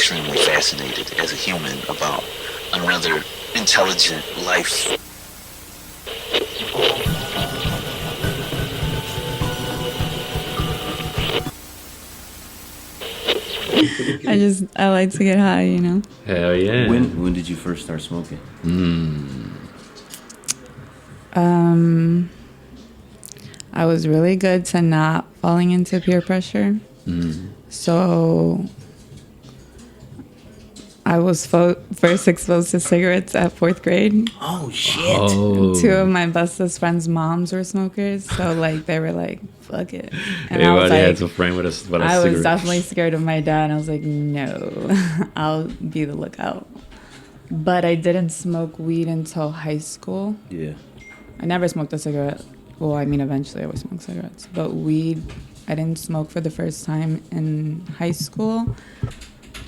extremely fascinated as a human about another intelligent life. I like to get high, you know. Hell yeah. When did you first start smoking? I was really good to not falling into peer pressure. So I was first exposed to cigarettes at 4th grade. Oh, shit. Oh. 2 of my bestest friends' moms were smokers. So, like, they were like, fuck it. And Everybody had some friend with us. I was definitely scared of my dad. I was like, no, I'll be the lookout. But I didn't smoke weed until high school. Yeah. I never smoked a cigarette. Well, I mean, eventually I would smoke cigarettes. But weed, I didn't smoke for the first time in high school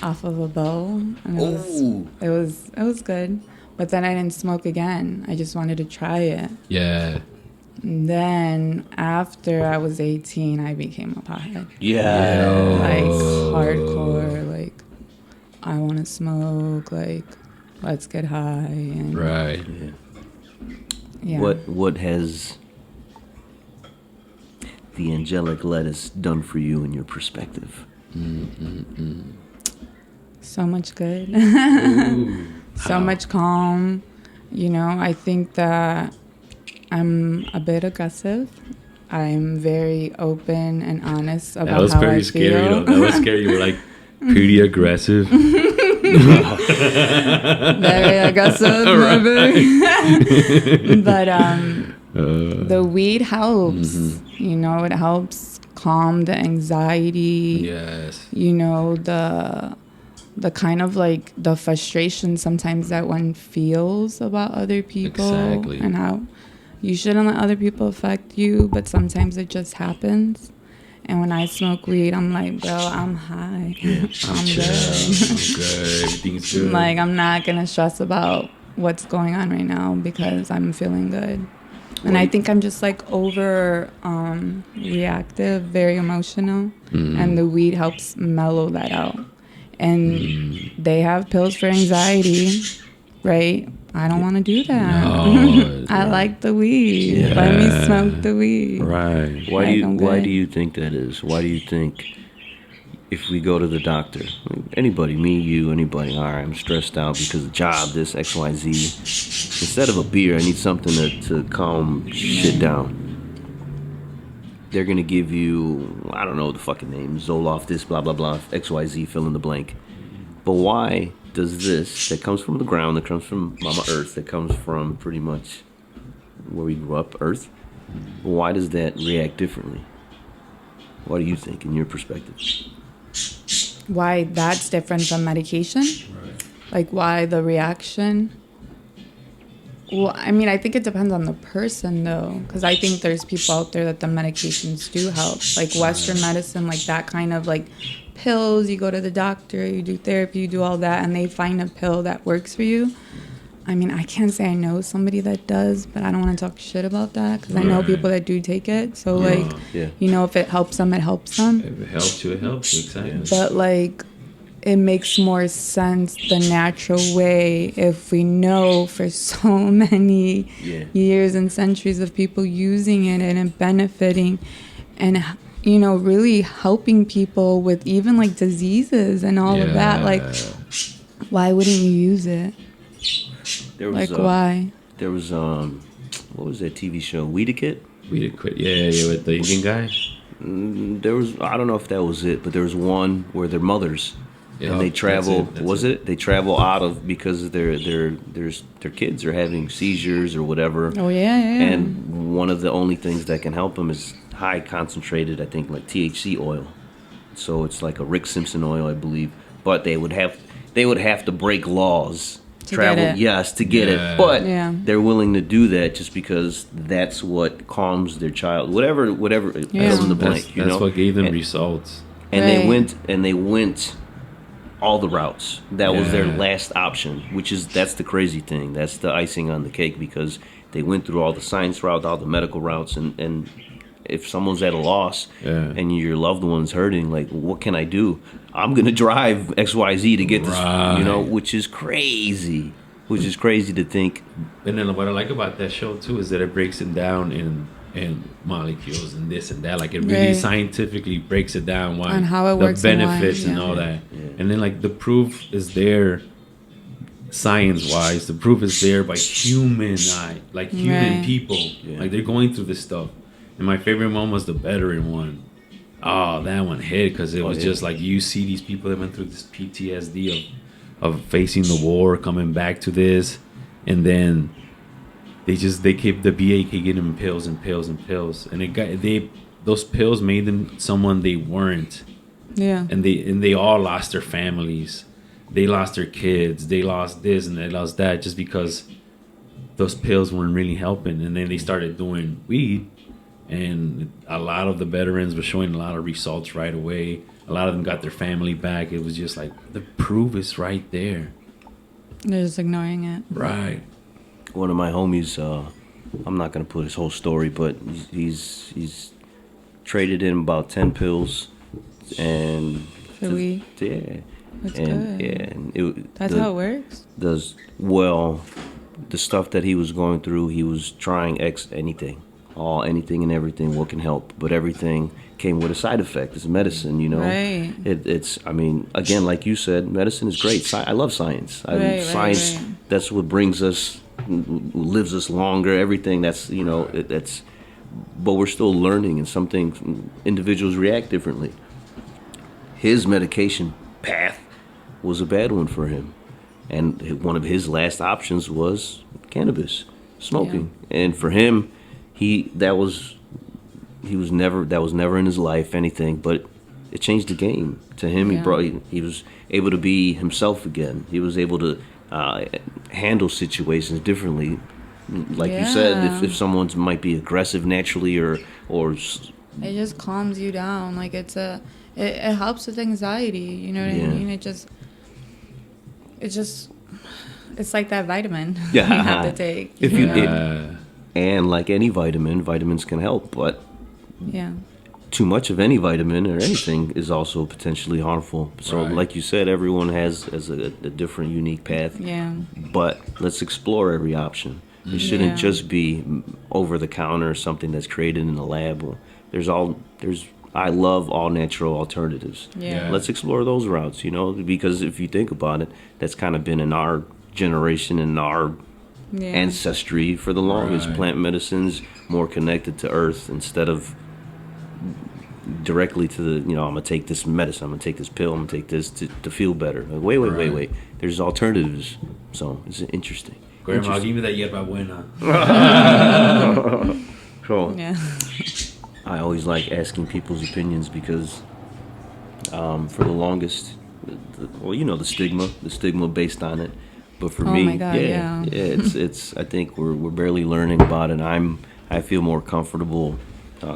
off of a bowl. And it was good. But then I didn't smoke again. I just wanted to try it. Yeah. And then after I was 18, I became a pothead. Yeah. Like hardcore, like I want to smoke, like let's get high. And Right. yeah. What has the angelic lettuce done for you in your perspective? So much good. So much calm. You know, I think that I'm a bit aggressive. I'm very open and honest about how I feel. That was pretty scary, though. That was scary. You were like pretty aggressive. Very aggressive, maybe. But the weed helps. You know, it helps calm the anxiety. Yes. You know, the kind of like the frustration sometimes that one feels about other people. Exactly. And how you shouldn't let other people affect you, but sometimes it just happens. And when I smoke weed, I'm like, bro, I'm high. I'm good. I'm good. Everything's good. Like, I'm not going to stress about what's going on right now because I'm feeling good. And I think I'm just like over reactive, very emotional. And the weed helps mellow that out. And they have pills for anxiety, right? I don't want to do that. No, I like the weed. Yeah. Let me smoke the weed. Right. Why do you think that is? Why do you think if we go to the doctor, anybody, me, you, anybody, all right, I'm stressed out because of job, this, X, Y, Z. Instead of a beer, I need something to calm shit down. They're going to give you, I don't know the fucking name, Zoloft, this, blah, blah, blah, X, Y, Z, fill in the blank. But why does this, that comes from the ground, that comes from Mama Earth, that comes from pretty much where we grew up, Earth, why does that react differently? What do you think in your perspective? Why that's different from medication? Right. Like why the reaction? Well, I mean, I think it depends on the person, though, because I think there's people out there that the medications do help, like Western medicine, like that kind of like pills. You go to the doctor, you do therapy, you do all that, and they find a pill that works for you. I mean, I can't say I know somebody that does, but I don't want to talk shit about that because I know people that do take it. So, you know, if it helps them, it helps them. If it helps you, it helps you. Exactly. But, like, it makes more sense the natural way if we know for so many years and centuries of people using it and benefiting and, you know, really helping people with even, like, diseases and all of that. Like, why wouldn't you use it? There was, why? There was, what was that TV show? Weedakit? Weedakit, yeah, with the Indian guy. There was, I don't know if that was it, but there was one where they're mothers. And they travel. They travel out of because their kids are having seizures or whatever. Oh yeah. And one of the only things that can help them is high concentrated, I think, like THC oil. So it's like a Rick Simpson oil, I believe. But they would have to break laws. To get it. But they're willing to do that just because that's what calms their child. Whatever. Fill in the blank. That's what gave them results. And they went. All the routes. That was their last option, that's the crazy thing. That's the icing on the cake because they went through all the science route, all the medical routes, and if someone's at a loss Yeah. and your loved one's hurting, like, what can I do? I'm gonna drive XYZ to get this, you know, which is crazy. Which is crazy to think. And then what I like about that show too is that it breaks it down in molecules and this and that. Like it really Right. scientifically breaks it down why On how it the works and why, benefits and yeah. all that. And then like the proof is there science wise. The proof is there by human eye, like human Right. people. Yeah. Like they're going through this stuff. And my favorite one was the veteran one. Oh, that one hit because it was just like you see these people that went through this PTSD of facing the war, coming back to this, and then they keep the BA keep getting them pills and pills and pills, and those pills made them someone they weren't, Yeah. and they all lost their families, they lost their kids, they lost this and they lost that just because those pills weren't really helping, and then they started doing weed, and a lot of the veterans were showing a lot of results right away. A lot of them got their family back. It was just like the proof is right there. They're just ignoring it. Right. One of my homies, I'm not gonna put his whole story, but he's traded in about 10 pills, and For weed. yeah, That's and good. yeah, and That's how it works. The stuff that he was going through, he was trying anything and everything, what can help, but everything came with a side effect. It's medicine, you know. Right. It's I mean, again, like you said, medicine is great. I love science. Science. Right. That's what brings us, lives us longer. Everything. That's, you know, that's. But we're still learning, and some things individuals react differently. His medication path was a bad one for him, and one of his last options was cannabis, smoking, and for him, that was never in his life anything, but it changed the game to him. Yeah. He was able to be himself again. He was able to handle situations differently. Like you said, if someone might be aggressive naturally or It just calms you down. Like it helps with anxiety. You know what I mean? It's like that vitamin you have to take. If you you know? did, and like any vitamin, vitamins can help, but Yeah. too much of any vitamin or anything is also potentially harmful. So, Right. like you said, everyone has a different, unique path. Yeah. But let's explore every option. It shouldn't just be over the counter, something that's created in a lab. I love all natural alternatives. Yeah. Let's explore those routes, you know, because if you think about it, that's kind of been in our generation and our ancestry for the longest. Right. Plant medicines more connected to earth instead of directly to the, you know, I'm gonna take this medicine, I'm gonna take this pill, I'm gonna take this to feel better. Like, wait. There's alternatives. So it's interesting. Grandma, give me that yerba buena. So Yeah. I always like asking people's opinions because for the longest, the stigma based on it. But for me, my God, yeah. it's I think we're barely learning about it. I feel more comfortable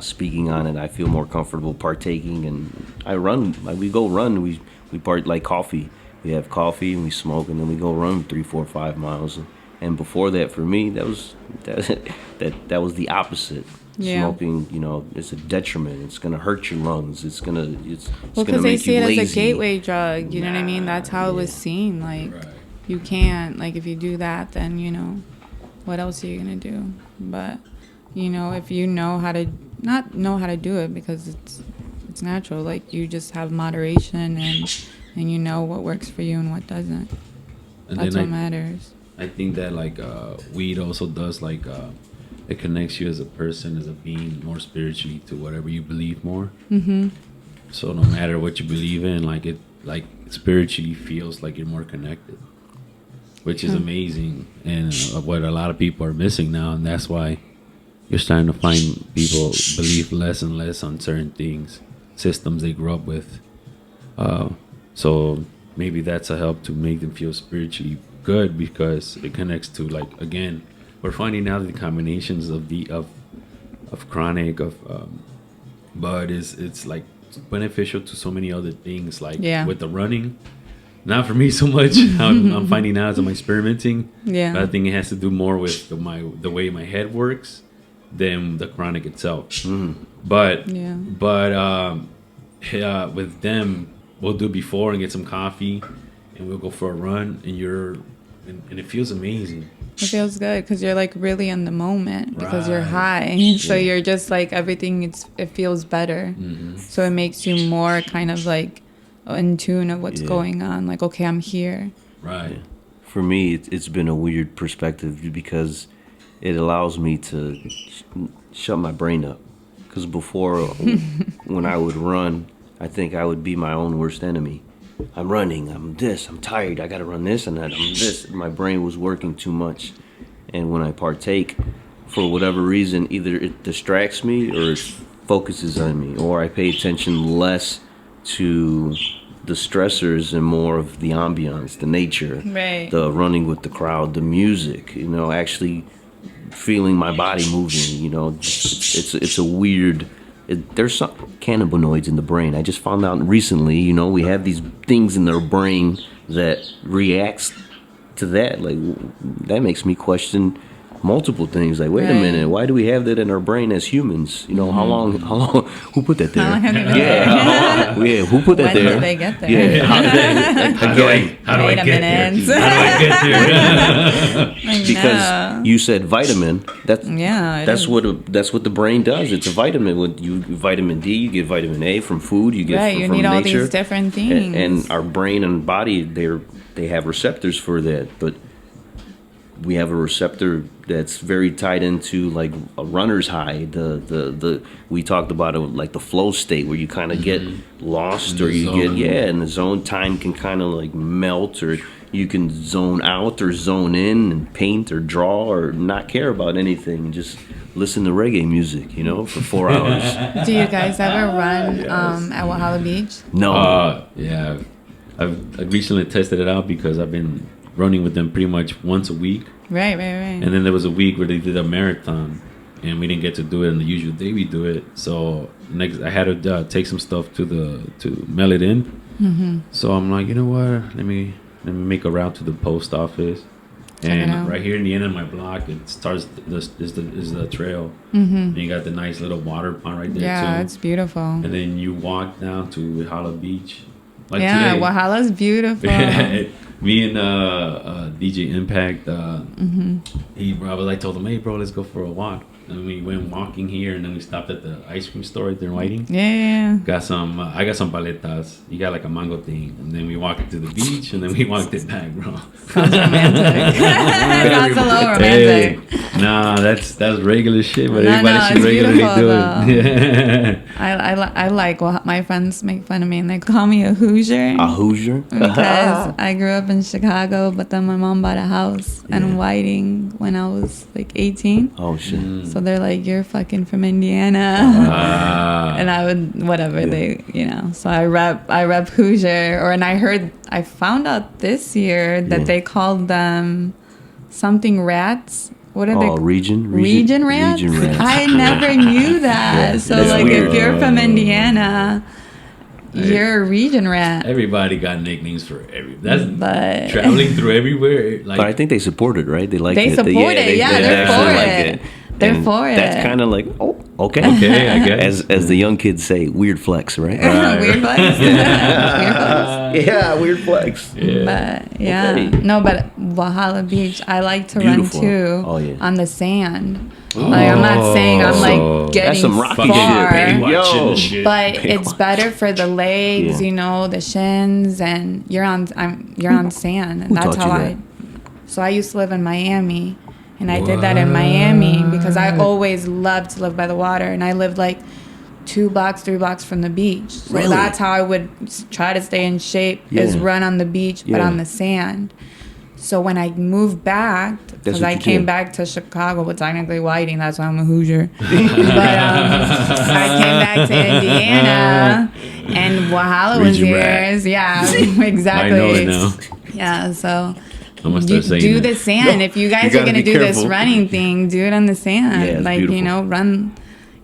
speaking on it. I feel more comfortable partaking, and we go run. We part like coffee. We have coffee and we smoke, and then we go run 3, 4, 5 miles. And before that, for me, that was the opposite. Yeah. Smoking, you know, it's a detriment. It's gonna hurt your lungs. It's gonna Well, gonna because they make see you it lazy. as a gateway drug. You know what I mean? That's how it was seen. Like, you can't. Like, if you do that, then, you know, what else are you going to do? But, you know, if you know how to, not know how to do it because it's natural. Like, you just have moderation and you know what works for you and what doesn't. And That's then what matters. I think that like weed also does like it connects you as a person, as a being, more spiritually to whatever you believe more. Mm-hmm. So no matter what you believe in, like it spiritually feels like you're more connected, which is amazing, and what a lot of people are missing now, and that's why you're starting to find people believe less and less on certain things, systems they grew up with. So maybe that's a help to make them feel spiritually good because it connects to, like, again, we're finding out the combinations of chronic but it's like beneficial to so many other things, like with the running. Not for me so much. I'm finding out as I'm experimenting. Yeah. But I think it has to do more with the way my head works than the chronic itself. But with them, we'll do before and get some coffee, and we'll go for a run, and it feels amazing. It feels good because you're like really in the moment because you're high. So you're just like everything. It feels better. So it makes you more kind of like in tune of what's going on. Like, okay, I'm here. Right. For me, it's been a weird perspective because it allows me to shut my brain up. Because before, when I would run, I think I would be my own worst enemy. I'm running, I'm tired, I gotta run this and that, I'm this. My brain was working too much. And when I partake, for whatever reason, either it distracts me or it focuses on me, or I pay attention less to the stressors and more of the ambiance, the nature, the running with the crowd, the music, actually feeling my body moving, it's a weird... There's some cannabinoids in the brain. I just found out recently, we have these things in their brain that reacts to that. Like, that makes me question multiple things. Like, wait a minute, why do we have that in our brain as humans? How long, who put that there? How long have they been there? Who put that when there? Did they get there? Yeah, how do I get there? Because you said vitamin. That's what the brain does. It's a vitamin. Vitamin D, you get vitamin A from food. You get you from need nature. all these different things. And our brain and body, they have receptors for that, but we have a receptor that's very tied into like a runner's high. We talked about it like the flow state where you kind of get lost, or you get in the zone. Time can kind of like melt, or you can zone out or zone in and paint or draw or not care about anything and just listen to reggae music, for 4 hours. Do you guys ever run at Walhalla Beach? No. Yeah, I've recently tested it out because I've been running with them pretty much once a week. Right. And then there was a week where they did a marathon, and we didn't get to do it on the usual day we do it. So next, I had to take some stuff to mail it in. So I'm like, you know what? Let me make a route to the post office. And right here in the end of my block, it starts is the trail. And you got the nice little water pond right there too. Yeah, it's beautiful. And then you walk down to Walhalla Beach. Like yeah, today. Walhalla's beautiful. Me and DJ Impact, I told him, hey bro, let's go for a walk. And we went walking here, and then we stopped at the ice cream store right there in Whiting. Yeah. Got some. I got some paletas. You got like a mango thing, and then we walked to the beach, and then we walked it back, bro. Sounds romantic. That's a little romantic. Hey, nah, that's regular shit, but everybody should regularly do it. Yeah. I like my friends make fun of me and they call me a Hoosier. A Hoosier? Because I grew up in Chicago, but then my mom bought a house in Whiting when I was like 18. Oh shit. So they're like, you're fucking from Indiana. And I would, whatever they, so I rep Hoosier. And I found out this year that they called them something rats. What are they? Region rats? Region rats. I never knew that. So like weird. if you're from Indiana, you're a region rat. Everybody got nicknames for that's traveling through everywhere. Like, but I think they support it, right? They like it. They support it. They're for it. They're for it. That's kind of like, okay. Okay, I guess. As the young kids say, weird flex, right? Weird flex. Weird flex. Yeah, weird flex. Yeah. But yeah, Okay. no, but Walhalla Beach, I like to Beautiful. run too. Oh, yeah. On the sand. Like I'm not saying I'm like getting that's some rocky far, shit, baby. Yo. but it's better for the legs, the shins, and you're on sand, and Who that's taught how you that? So I used to live in Miami, and I did that in Miami because I always loved to live by the water, and I lived like 2 blocks, 3 blocks from the beach. So Really? that's how I would try to stay in shape is run on the beach, but Yeah. on the sand. So when I moved back, because I came back to Chicago, well, technically Whiting, that's why I'm a Hoosier. But I came back to Indiana, and Walhalla was yours. Yeah, exactly. I know it now. Yeah, so I'm gonna start saying do that. the sand. If you guys you are gotta gonna be do this careful. running thing, do it on the sand. Yeah, it's like beautiful. run.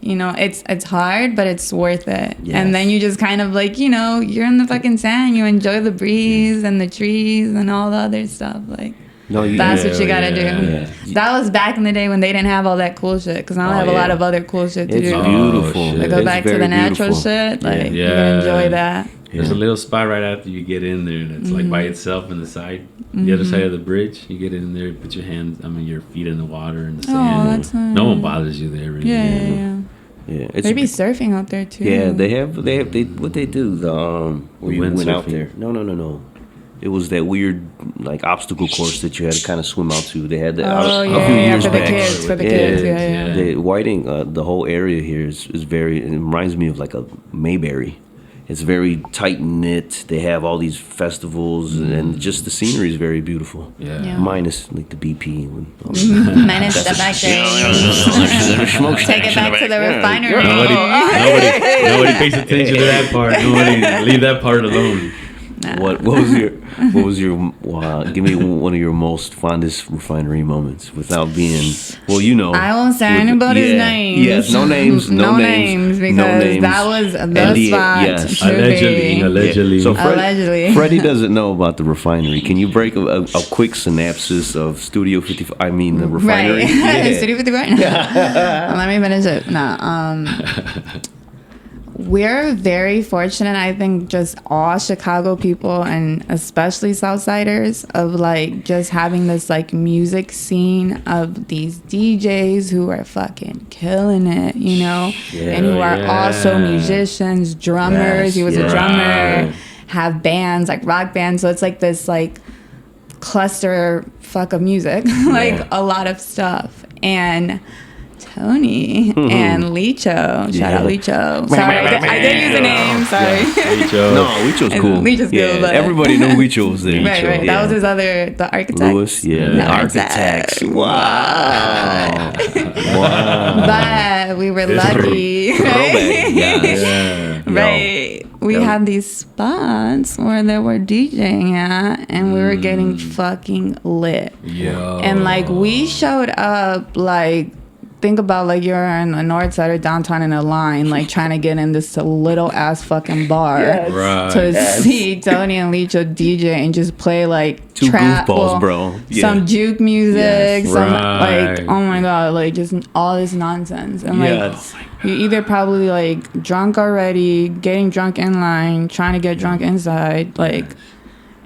It's hard, but it's worth it. Yes. And then you just kind of like, you're in the fucking sand. You enjoy the breeze and the trees and all the other stuff. Like, No, That's what you gotta do. Yeah. That was back in the day when they didn't have all that cool shit. Because now I have a lot of other cool shit to It's do. beautiful. shit. Like go It's back to very the natural beautiful. shit. Like you Yeah. can enjoy that. There's a little spot right after you get in there that's like by itself in the side, the other side of the bridge. You get in there, put your feet in the water and the sand. that's nice. No one bothers you there, really. Yeah. Yeah, it's They be surfing out there too. yeah. They what they do where you went out windsurfing. there. No. It was that weird like obstacle course that you had to kind of swim out to. They had that Oh a yeah, few yeah, years for the back. kids, for the Yeah. kids. Yeah, Yeah. yeah. The Whiting, the whole area here is very. It reminds me of like a Mayberry. It's very tight knit. They have all these festivals, and just the scenery is very beautiful. Yeah. Yeah. Minus like the BP. Minus the back there. Smoke Take it back to the refinery. Nobody pays attention to that part. Nobody leave that part alone. What was your give me one of your most fondest refinery moments without being I won't say anybody's names. Yes, no names, no names because no names. that was the NDA, spot. yes. to be. Allegedly. So Allegedly. Freddie doesn't know about the refinery. Can you break a quick synopsis of Studio 55? I mean the refinery. Right. Yeah. Studio 51. Let me finish it. No. We're very fortunate, I think, just all Chicago people and especially Southsiders of like just having this like music scene of these DJs who are fucking killing it, you know, and who are also musicians, drummers. Yes, He was yeah. a drummer, Right. have bands like rock bands. So it's like this like cluster fuck of music, like a lot of stuff. And Tony and Licho. Shout out Licho. Sorry, I did use a name. Sorry. No, Weecho's cool. Weecho's cool, yeah, but- everybody knew Weecho was there. Right. Yeah. That was his other, the architect. Lewis, yeah. The The architects. Wow. Wow. But we were lucky. Throwback. Yes. Yeah. Right. We had these spots where they were DJing at, and we were getting fucking lit. Yo. And like we showed up like, think about like you're in the north side or downtown in a line like trying to get in this little ass fucking bar Right. to see Tony and Licho DJ and just play like Two trap, goofballs, bro. Yeah. some juke music, Yes. some Right. like oh my god, like just all this nonsense. And like Yes. you either probably like drunk already, getting drunk in line, trying to get drunk inside, like.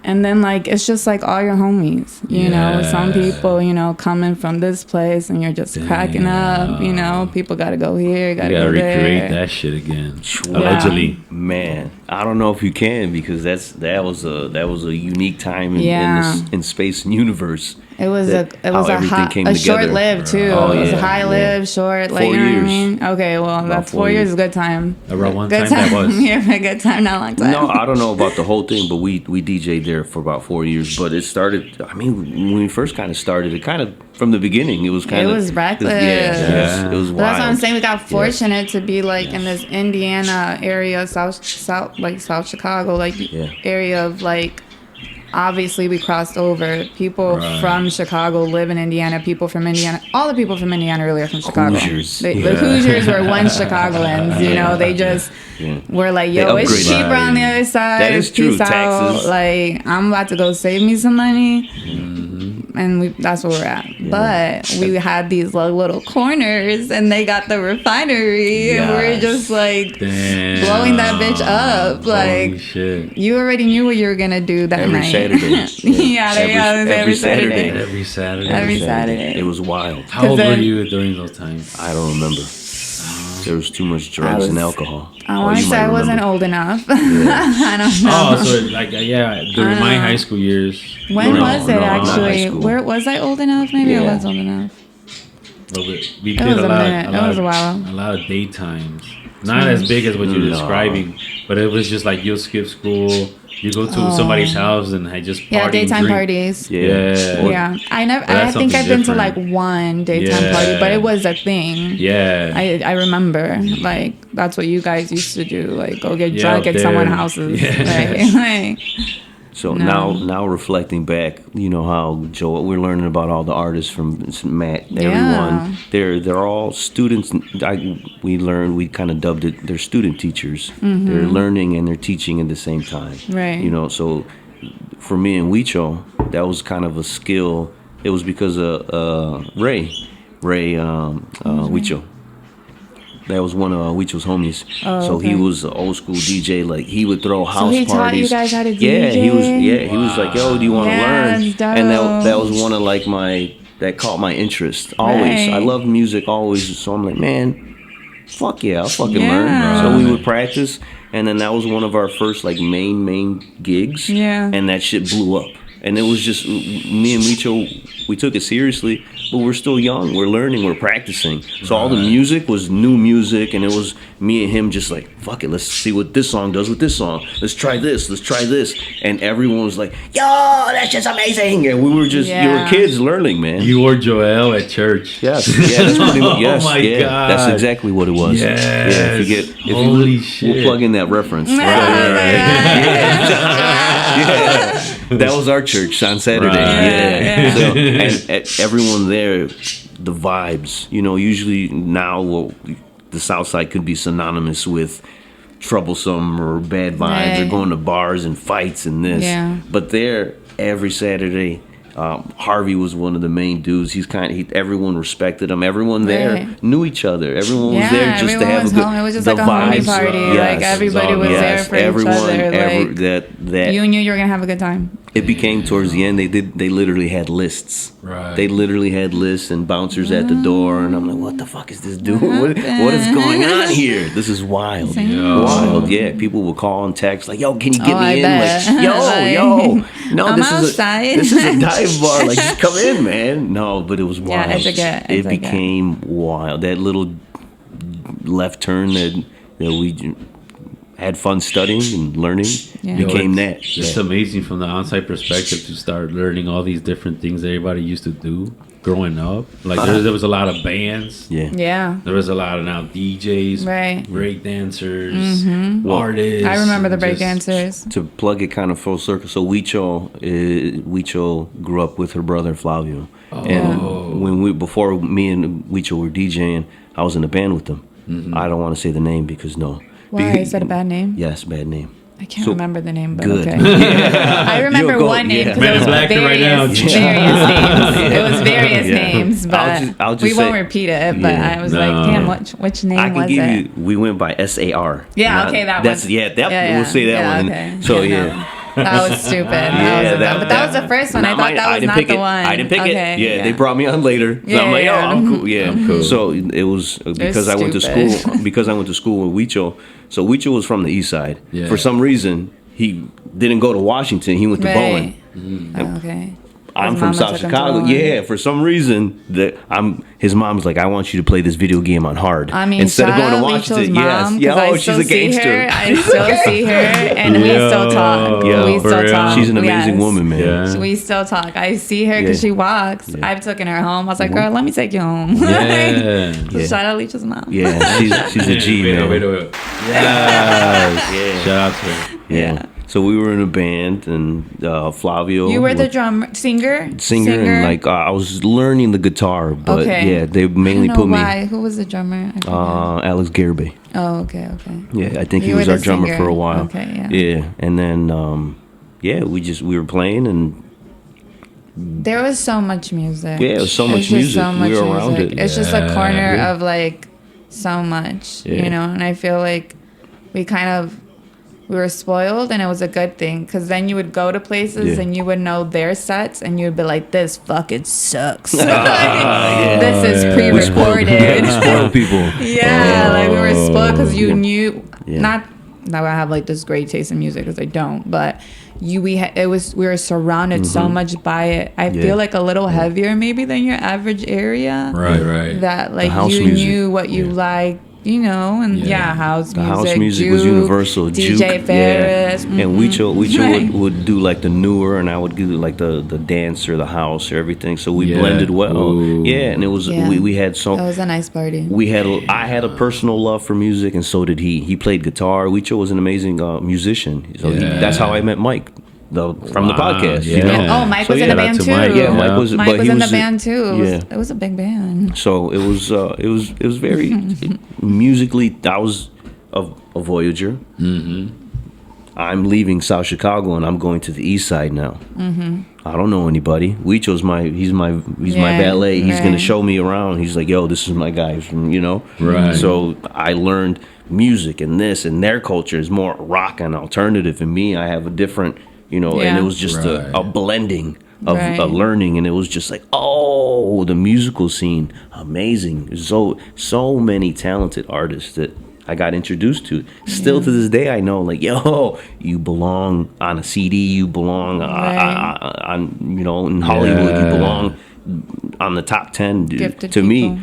And then, like, it's just, like, all your homies, you know? Some people, you know, coming from this place and you're just cracking up, you know? People got to go here, got to You gotta go recreate there. that shit again. Yeah. Allegedly. Man, I don't know if you can because that was a unique time in space and universe. It was how a everything came a together. short-lived, too. Oh, It was yeah, a high-lived, short, like, 4 you know what I years. mean? Okay, well, that's 4 4 years years. is a good time. Around one Good time that was. Yeah, a good time, not a long time. No, I don't know about the whole thing, but we DJ'd there for about 4 years. But it started. I mean, when we first kind of started, it kind of from the beginning. It was kind of. It was reckless. It was wild. But that's what I'm saying. We got fortunate to be like in this Indiana area, South Chicago, like area of like. Obviously, we crossed over. People from Chicago live in Indiana. People from Indiana, all the people from Indiana really are from Chicago. Hoosiers. The Hoosiers were once Chicagoans. You know, they just were like, "Yo, it's upgraded. cheaper on the other side." That is true. Peace out. Taxes. Like, I'm about to go save me some money. And that's where we're at. But we had these like, little corners, and they got the refinery, and we're just like Damn. blowing that bitch up. Holy Like, shit. you already knew what you were gonna do that Every night. Saturday. Every Saturday. Every Saturday. Every Saturday. It was wild. How old were then- you during those times? I don't remember. There was too much drugs and alcohol. I want to you say might I wasn't remember. old enough. I don't know. Oh, so like during my high school years. When No, was it no, not high actually? school. Where was I old enough? Maybe I Yeah. was old enough. But we It did was a a lot. minute. It was a while. A lot of daytimes. Not as big as what you're No. describing, but it was just like you'll skip school, you go to somebody's house, and I just party Yeah, and daytime drink. parties. Yeah. Yeah, I never. But I that's think I've something been to like different. one daytime Yeah. party, but it was a thing. Yeah. I remember like that's what you guys used to do, like go get Yeah, drunk up at someone's there. houses. Yeah. Like, So No. now reflecting back, you know how Joe, we're learning about all the artists from Matt, everyone. They're all students. We kind of dubbed it. They're student teachers. They're learning and they're teaching at the same time. Right. You know, so for me and Weecho, that was kind of a skill. It was because of Ray Huicho. That was one of Huicho's homies. Oh, so okay. he was an old school DJ. Like he would throw house he parties. taught you guys how to DJ? Yeah, he was like, yo, do you want to learn? That's dope. And that was one of like that caught my interest. Always. Right. I love music always. So I'm like, man, fuck yeah, I'll fucking Yeah. learn. So we would practice, and then that was one of our first like main gigs. Yeah. And that shit blew up. And it was just me and Micho, we took it seriously, but we're still young. We're learning, we're practicing. So all the music was new music, and it was me and him just like, fuck it, let's see what this song does with this song. Let's try this. And everyone was like, yo, that's just amazing. And we were just, you were kids learning, man. You were Joel at church. Yes, yeah, that's pretty much, yes, Oh my yeah, God. that's exactly what it was. Yes. Yeah, Holy shit. We'll plug in that reference. Oh, Yeah. That was our church on Saturday. Right. Yeah. So, and everyone there, the vibes. You know, usually now the South Side could be synonymous with troublesome or bad vibes or going to bars and fights and this. Yeah. But there, every Saturday, Harvey was one of the main dudes. Everyone respected him. Everyone there knew each other. Everyone was there just to have a good. It was just the like a homie vibes. party. Yes. Like everybody was there for each other. Like that you knew you were gonna have a good time. it became towards the end. They literally had lists. Right. They literally had lists and bouncers at the door, and I'm like, what the fuck is this dude? What is going on here? This is wild. Wild. Yeah. People would call and text like, yo, can you get me in? Bet. Like, yo. No, I'm this outside. is a dive bar. Like, just come in, man. No, but it was wild. Yeah, it became wild. That little left turn that we had fun studying and learning became that. It's amazing from the outside perspective to start learning all these different things that everybody used to do growing up. Like there was a lot of bands. Yeah. There was a lot of now DJs, break dancers, artists. I remember the break dancers. To plug it kind of full circle, so Huicho grew up with her brother Flavio, and before me and Huicho were DJing, I was in a band with them. I don't want to say the name because no. Why? Is that a bad name? Yes, bad name. I can't remember the name, but good. okay. I remember one name because it was various names. It was various names, but I'll just we won't say, repeat it. But I was like, damn, which name I can was give it? you. We went by SAR. Yeah, okay, that that's one. We'll say that one. Okay. So That was stupid. But that was the first one. I thought that was not the one. I didn't pick it. Yeah, they brought me on later. So I'm like, oh, I'm cool. Yeah, I'm cool. So it was because I went to school. Because I went to school with Huicho. So Huicho was from the East Side. Yeah. For some reason, he didn't go to Washington. He went to Bowen. Okay. I'm from South Chicago. Yeah, for some reason his mom's like, I want you to play this video game on hard. I mean, instead of going to Washington. Mom, She's a gangster. I still see her, and we still talk. We still talk. She's an amazing woman, man. Yeah. We still talk. I see her because she walks. I've taken her home. I was like, girl, let me take you home. Yeah. Shout out Leach's mom. Yeah, she's a G, man. Wait. Yeah. Shout out to her. Yeah. So we were in a band, and Flavio. You were the singer, and like I was learning the guitar, but they mainly put me. Why? Who was the drummer? Alex Garibay. Oh, okay. Yeah, I think he was our drummer for a while. Okay, yeah. And then we were playing, and there was so much music. Yeah, it was so much music. We were around it. It's just a corner of like so much, and I feel like we were spoiled, and it was a good thing because then you would go to places and you would know their sets, and you would be like, "This fucking sucks. This is pre-recorded." We spoiled people. Like we were spoiled because you knew not that I have like this great taste in music because I don't, but we were surrounded so much by it. I feel like a little heavier maybe than your average area. Right. That like you knew what you liked. And house music. House music Juke, was universal. DJ Ferris. And Huicho would do like the newer, and I would do like the dance or the house or everything. So we blended well. Ooh. Yeah, and it was we had so. That was a nice party. I had a personal love for music, and so did he. He played guitar. Huicho was an amazing musician. So that's how I met Mike. From the podcast, Mike was in the band too. Mike was in the band too. It was a big band. So it was very musically. I was a Voyager. I'm leaving South Chicago and I'm going to the East Side now. I don't know anybody. Huicho's he's my valet. He's gonna show me around. He's like, yo, this is my guy from, Right. So I learned music and this, and their culture is more rock and alternative. And me, I have a different, and it was just a blending of a learning, and it was just like, oh, the musical scene, amazing. There's so many talented artists that I got introduced to. Still to this day, I know, like, yo, you belong on a CD, you belong on in Hollywood, you belong on the top 10. Dude. Gifted to people. me,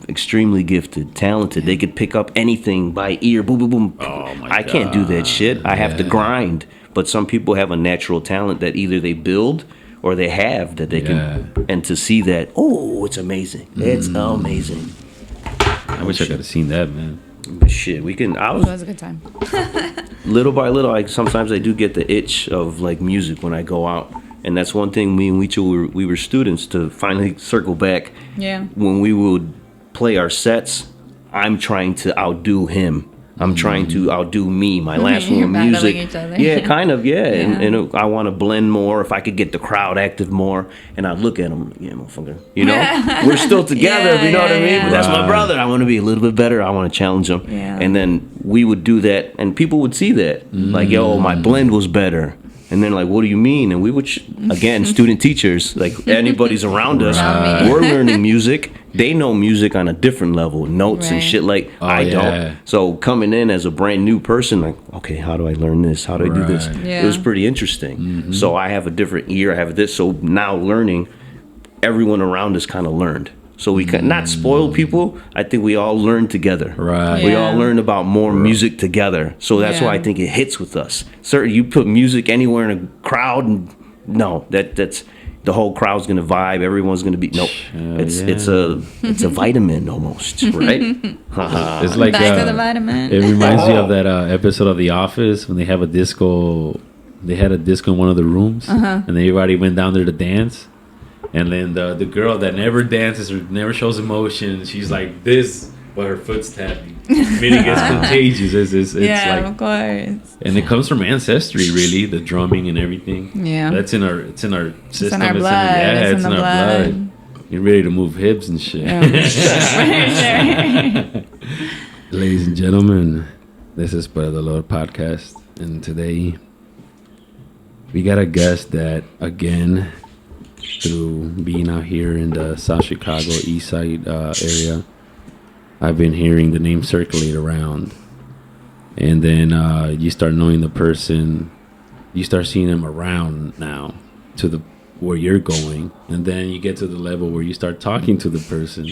extremely gifted, talented. They could pick up anything by ear, boom, boom, boom. Oh my I can't do that shit. I have to grind. But some people have a natural talent that either they build or they have that they can. And to see that, it's amazing. It's amazing. I wish I could have seen that, man. But shit, we can. It was a good time. Little by little, sometimes I do get the itch of like music when I go out, and that's one thing. Me and Wicho, we were students. To finally circle back, when we would play our sets, I'm trying to outdo him. I'm trying to outdo me. My last one, music. Each other. Yeah, kind of. Yeah, and I want to blend more. If I could get the crowd active more, and I look at him, motherfucker. We're still together. You know what I mean? But that's my brother. I want to be a little bit better. I want to challenge him. Yeah. And then we would do that, and people would see that, like, yo, my blend was better. And then, like, what do you mean? And we would, again, student teachers, like, anybody's around us, we're learning music. They know music on a different level, notes and shit like I don't. So coming in as a brand new person, like, okay, how do I learn this? How do I do this? Yeah. It was pretty interesting. So I have a different ear. I have this. So now learning, everyone around us kind of learned. So we can not spoil people. I think we all learn together. Right. We all learn about more music together. So that's why I think it hits with us. Certainly, you put music anywhere in a crowd, and that's the whole crowd's gonna vibe. Everyone's gonna be it's a vitamin almost, right? It's like Back to the vitamin. It reminds me of that episode of The Office when they have a disco. They had a disco in one of the rooms, and everybody went down there to dance. And then the girl that never dances or never shows emotion, she's like this, but her foot's tapping. Meaning it's contagious. It's like, of course. and it comes from ancestry, really, the drumming and everything. Yeah. That's in our system. It's in our blood. It's in our blood. You're ready to move hips and shit. Yeah. Ladies and gentlemen, this is Para Dolor podcast, and today we got a guest that, again, through being out here in the South Chicago Eastside area, I've been hearing the name circulate around, and then you start knowing the person, you start seeing them around now to the where you're going, and then you get to the level where you start talking to the person.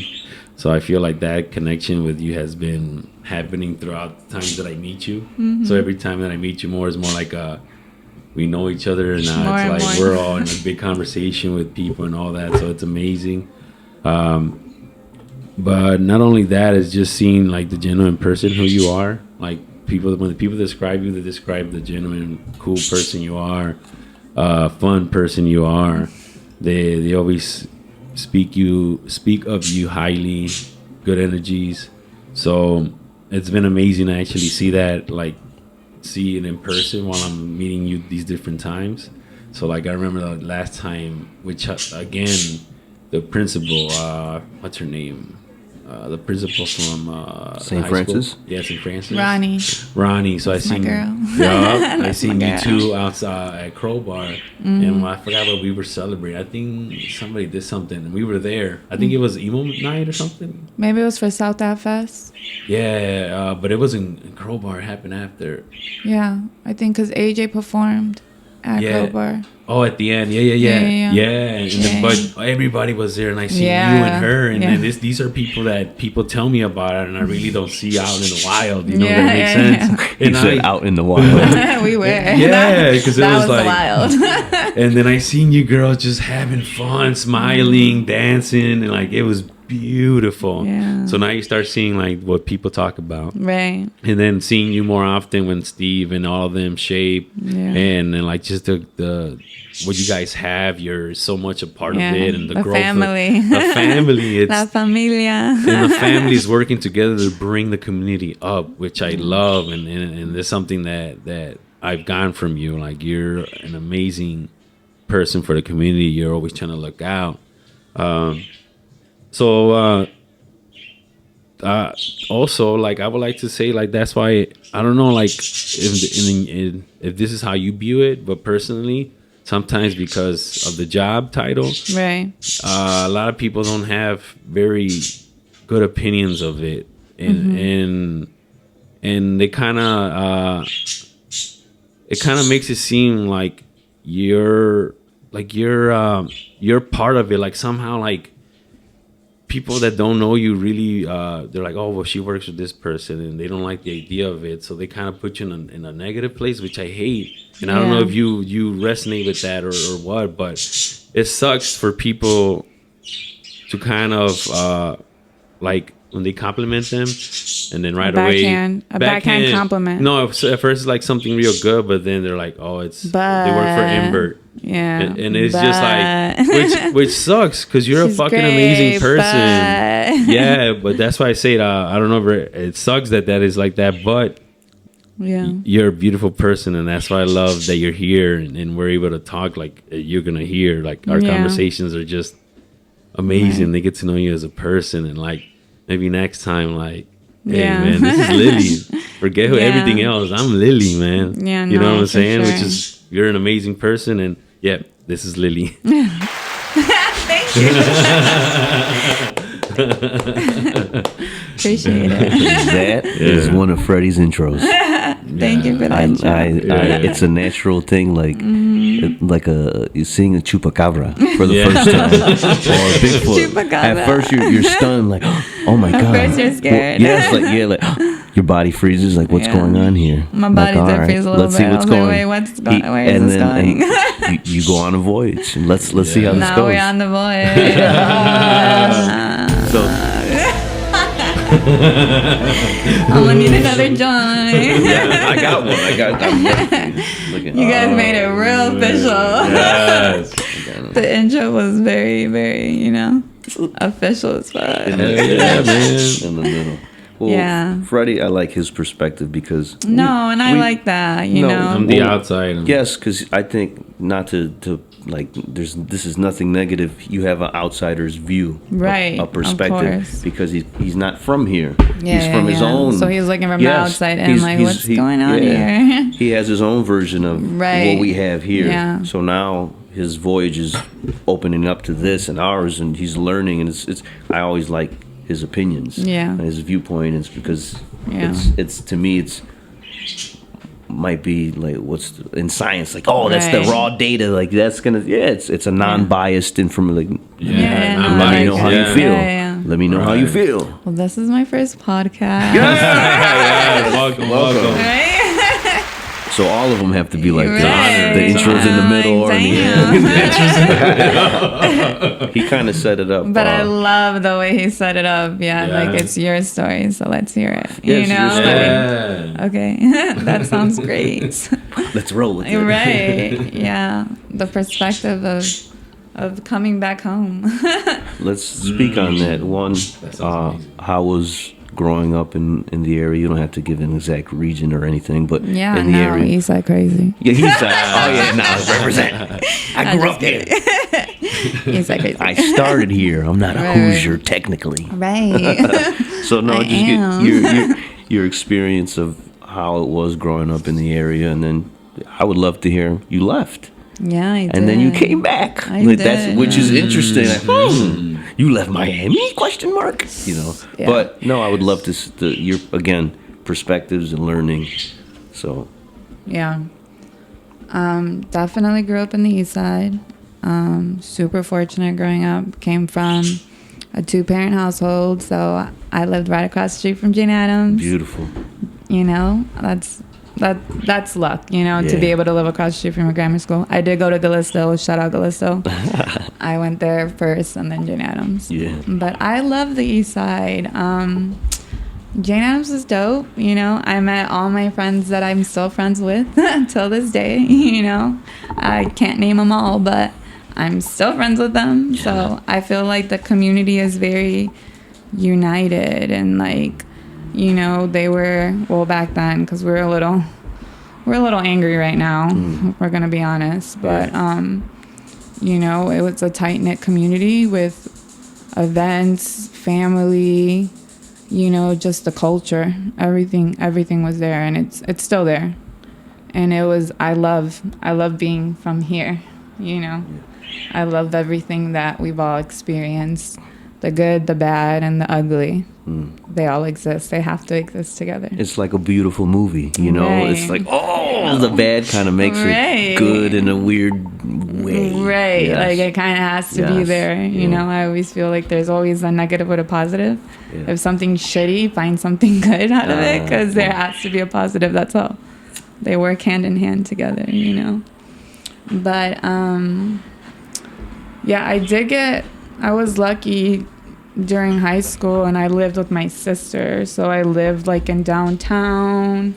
So I feel like that connection with you has been happening throughout the times that I meet you. So every time that I meet you more is more like we know each other, and now it's like we're all in a big conversation with people and all that. So it's amazing. But not only that, it's just seeing like the genuine person who you are. Like when people describe you, they describe the genuine, cool person you are, fun person you are. They always speak of you highly, good energies. So it's been amazing to actually see that, like, see it in person while I'm meeting you these different times. So like I remember the last time, which again, the principal, what's her name? The principal from St. Francis. School. Yeah, St. Francis. Ronnie. So That's I seen, my girl. yeah, I That's seen my you girl. two outside at Crowbar, and I forgot what we were celebrating. I think somebody did something, and we were there. I think it was emo night or something. Maybe it was for South Ave Fest. Yeah, but it was in Crowbar. It happened after. Yeah, I think because AJ performed at Crowbar. Oh, at the end, yeah. But everybody was there, and I seen you and her, and then these are people that people tell me about, and I really don't see out in the wild. You know, that makes sense. He And said out in the wild. We were. Yeah, because it was like wild. And then I seen you girls just having fun, smiling, dancing, and like it was beautiful. Yeah. So now you start seeing like what people talk about. Right. And then seeing you more often when Steve and all of them shape, and then like just the what you guys have, you're so much a part of it, and the growth family. of the family. It's La familia. and the family is working together to bring the community up, which I love, and there's something that I've gotten from you. Like you're an amazing person for the community. You're always trying to look out. Also, like, I would like to say, like, that's why I don't know, like, if this is how you view it, but personally, sometimes because of the job title, Right. a lot of people don't have very good opinions of it, and they kind of it kind of makes it seem like you're part of it, like somehow, like, people that don't know you really, they're like, oh, well, she works with this person, and they don't like the idea of it, so they kind of put you in a negative place, which I hate. And I don't know if you resonate with that or what, but it sucks for people to kind of like, when they compliment them, and then right away a backhand compliment. No, at first it's like something real good, but then they're like, oh, they work for Invert. Yeah, and it's just like, which sucks, because you're a fucking amazing person. Yeah, but that's why I say it. I don't know if it sucks that is like that, but you're a beautiful person, and that's why I love that you're here, and we're able to talk like you're gonna hear. Like, our conversations are just amazing. They get to know you as a person, and like, maybe next time, like, hey, man, this is Lilly. Forget everything else. I'm Lilly, man. Yeah, you know what I'm saying? sure. Which is, you're an amazing person, and this is Lilly. Thank you. Appreciate it. That is one of Freddie's intros. Thank you for that. It's a natural thing, like you're seeing a chupacabra for the first time, or a Bigfoot. Chupacabra. At first, you're stunned, like, oh my god. At first, you're scared. Your body freezes, like, what's going on here? My body did freeze a little let's bit. See what's going. Where is this going? And you go on a voyage, and let's see how this now goes. we're on the voyage. I'm gonna need another joint. I got one. You guys made it real official. Yes. The intro was very, very, official as fuck. Yeah, man. In the middle. Well, Freddie, I like his perspective because I like that. You know, I'm the outside. Yes, because I think not to like. This is nothing negative. You have an outsider's view, right? A perspective, because he's not from here. Yeah, he's from his own. So he's looking from the outside and like, what's going on here? He has his own version of what we have here. Yeah. So now his voyage is opening up to this and ours, and he's learning. And it's I always like his opinions, and his viewpoint. It's because it's to me it's might be like in science, like, oh, that's the raw data, like that's gonna it's a non-biased information, like let me know how you feel. Let me know how you feel. Well, this is my first podcast. Welcome. Right? So all of them have to be like Right. the intros in the middle or Damn. he kind of set it up. But I love the way he set it up. Like, it's your story, so let's hear it. Okay, that sounds great. Let's roll with it. Right? Yeah, the perspective of coming back home. Let's speak on that one. How was growing up in the area? You don't have to give an exact region or anything, but in the area. Eastside Craaaazy. Yeah, Eastside. Represent. I grew up here. Eastside Craaaazy. I started here. I'm not a Hoosier technically. Right. So get your experience of how it was growing up in the area, and then I would love to hear you left. Yeah, I did. And then you came back. Which is interesting. Like, you left Miami? Question mark. Yeah. But no, I would love to your again perspectives and learning. So. Yeah. Definitely grew up in the East Side. Super fortunate growing up. Came from a 2-parent household, so I lived right across the street from Jane Addams. Beautiful. That's luck, to be able to live across the street from a grammar school. I did go to Gallisto. Shout out Gallisto. I went there first and then Jane Addams. Yeah. But I love the East Side. Jane Addams was dope. I met all my friends that I'm still friends with till this day. I can't name them all, but I'm still friends with them. Yeah. So I feel like the community is very united, and like, they were, well, back then, because we're a little angry right now. We're gonna be honest, but You know, it was a tight-knit community with events, family, you know, just the culture. Everything was there, and it's still there. And it was, I love being from here, you know. I love everything that we've all experienced. The good, the bad, and the ugly. They all exist. They have to exist together. It's like a beautiful movie, you know? Right. It's like, the bad kind of makes it good in a weird way. Right. Yes. Like, it kind of has to be there. You know, I always feel like there's always a negative with a positive. Yeah. If something's shitty, find something good out of it, because there has to be a positive. That's all. They work hand in hand together, you know? But, yeah, I was lucky during high school, and I lived with my sister. So I lived like in downtown.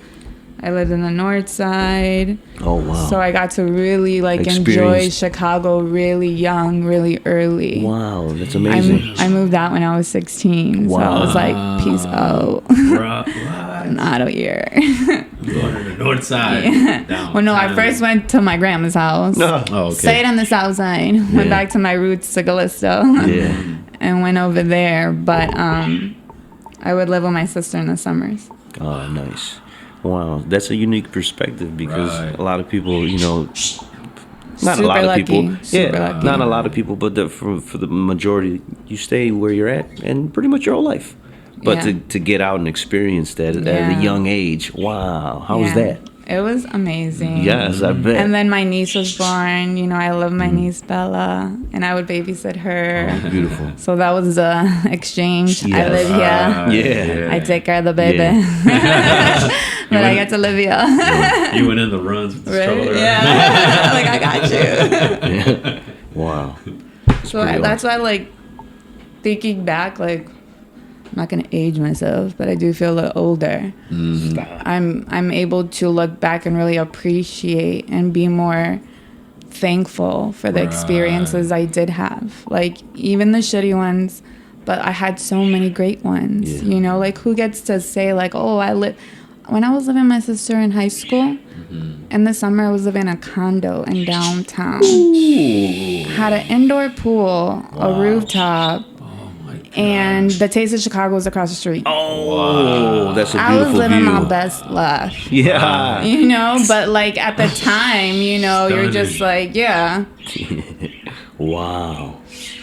I lived in the north side. Oh, wow. So I got to really like enjoy Chicago really young, really early. Wow, that's amazing. I moved out when I was 16. Wow. So I was like, peace out. I'm not out here. Going to the north side. Yeah. Well, no, I first went to my grandma's house. No. Oh, okay. Stayed on the south side. Went back to my roots to Callisto. Yeah. And went over there. But I would live with my sister in the summers. Oh, nice. Wow, that's a unique perspective, because a lot of people, you know, not super a lot of lucky. people, Super lucky. not a lot of people, but for the majority, you stay where you're at and pretty much your whole life. But to get out and experience that at a young age, wow, how was that? It was amazing. Yes, I bet. And then my niece was born. You know, I love my niece Bella, and I would babysit her. Oh, beautiful. So that was the exchange. Yes. I live here. Yeah. I take care of the baby. But I get to live here. You went in the runs with the stroller. Yeah. Like, I got you. Yeah. Wow. So that's why, like, thinking back, like, I'm not gonna age myself, but I do feel a little older. I'm able to look back and really appreciate and be more thankful for the experiences I did have. Like, even the shitty ones, but I had so many great ones. You know, like, who gets to say, like, oh, when I was living with my sister in high school, in the summer I was living in a condo in downtown. Had an indoor pool, a rooftop. And the Taste of Chicago was across the street. Oh, that's a beautiful view. I was living my best life. Yeah. You know, but like at the time, you know, you're just like, yeah. Wow.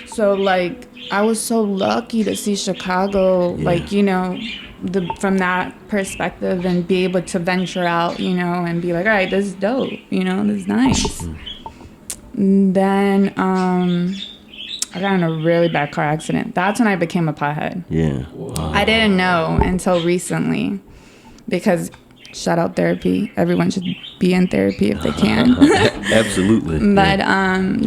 So like, I was so lucky to see Chicago, like, you know, from that perspective, and be able to venture out, you know, and be like, all right, this is dope. You know, this is nice. And then, I got in a really bad car accident. That's when I became a pothead. Yeah. Wow. I didn't know until recently, because shout out therapy. Everyone should be in therapy if they can. Absolutely. But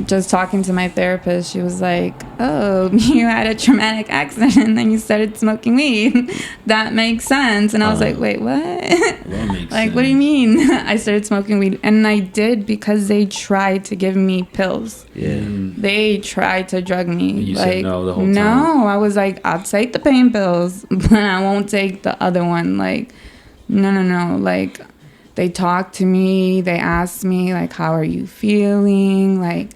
just talking to my therapist, she was like, oh, you had a traumatic accident and then you started smoking weed. That makes sense. And I was like, wait, what? That makes like, sense. what do you mean? I started smoking weed. And I did because they tried to give me pills. Yeah. They tried to drug me. You like, said no the whole time? No, I was like, I'll take the pain pills, but I won't take the other one. Like, no. Like, they talked to me. They asked me, like, how are you feeling? Like,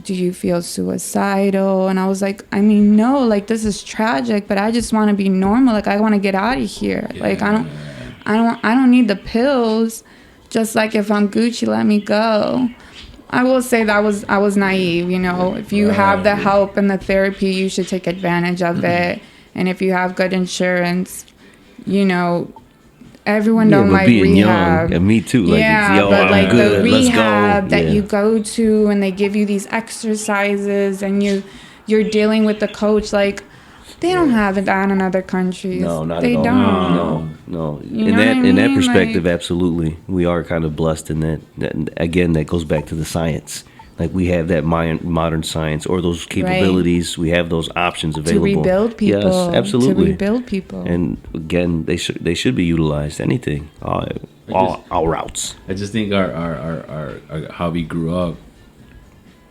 do you feel suicidal? And I was like, I mean, no, like, this is tragic, but I just want to be normal. Like, I want to get out of here. Yeah. Like, I don't need the pills. Just like, if I'm Gucci, let me go. I will say that I was naive, you know. If you have the help and the therapy, you should take advantage of it. And if you have good insurance, you know, everyone don't like being rehab. Young, and me too. Like, but like good. The rehab that you go to, and they give you these exercises, and you're dealing with the coach. Like, they don't have it that in other countries. No, not they at all. don't. No. You know what I mean? In that perspective, absolutely, we are kind of blessed in that. Again, that goes back to the science. Like, we have that modern science, or those capabilities. Right. We have those options available to rebuild people. Yes, absolutely. To rebuild people. And again, they should be utilized. Anything, all routes. I just think our how we grew up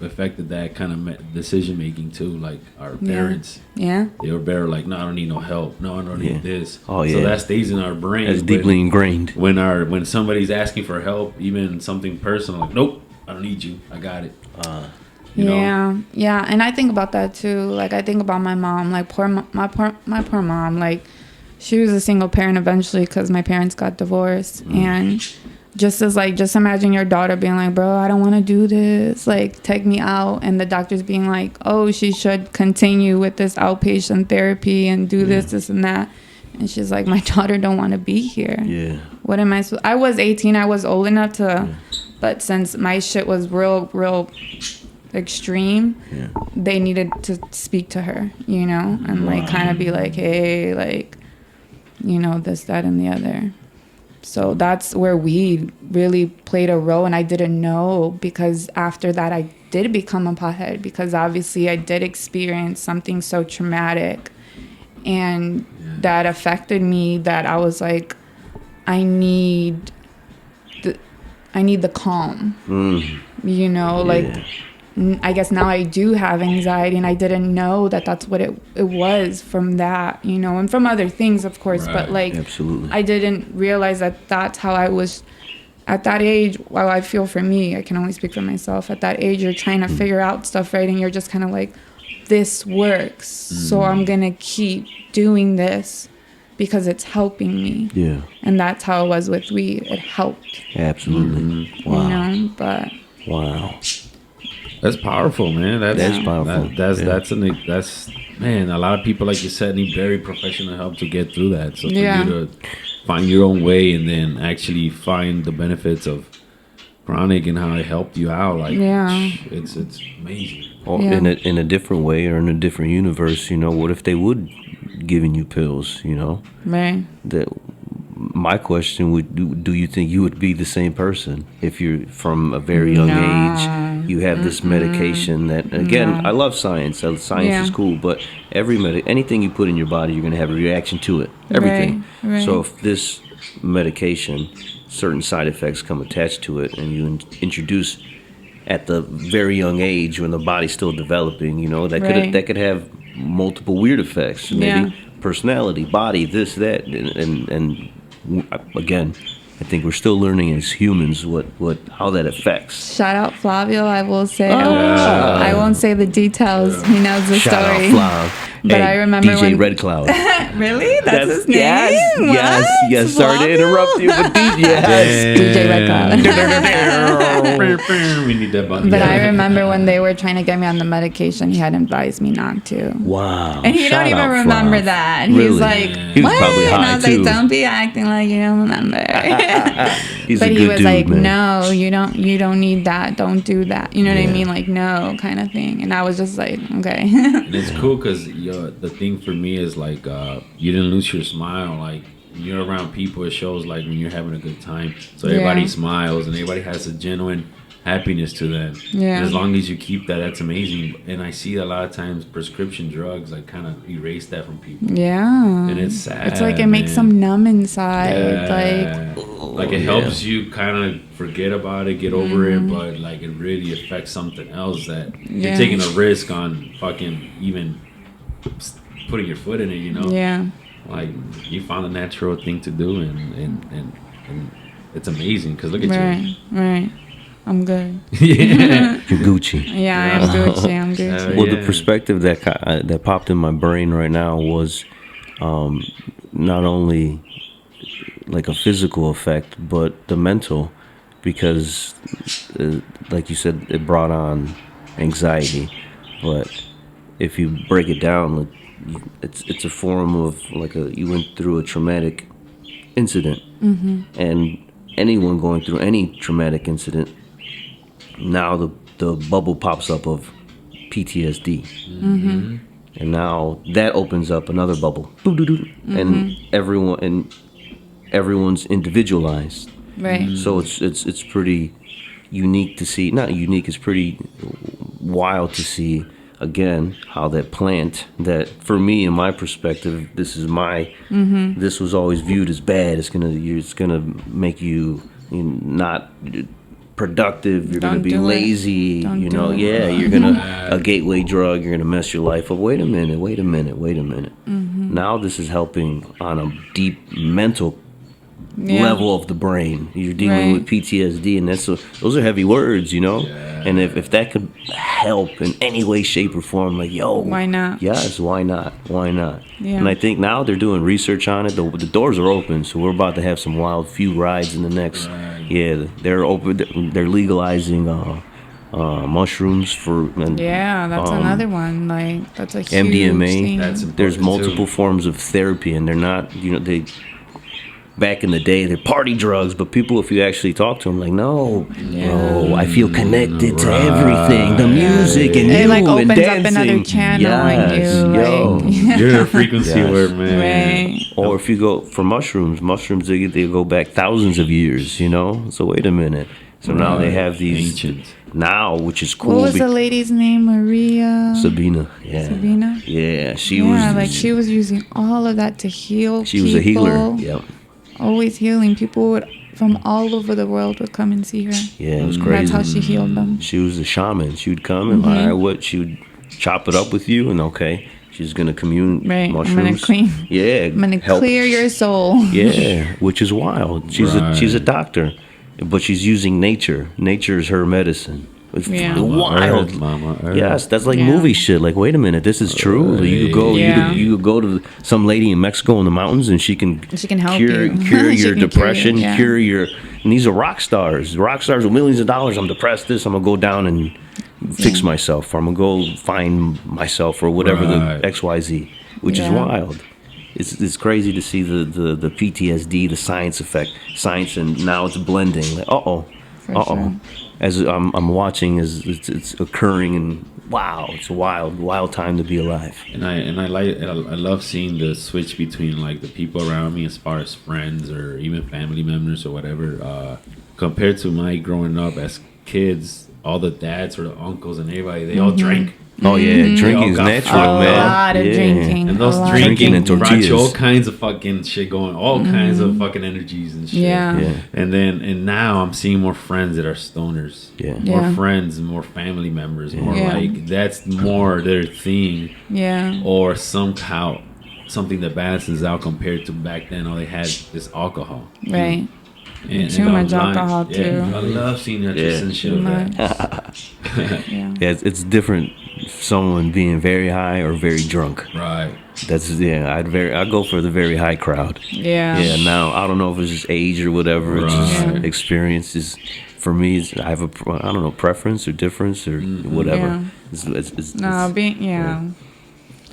affected that kind of decision making too. Like, our parents, they were better. Like, no, I don't need no help. No, I don't need this. Oh yeah. So that stays in our brain. That's deeply ingrained. When somebody's asking for help, even something personal, like, nope. I don't need you. I got it. You know? Yeah, and I think about that too. Like, I think about my mom. Like, my poor mom. Like, she was a single parent eventually because my parents got divorced. And just imagine your daughter being like, bro, I don't want to do this. Like, take me out. And the doctors being like, oh, she should continue with this outpatient therapy and do this, and that. And she's like, my daughter don't want to be here. Yeah. What am I supposed? I was 18. I was old enough to, but since my shit was real extreme, they needed to speak to her, you know, and like kind of be like, hey, like, you know, this, that, and the other. So that's where we really played a role, and I didn't know, because after that I did become a pothead, because obviously I did experience something so traumatic, and that affected me, that I was like, I need the calm, you know, like, I guess now I do have anxiety, and I didn't know that that's what it was from that, you know, and from other things, of course, but like, absolutely, I didn't realize that that's how I was at that age. Well, I feel for me, I can only speak for myself. At that age, you're trying to figure out stuff, right? And you're just kind of like, this works, so I'm gonna keep doing this because it's helping me. Yeah. And that's how it was with weed. It helped. Absolutely. Wow. You know, but wow. That's powerful, man. That's powerful. That's man. A lot of people, like you said, need very professional help to get through that. So for you to find your own way and then actually find the benefits of chronic and how it helped you out, like it's amazing. Or in a different way, or in a different universe, you know, what if they would giving you pills, you know? Right. My question would, do you think you would be the same person if you're from a very young age, you have this medication that, again, I love science. Science is cool, but anything you put in your body, you're going to have a reaction to it. Everything. Right. So if this medication, certain side effects come attached to it, and you introduce at the very young age when the body's still developing, you know, that could have multiple weird effects. Maybe personality, body, this, that, and again, I think we're still learning as humans how that affects. Shout out Flavio, I will say. I won't say the details. He knows the Shout story. Out Flav. But I remember DJ when Red Cloud. Really? That's his name? Yes. Sorry to interrupt you, but DJ Red Cloud. We need that button. But I remember when they were trying to get me on the medication, he had advised me not to. Wow. And he don't even remember that. Really? He's like, he was what? probably high, and I was too. like, don't be acting like you don't remember. He's but a he good was dude, like, man. no, you don't need that. Don't do that. You know what I mean? Like, no, kind of thing. And I was just like, okay. And it's cool because the thing for me is like, you didn't lose your smile. Like, when you're around people, it shows like when you're having a good time. So everybody smiles and everybody has a genuine happiness to them. Yeah. And as long as you keep that, that's amazing. And I see a lot of times prescription drugs like kind of erase that from people. Yeah. And it's sad. It's like it makes them numb inside. Yeah. Like it helps you kind of forget about it, get over it, but like it really affects something else that you're taking a risk on fucking even putting your foot in it, you know? Yeah. Like you found a natural thing to do, and it's amazing because look at you. Right. I'm good. Yeah. You're Gucci. Yeah, I'm Gucci. Well, the perspective that popped in my brain right now was not only like a physical effect, but the mental, because like you said, it brought on anxiety. But if you break it down, it's a form of like you went through a traumatic incident, and anyone going through any traumatic incident, now the bubble pops up of PTSD, and now that opens up another bubble, and everyone's individualized. Right. So it's pretty unique to see. Not unique. It's pretty wild to see. Again, how that plant that, for me, in my perspective, this was always viewed as bad. It's gonna make you not productive. You're gonna be lazy. You're gonna a gateway drug. You're gonna mess your life up. Wait a minute. Now this is helping on a deep mental level of the brain. You're dealing with PTSD, and those are heavy words, you know. Yeah. And if that could help in any way, shape, or form, like, yo, Why not? Yes, why not? Why not? Yeah. And I think now they're doing research on it. The doors are open, so we're about to have some wild few rides in the next. Right. Yeah, they're open. They're legalizing mushrooms for. And, Yeah, that's another one. Like, that's a huge MDMA. thing. That's important There's multiple too. forms of therapy, and they're not, they. Back in the day, they're party drugs, but people, if you actually talk to them, like, no, I feel connected to everything, the music and it you like and opens up dancing. another channel Yes, in you. yo. Like, You're a frequency Yes. word, man. right. Or if you go for mushrooms, they go back thousands of years, you know. So wait a minute. So now they have these Ancient. now, which is cool. What was the lady's name? Maria. Sabina? Yeah. Sabina? Yeah, she She was using all of that to heal. She was a healer. Yep. Always healing. People would from all over the world would come and see her. Yeah, it was And crazy. that's how she healed them. She was a shaman. She would come and she would chop it up with you, and she's gonna commune Right. mushrooms. I'm gonna clean. Yeah, I'm gonna help. clear your soul. Yeah, which is wild. She's a doctor, but she's using nature. Nature is her medicine. It's Yeah. wild. Mama Earth. Yes, that's like Yeah. movie shit. Like, wait a minute, this is true. You could go, Yeah. you could go to some lady in Mexico in the mountains, and she can help cure, you. cure She your can cure depression, you, yeah. cure your. And these are rock stars with millions of dollars. I'm depressed. I'm gonna go down and fix myself, or I'm gonna go find myself, or whatever Right. the XYZ, which is Yeah. wild. It's crazy to see the PTSD, the science, and now it's blending. Like, For sure. As I'm watching, as it's occurring, and wow, it's a wild time to be alive. And I love seeing the switch between like the people around me as far as friends or even family members or whatever, compared to my growing up as kids. All the dads or the uncles and everybody, they all drank. Oh yeah, drinking is got natural, fucked man. A lot of Yeah. drinking. And those a lot. drinking Drinking and brought you all tortillas. kinds of fucking shit going, all kinds of fucking energies and shit. Yeah. Yeah. And now I'm seeing more friends that are stoners. Yeah. Yeah. More friends, more family members, more Yeah. like that's more their thing, Yeah. or somehow something that balances out compared to back then. All they had is alcohol. Right. And Too I'm much alcohol, yeah, too. I love seeing that just and shit. Too Like much. that. Yeah. Yeah, it's different. Someone being very high or very drunk. Right. That's I'd go for the very high crowd. Yeah. Yeah. Now I don't know if it's just age or whatever. It's just Right. experiences. For me, I have I don't know, preference or difference or whatever. Yeah. It's No, yeah.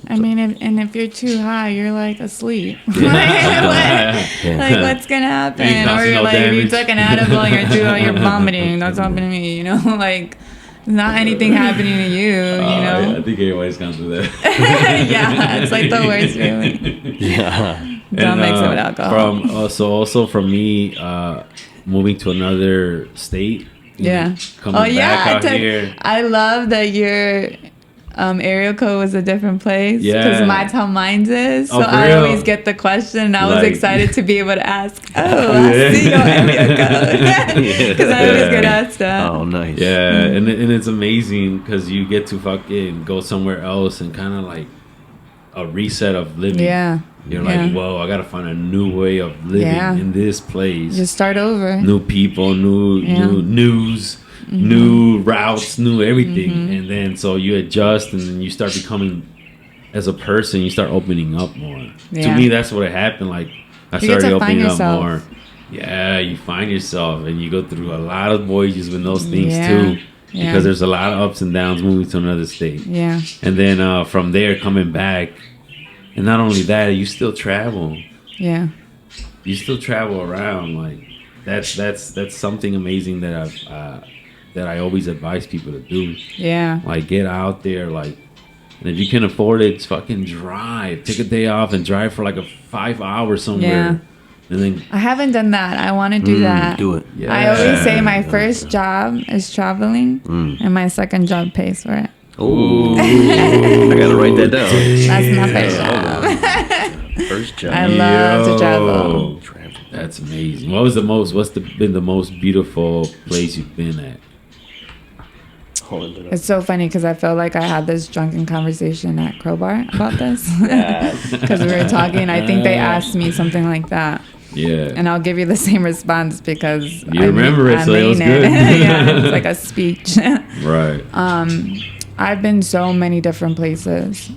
I mean, if you're too high, you're like asleep. Yeah. Like, what's gonna happen? Ain't Or causing you're no like, you damage. took an edible and you're too high, you're vomiting. That's happened to me, you know? Like, not anything happening to you, you know? Yeah, I think everybody's gone through that. Yeah, it's like the worst feeling. Yeah. Don't mix it with alcohol. Also from me, moving to another state. Yeah. Coming back out here. I love that your area code was a different place. Yeah. Because that's how mine's is. So Oh, for I real? always get the question. And I was Like- excited to be able to ask, I see your area code. Because I always get asked that. Oh, nice. Yeah, and it's amazing because you get to fucking go somewhere else and kind of like a reset of living. Yeah. You're like, Yeah. whoa, I gotta find a new way of living Yeah. in this place. Just start over. New people, new news, Mm-hmm. new routes, new everything. And then so you adjust and then you start becoming, as a person, you start opening up more. To Yeah. me, that's what happened. Like, I You get started to find opening up yourself. more. Yeah, you find yourself and you go through a lot of voyages with those things Yeah. too. Yeah. Because there's a lot of ups and downs moving to another state. Yeah. And then from there, coming back. And not only that, you still travel. Yeah. You still travel around. Like, that's something amazing that I always advise people to do. Yeah. Like, get out there, like, and if you can afford it, just fucking drive. Take a day off and drive for like a 5 hours somewhere. And then I haven't done that. I want to do that. Do it. yeah. I always say my first job is traveling, and my second job pays for it. Oh, I gotta write that down. That's my first job. First job. I love to travel. Travel. That's amazing. What's been the most beautiful place you've been at? Hold it up. It's so funny because I feel like I had this drunken conversation at Crowbar about this. Because we were talking. I think they asked me something like that. Yeah. And I'll give you the same response because You remember it, so it was mean good. Yeah, it's like a speech. Right. I've been so many different places,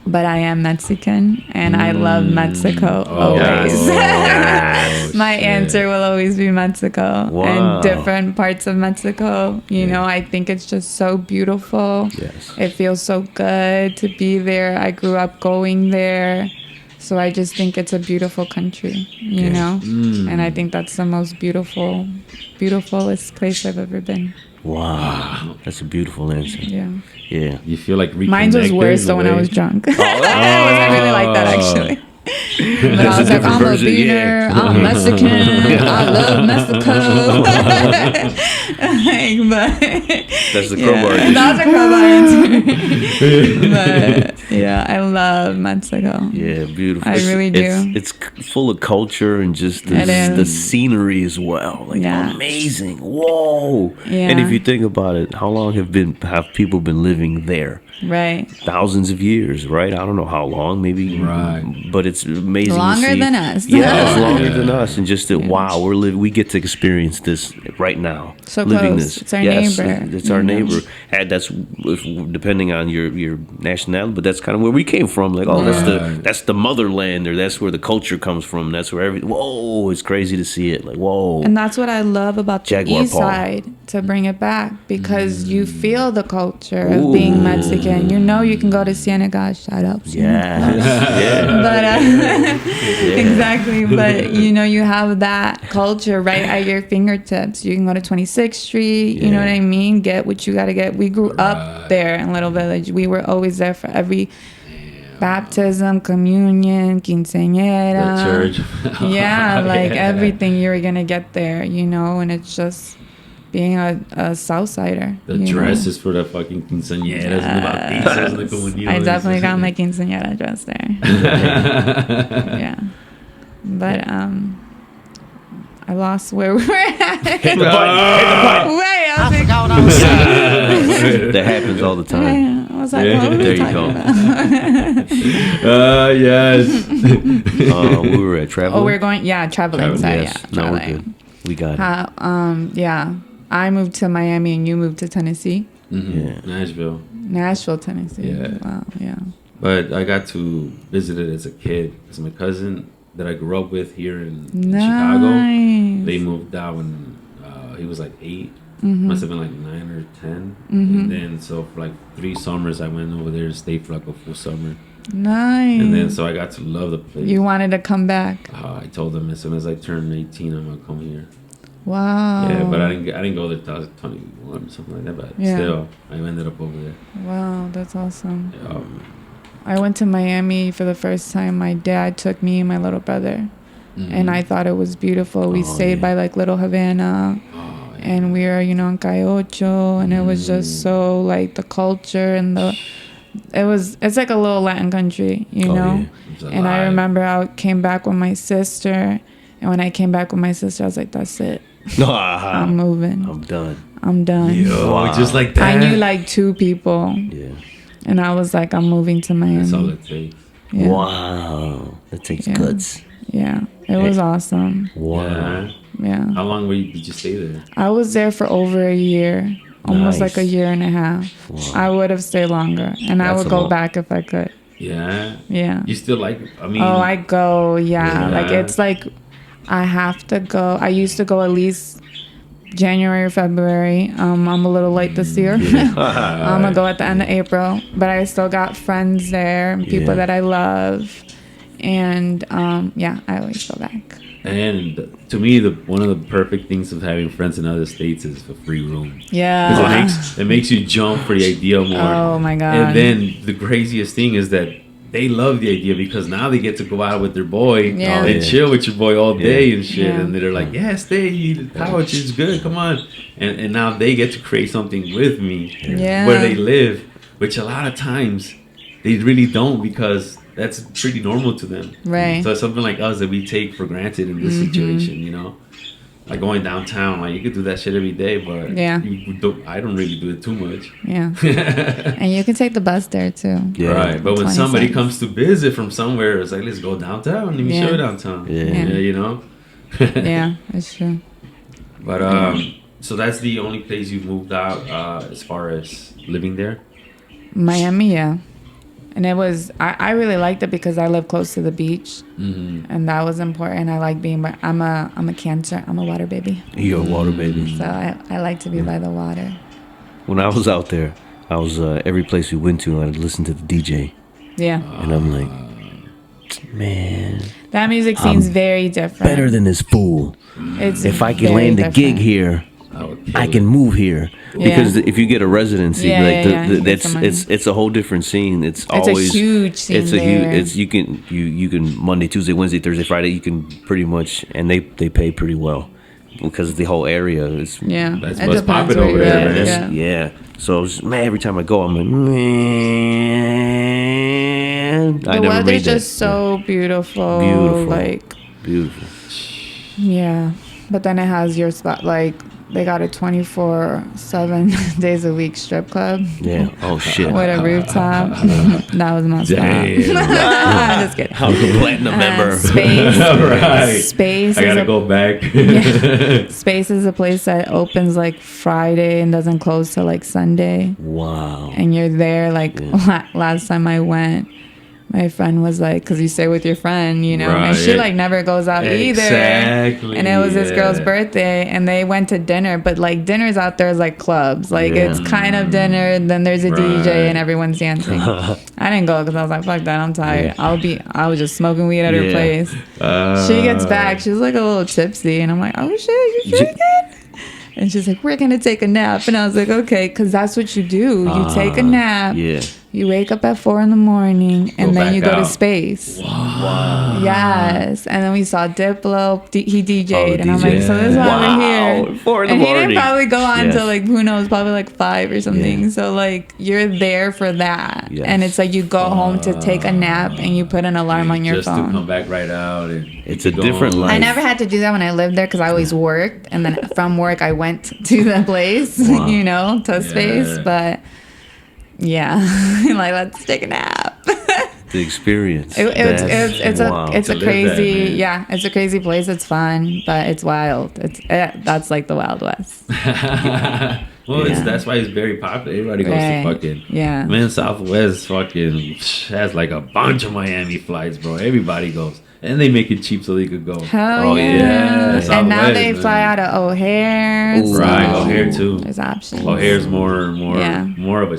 but I am Mexican and I love Mexico always. Oh, My shit. answer will always be Mexico. Wow. And different parts of Mexico. You know, I think it's just so beautiful. Yes. It feels so good to be there. I grew up going there. So I just think it's a beautiful country, you know? And I think that's the most beautifulest place I've ever been. Wow. That's a beautiful answer. Yeah. Yeah. You feel like Mine was worse though when I was drunk. It wasn't really like that actually. But I was like, I'm a version, beaner, I'm Mexican, I love Mexico. But That's the crowbar. that's a crowbar answer. But yeah, I love Mexico. Yeah, beautiful. I really do. It's full of culture and just It is. the scenery as well. Like amazing. Whoa. Yeah. And if you think about it, how long have people been living there? Right. Thousands of years, right? I don't know how long, maybe. Right. But it's amazing. Longer to see. than us. Yeah, it's longer Yeah. than us, and just that. Wow, we get to experience this right now. So living close. this. It's our neighbor. It's our neighbor. And that's depending on your nationality, but that's kind of where we came from. Like, oh, that's the motherland, or that's where the culture comes from. That's where everything. Whoa, it's crazy to see it. Like, whoa. And that's what I love about the Jaguar East Paw. Side, to bring it back, because you feel the culture of being Mexican. You know you can go to Cienega, shout out. Yeah. Yeah. But exactly, but you know you have that culture right at your fingertips. You can go to 26th Street, you know what I mean? Get what you got to get. We grew up there in Little Village. We were always there for every baptism, communion, quinceañera. The church. Yeah, like everything you were going to get there, you know, and it's just being a Southsider. The dresses for the fucking quinceañeras and the bautizos and the comuniones. I definitely got my quinceañera dress there. Yeah. But I lost where we were at. Hit the button. Wait, I was like, That happens all the time. I was like, what were There we you talking go. about? Yes. We were at travel. Oh, we're going, traveling. Sorry, Yes. yeah, No, we're traveling. good. We got it. Yeah. I moved to Miami and you moved to Tennessee. Yeah. Nashville, Tennessee. Yeah. Wow, yeah. but I got to visit it as a kid because my cousin that I grew up with here in Nice. Chicago, they moved out when he was like 8. Must have been like 9 or 10. And then so for like 3 summers I went over there and stayed for like a full summer. Nice. And then so I got to love the place. You wanted to come back. I told them as soon as I turned 18 I'm gonna come here. Wow. Yeah, but I didn't go there till I was 21 or something like that. But still, I ended up over there. Wow, that's awesome. I went to Miami for the first time. My dad took me and my little brother, and I thought it was beautiful. We stayed by like Little Havana, and we were, in Calle Ocho, and it was just so like the culture and it's like a little Latin country, know. Yeah. And I remember I came back with my sister, and when I came back with my sister, I was like, that's it. I'm moving. I'm done. Yo, just like that. I knew like 2 people. Yeah. And I was like, I'm moving to Miami. That's all it takes. Yeah. Wow. That takes guts. Yeah. It was awesome. Wow. Yeah. How long did you stay there? I was there for over a year. Almost Nice. like a year and a half. Wow. I would have stayed longer. And I That's would a go lot. back if I could. Yeah. Yeah. You still like? I mean. Oh, I go. Yeah. Yeah. Like it's like I have to go. I used to go at least January or February. I'm a little late this year. I'm gonna go at the end of April, but I still got friends there and people that I love, and I always go back. And to me, one of the perfect things of having friends in other states is the free room. Yeah. Because it makes you jump for the idea more. Oh my god. And then the craziest thing is that they love the idea because now they get to go out with their boy and chill with your boy all day and shit. Yeah. And they're like, stay, eat the couch, it's good, come on. And now they get to create something with me where they live, which a lot of times they really don't because that's pretty normal to them. Right. So it's something like us that we take for granted in this situation, like going downtown, like you could do that shit every day, but Yeah. I don't really do it too much. Yeah. And you can take the bus there too. Yeah. Right, but when 20 somebody cents. comes to visit from somewhere, it's like, let's go downtown. Let me Yeah. show you downtown. Yeah. You know. Yeah, it's true. But so that's the only place you've moved out as far as living there. Miami, yeah. And it was, I really liked it because I live close to the beach, and that was important. I like being, I'm a Cancer, I'm a water baby, You're a water baby. so I like to be by the water. When I was out there, I was every place we went to, I'd listen to the DJ, Yeah, and I'm like, man, that music scene's very different. better than this fool. It's If I can very land a gig different. here, I would kill I it. can move here. Yeah. Because if you get a residency, Yeah, like yeah, yeah. You get that's some money. it's a whole different scene. It's a always huge scene It's a there. huge. It's you can Monday, Tuesday, Wednesday, Thursday, Friday. You can pretty much, and they pay pretty well because the whole area is Yeah, That's it what's depends popping where over you're there, at, man. Yeah. yeah. So I was, man, every time I go, I'm like, man, I The never weather's made that. just so beautiful. Beautiful. Like, Beautiful. yeah. But then it has your spot, like, they got a 24/7 days a week strip club Yeah. Oh shit. with a rooftop. That was my spot. Damn. I'm just kidding. I'm a platinum member. Space. Right. Space. I is gotta a- go back. Space is a place that opens like Friday and doesn't close till like Sunday. Wow. And you're there like last time I went. My friend was like, because you stay with your friend, you know, and she Right. like never goes out either. Exactly, And it was this girl's yeah. birthday, and they went to dinner, but like dinners out there is like clubs, like Yeah. it's kind of dinner. Then there's a DJ Right. and everyone's dancing. I didn't go because I was like, fuck that, I'm tired. I was just smoking weed at her Yeah. place. She gets back, she was like a little tipsy, and I'm like, oh shit, you drinking? And she's like, we're gonna take a nap, and I was like, okay, because that's what you do. You take a nap. Yeah. You wake up at 4 a.m, and Go then back you go to out. Space. Wow. Yes, and then we saw Diplo. He DJ'd, Oh, and I'm like, DJ. so this is why Wow. we're here. 4 in the and he morning. didn't probably go on Yes. till like who knows, probably like 5 or something. Yeah. So like you're there for that, Yes. and it's like you go home to take a nap, and you put an alarm on your just to phone. come back right out. And It's a go different on. life. I never had to do that when I lived there because I always worked, and then from work I went to the place, Wow. you know, to Space. Yeah. But yeah, like let's take a nap. The experience. It's Wow. a To live that, crazy man. yeah, it's a crazy place. It's fun, but it's wild. That's like the Wild West. Well, Yeah. that's why it's very popular. Everybody goes Right. to fucking Yeah. Man. Southwest fucking has like a bunch of Miami flights, bro. Everybody goes, and they make it cheap so they could go. Hell Oh, yeah! yeah. And now Southwest, they man. fly out of O'Hare. Ooh. Right, so O'Hare too. There's options. O'Hare's more Yeah. more of a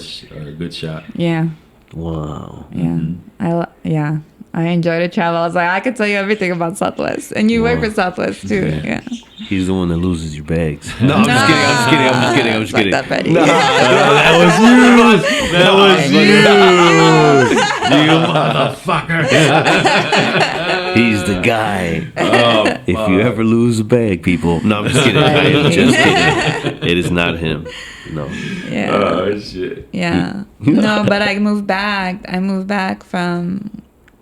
good shot. Yeah, Wow. yeah. I enjoy to travel. I was like, I could tell you everything about Southwest, and you work Wow. for Southwest too. Yeah. Yeah. He's the one that loses your bags. No, I'm just kidding. I'm just kidding. I'm just kidding. I'm just Fuck kidding. that, Betty. Nah, That was you, motherfucker. he's the guy. Oh, If you ever lose a bag, people. No, I'm just kidding. I am just kidding. It is not him. No. Yeah. oh shit. Yeah. No, but I moved back.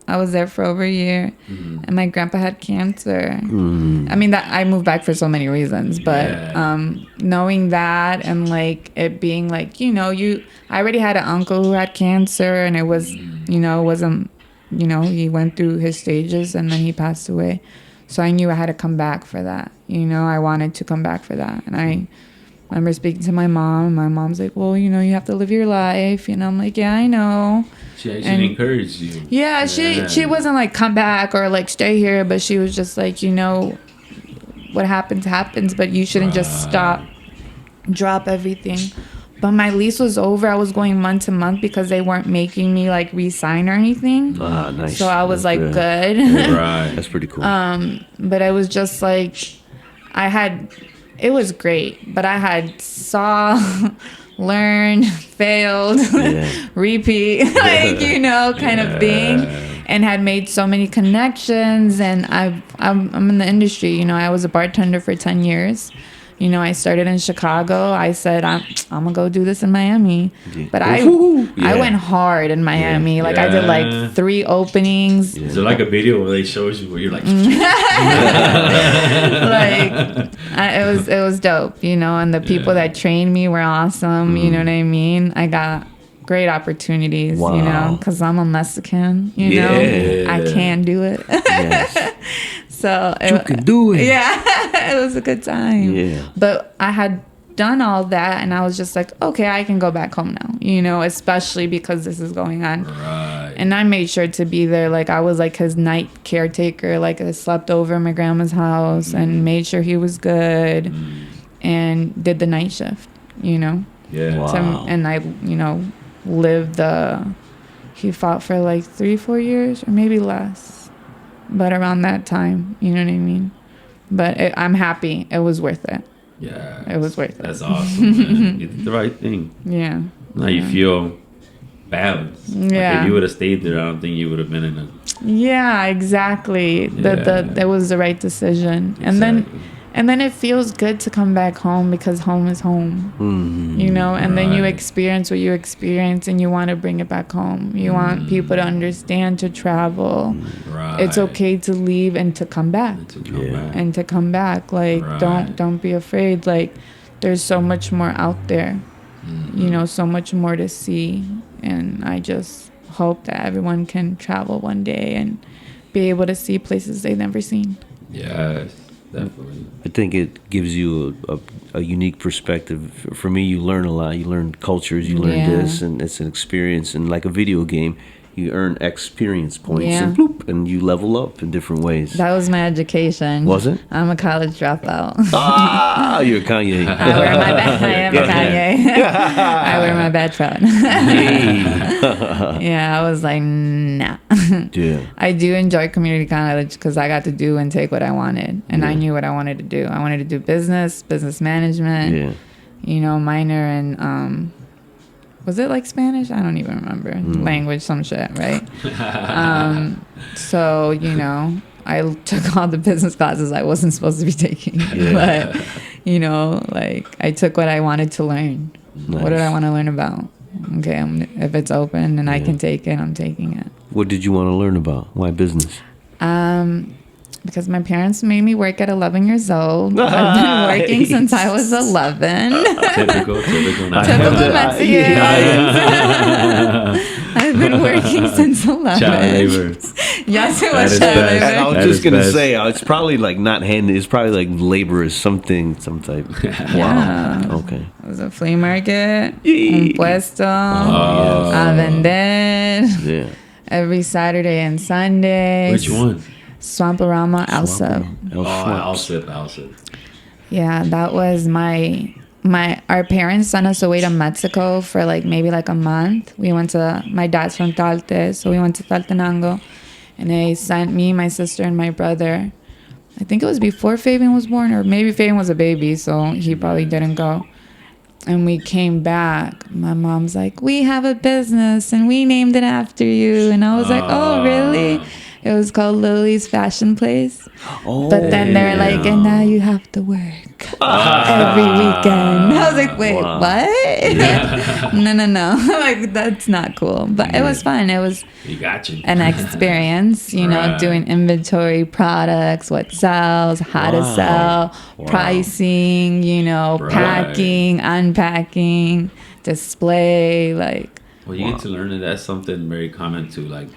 I was there for over a year, and my grandpa had cancer. I mean, that I moved back for so many reasons, but Yeah. knowing that and like it being like, you know, I already had an uncle who had cancer, and it was, you know, it wasn't, you know, he went through his stages and then he passed away. So I knew I had to come back for that. You know, I wanted to come back for that, and I remember speaking to my mom, and my mom's like, well, you know, you have to live your life. You know, I'm like, yeah, I know. She And- actually encouraged you. Yeah, she wasn't like come back or like stay here, but she was just like, you know, what happens, but you shouldn't just drop everything. But my lease was over. I was going month to month because they weren't making me like re-sign or anything. Ah, nice. So I was That's like good. good. Right. That's pretty cool. But I was just like, it was great, but I had learn, failed, Yeah. repeat, like, you know, kind of thing, and had made so many connections. And I'm in the industry, you know, I was a bartender for 10 years, You know, I started in Chicago. I said, I'm gonna go do this in Miami. But I went hard in Miami. Like I did like 3 openings. Is there like a video where they shows you where you're like, it was dope, you know, and the people that trained me were awesome. You know what I mean? I got great opportunities, you know, because I'm a Mexican, you know, I can do it. Yes. So You can do it. Yeah, it was a good time. Yeah. But I had done all that, and I was just like, okay, I can go back home now, you know, especially because this is going on. right. And I made sure to be there. Like, I was like his night caretaker. Like, I slept over at my grandma's house and made sure he was good and did the night shift, you know. Yeah. Wow. And I, you know, lived he fought for like 3-4 years or maybe less, but around that time, you know what I mean. But I'm happy it was worth it. Yeah. It was worth it. That's awesome, man. You did the right thing. Yeah. Now you feel balanced. Like Yeah. if you would have stayed there, I don't think you would have been in a. Yeah, exactly. That was the right decision. And then it feels good to come back home because home is home. You know, and then you experience what you experience and you want to bring it back home. You want people to understand, to travel. Right. It's okay to leave and to come back. And to come back. Like, don't be afraid. Like, there's so much more out there. You know, so much more to see. And I just hope that everyone can travel one day and be able to see places they've never seen. Yes, definitely. I think it gives you a unique perspective. For me, you learn a lot. You learn cultures. You learn this, and it's an experience. And like a video game, you earn experience points, and bloop, and you level up in different ways. That was my education. Was it? I'm a college dropout. You're Kanye. I wear my bad. I am a Kanye. I wear my bad trout. Yeah, I was like, nah. Yeah. I do enjoy community college because I got to do and take what I wanted, and I knew what I wanted to do. I wanted to do business management. Yeah. You know, minor in was it like Spanish? I don't even remember. Language, some shit, right? So, you know, I took all the business classes I wasn't supposed to be taking. But, you know, like, I took what I wanted to learn. Nice. What did I want to learn about? Okay, if it's open and I can take it, I'm taking it. What did you want to learn about? Why business? Because my parents made me work at 11 years old. I've been working since I was 11. Typical. Typical Mexicans. I've been working since 11. Child labor. Yes, it That was is child best. labor. I was That just is gonna best. say it's probably like not handy. It's probably like laborers, some type. Yeah. Okay. It was a flea market, un puesto, a vender, Yeah. every Saturday and Sunday. Which one? Swamporama, Alsip. Alsip. Yeah, that was our parents sent us away to Mexico for like maybe like a month. We went to, my dad's from Talte, so we went to Taltenango, and they sent me, my sister, and my brother. I think it was before Fabian was born, or maybe Fabian was a baby, so he probably didn't go. And we came back. My mom's like, we have a business and we named it after you. And I was like, oh, really? It was called Lily's Fashion Place. Oh, But then they're like, and now you have to work every weekend. I was like, wait, what? No. Like, that's not cool. But it was fun. It was You got you. an experience, you know, doing inventory, products, what sells, how to sell, pricing, you know, packing, unpacking, display, like. Well, you get to learn that that's something very common to like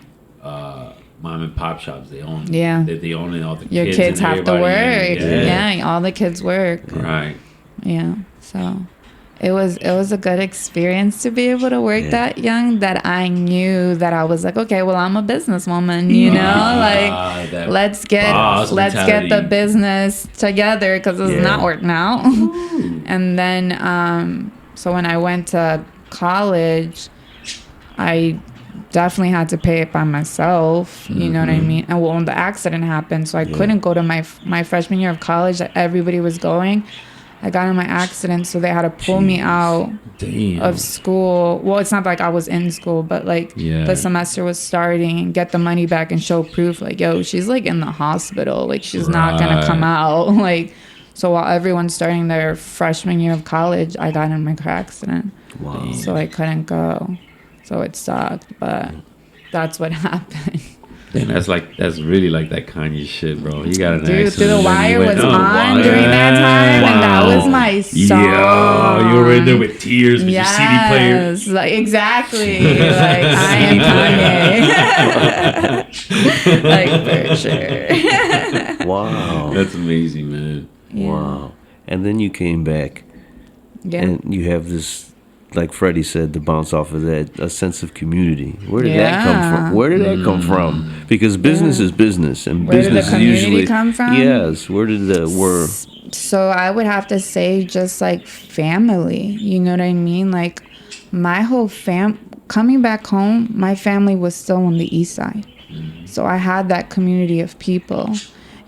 mom and pop shops. They own. Yeah. They own it. All the Your kids kids and have to everybody. work. Yeah, all the kids work. Right. Yeah. So it was a good experience to be able to work that young, that I knew that I was like, okay, well, I'm a businesswoman, you know, like that let's get mentality. the business together because it's not working out. And then so when I went to college, I definitely had to pay it by myself, you know what I mean? And when the accident happened, so I couldn't go to my freshman year of college that everybody was going. I got in my accident, so they had to pull me out of school. Well, it's not like I was in school, but like the semester was starting, and get the money back and show proof like, yo, she's like in the hospital, like she's not gonna come out. Like, So while everyone's starting their freshman year of college, I got in my car accident. Wow. So I couldn't go. So it sucked, but that's what happened. And that's really like that Kanye shit, bro. He got an accident. Dude, The and Wire he went, was "Oh, on wow." during that time, and that was my song. Yeah, you were in there with tears with your CD player. Yes, like, exactly. Like, I am Kanye. Like, for sure. Wow. That's amazing, man. Yeah. Wow. And then you came back, and you have this, like Freddie said, to bounce off of that, a sense of community. Where did that come from? Where did that come from? Because business is business, and Where did business the community is usually come from? Yes. Where did the word? So I would have to say just like family. You know what I mean? Like my whole coming back home, my family was still on the east side. So I had that community of people.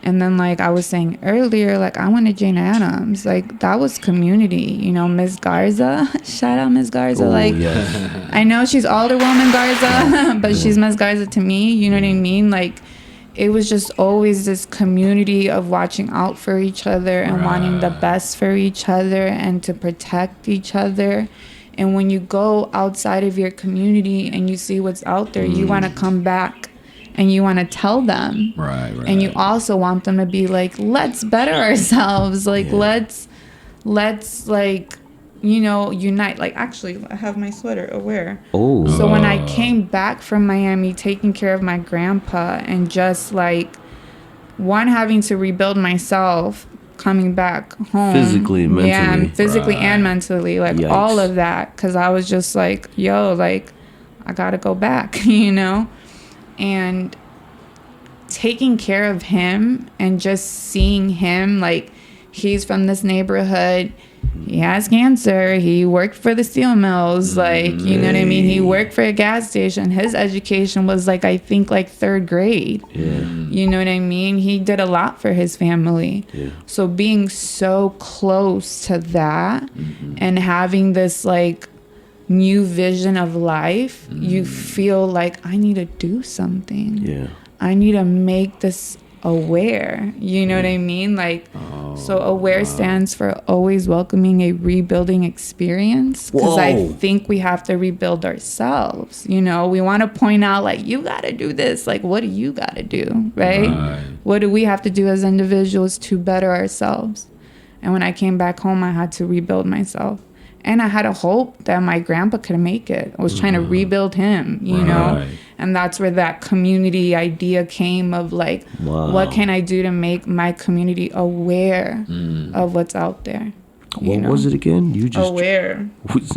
And then, like I was saying earlier, like I went to Jane Addams. Like that was community, you know. Miss Garza, shout out Miss Garza. Oh, like yes. I know she's Alderwoman Garza, but she's Miss Garza to me. You know what I mean? Like it was just always this community of watching out for each other and wanting the best for each other and to protect each other. And when you go outside of your community and you see what's out there, you want to come back. And you want to tell them. Right. And you also want them to be like, let's better ourselves. Like, let's like, you know, unite. Like, actually, I have my sweater. Where? Oh. So when I came back from Miami, taking care of my grandpa and just like, having to rebuild myself, coming back home. Physically, mentally. Yeah, physically and mentally. Like, Yikes. all of that. Because I was just like, yo, like, I got to go back, you know? And taking care of him and just seeing him, like he's from this neighborhood, he has cancer, he worked for the steel mills, like, you know what I mean, he worked for a gas station, his education was like, I think like 3rd grade. You know what I mean, he did a lot for his family. So being so close to that and having this like new vision of life, you feel like I need to do something. I need to make this aware. You know what I mean? Like, so aware stands for always welcoming a rebuilding experience. Because I think we have to rebuild ourselves. You know, we want to point out like, you got to do this. Like, what do you got to do? Right? What do we have to do as individuals to better ourselves? And when I came back home, I had to rebuild myself. And I had a hope that my grandpa could make it. I was trying to rebuild him, you know? And that's where that community idea came of like, what can I do to make my community aware of what's out there? What was it again? You just aware.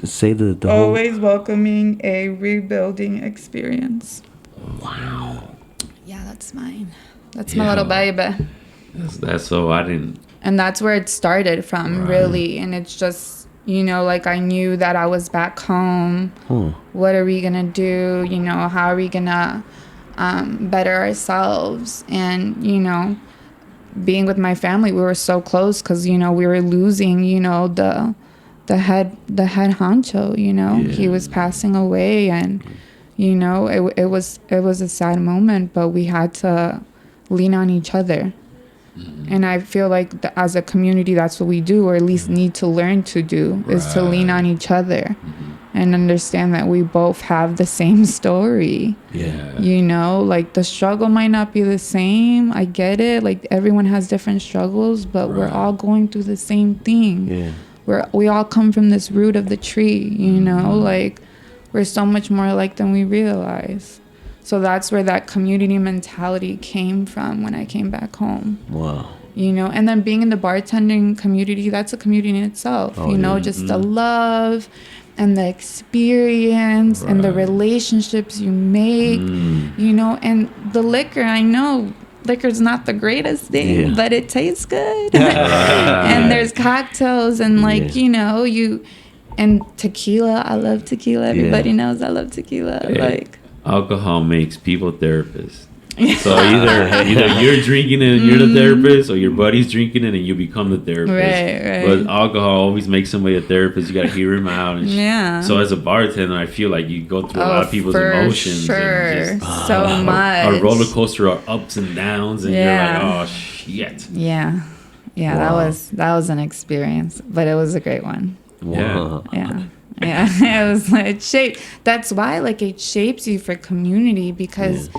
Say the whole... Always welcoming a rebuilding experience. Wow. Yeah, that's mine. That's my little baby. That's so I didn't... And that's where it started from, really. And it's just... You know, like I knew that I was back home. What are we going to do? You know, how are we going to better ourselves? And, you know, being with my family, we were so close because, you know, we were losing, you know, the head honcho, you know. He was passing away and, you know, it was a sad moment, but we had to lean on each other. And I feel like as a community, that's what we do, or at least need to learn to do, is to lean on each other and understand that we both have the same story. You know, like the struggle might not be the same. I get it. Like everyone has different struggles, but we're all going through the same thing. We all come from this root of the tree, you know, like we're so much more alike than we realize. So that's where that community mentality came from when I came back home. Wow. You know, and then being in the bartending community, that's a community in itself. You know, just the love and the experience and the relationships you make, you know, and the liquor, I know liquor's not the greatest thing, but it tastes good. And there's cocktails and like, you know, and tequila. I love tequila. Everybody knows I love tequila. Like, alcohol makes people therapists. So either you're drinking it and you're the therapist, or your buddy's drinking it and you become the therapist. Right. But alcohol always makes somebody a therapist. You got to hear him out. And so as a bartender, I feel like you go through a lot of people's emotions. And just, so much. A roller coaster of ups and downs, and you're like, oh shit. Yeah. Yeah, Wow. that was an experience, but it was a great one. Wow. Yeah. Yeah. It was like that's why like it shapes you for community, because